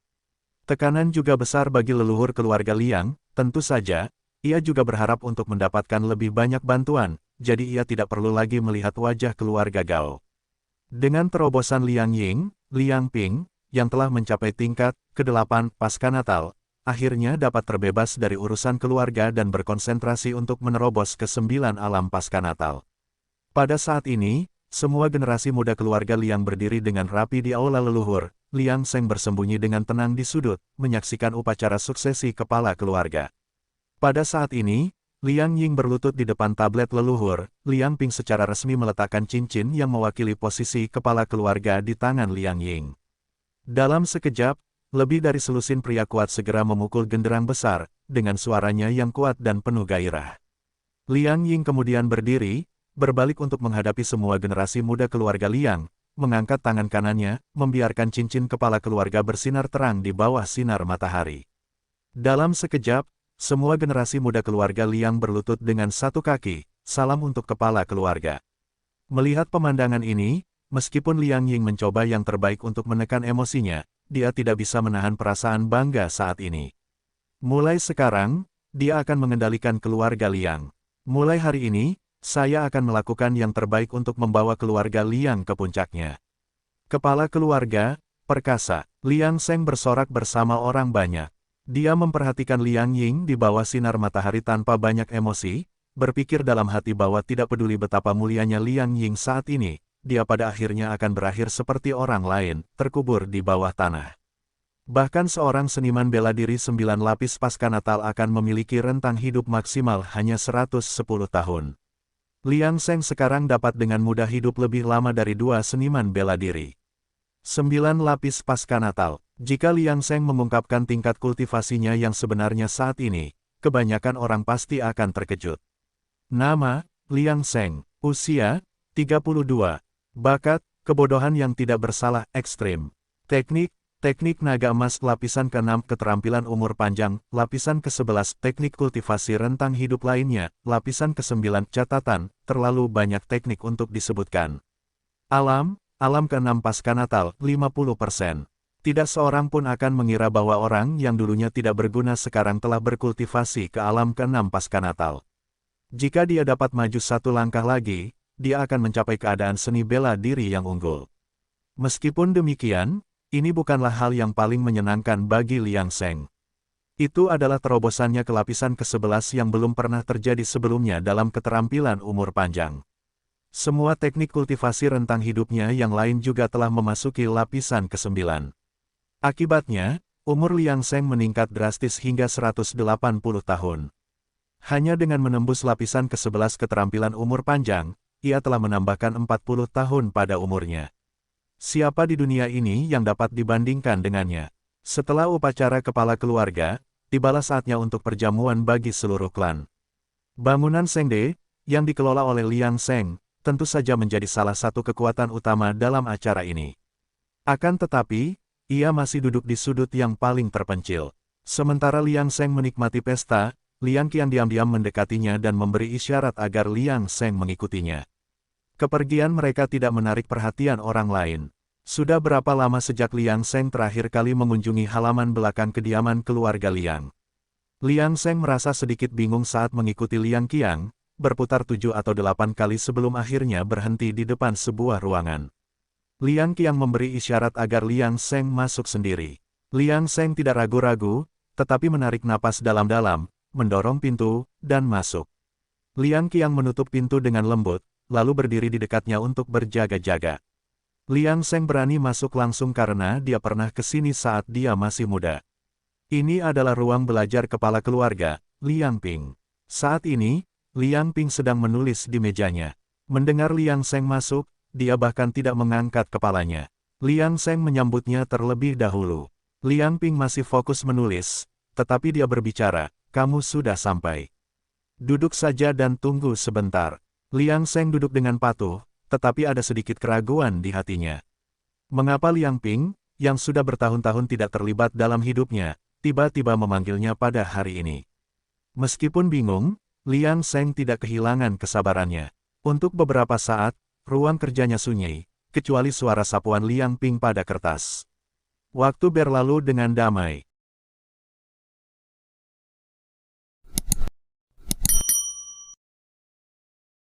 Tekanan juga besar bagi leluhur keluarga Liang, tentu saja, ia juga berharap untuk mendapatkan lebih banyak bantuan, jadi ia tidak perlu lagi melihat wajah keluarga Gao. Dengan terobosan Liang Ying, Liang Ping, yang telah mencapai tingkat ke-8 pasca Natal, akhirnya dapat terbebas dari urusan keluarga dan berkonsentrasi untuk menerobos ke 9 alam pasca Natal. Pada saat ini, semua generasi muda keluarga Liang berdiri dengan rapi di aula leluhur. Liang Sheng bersembunyi dengan tenang di sudut, menyaksikan upacara suksesi kepala keluarga. Pada saat ini, Liang Ying berlutut di depan tablet leluhur. Liang Ping secara resmi meletakkan cincin yang mewakili posisi kepala keluarga di tangan Liang Ying. Dalam sekejap, lebih dari selusin pria kuat segera memukul genderang besar, dengan suaranya yang kuat dan penuh gairah. Liang Ying kemudian berdiri, berbalik untuk menghadapi semua generasi muda keluarga Liang, mengangkat tangan kanannya, membiarkan cincin kepala keluarga bersinar terang di bawah sinar matahari. Dalam sekejap, semua generasi muda keluarga Liang berlutut dengan satu kaki, salam untuk kepala keluarga. Melihat pemandangan ini, meskipun Liang Ying mencoba yang terbaik untuk menekan emosinya, dia tidak bisa menahan perasaan bangga saat ini. Mulai sekarang, dia akan mengendalikan keluarga Liang. Mulai hari ini, saya akan melakukan yang terbaik untuk membawa keluarga Liang ke puncaknya. Kepala keluarga, perkasa, Liang Sheng bersorak bersama orang banyak. Dia memperhatikan Liang Ying di bawah sinar matahari tanpa banyak emosi, berpikir dalam hati bahwa tidak peduli betapa mulianya Liang Ying saat ini, dia pada akhirnya akan berakhir seperti orang lain, terkubur di bawah tanah. Bahkan seorang seniman bela diri 9 lapis pasca Natal akan memiliki rentang hidup maksimal hanya 110 tahun. Liang Sheng sekarang dapat dengan mudah hidup lebih lama dari 2 seniman bela diri. 9 lapis pasca Natal. Jika Liang Sheng mengungkapkan tingkat kultivasinya yang sebenarnya saat ini, kebanyakan orang pasti akan terkejut. Nama, Liang Sheng. Usia, 32. Bakat, kebodohan yang tidak bersalah ekstrim. Teknik naga emas lapisan ke-6 keterampilan umur panjang, lapisan ke-11 teknik kultivasi rentang hidup lainnya, lapisan ke-9 catatan, terlalu banyak teknik untuk disebutkan. Alam ke-6 pasca Natal, 50%. Tidak seorang pun akan mengira bahwa orang yang dulunya tidak berguna sekarang telah berkultivasi ke alam ke-6 pasca Natal. Jika dia dapat maju satu langkah lagi, dia akan mencapai keadaan seni bela diri yang unggul. Meskipun demikian, ini bukanlah hal yang paling menyenangkan bagi Liang Sheng. Itu adalah terobosannya ke lapisan ke-11 yang belum pernah terjadi sebelumnya dalam keterampilan umur panjang. Semua teknik kultivasi rentang hidupnya yang lain juga telah memasuki lapisan ke-9. Akibatnya, umur Liang Sheng meningkat drastis hingga 180 tahun. Hanya dengan menembus lapisan ke-11 keterampilan umur panjang, ia telah menambahkan 40 tahun pada umurnya. Siapa di dunia ini yang dapat dibandingkan dengannya? Setelah upacara kepala keluarga, tibalah saatnya untuk perjamuan bagi seluruh klan. Bangunan Shengde, yang dikelola oleh Liang Sheng, tentu saja menjadi salah satu kekuatan utama dalam acara ini. Akan tetapi, ia masih duduk di sudut yang paling terpencil. Sementara Liang Sheng menikmati pesta, Liang Qian diam-diam mendekatinya dan memberi isyarat agar Liang Sheng mengikutinya. Kepergian mereka tidak menarik perhatian orang lain. Sudah berapa lama sejak Liang Sheng terakhir kali mengunjungi halaman belakang kediaman keluarga Liang? Liang Sheng merasa sedikit bingung saat mengikuti Liang Qian, berputar 7 atau 8 kali sebelum akhirnya berhenti di depan sebuah ruangan. Liang Qian memberi isyarat agar Liang Sheng masuk sendiri. Liang Sheng tidak ragu-ragu, tetapi menarik napas dalam-dalam, mendorong pintu, dan masuk. Liang Qian menutup pintu dengan lembut, lalu berdiri di dekatnya untuk berjaga-jaga. Liang Sheng berani masuk langsung karena dia pernah ke sini saat dia masih muda. Ini adalah ruang belajar kepala keluarga, Liang Ping. Saat ini, Liang Ping sedang menulis di mejanya. Mendengar Liang Sheng masuk, dia bahkan tidak mengangkat kepalanya. Liang Sheng menyambutnya terlebih dahulu. Liang Ping masih fokus menulis, tetapi dia berbicara, "Kamu sudah sampai. Duduk saja dan tunggu sebentar." Liang Sheng duduk dengan patuh, tetapi ada sedikit keraguan di hatinya. Mengapa Liang Ping, yang sudah bertahun-tahun tidak terlibat dalam hidupnya, tiba-tiba memanggilnya pada hari ini. Meskipun bingung, Liang Seng tidak kehilangan kesabarannya. Untuk beberapa saat, ruang kerjanya sunyi, kecuali suara sapuan Liang Ping pada kertas. Waktu berlalu dengan damai.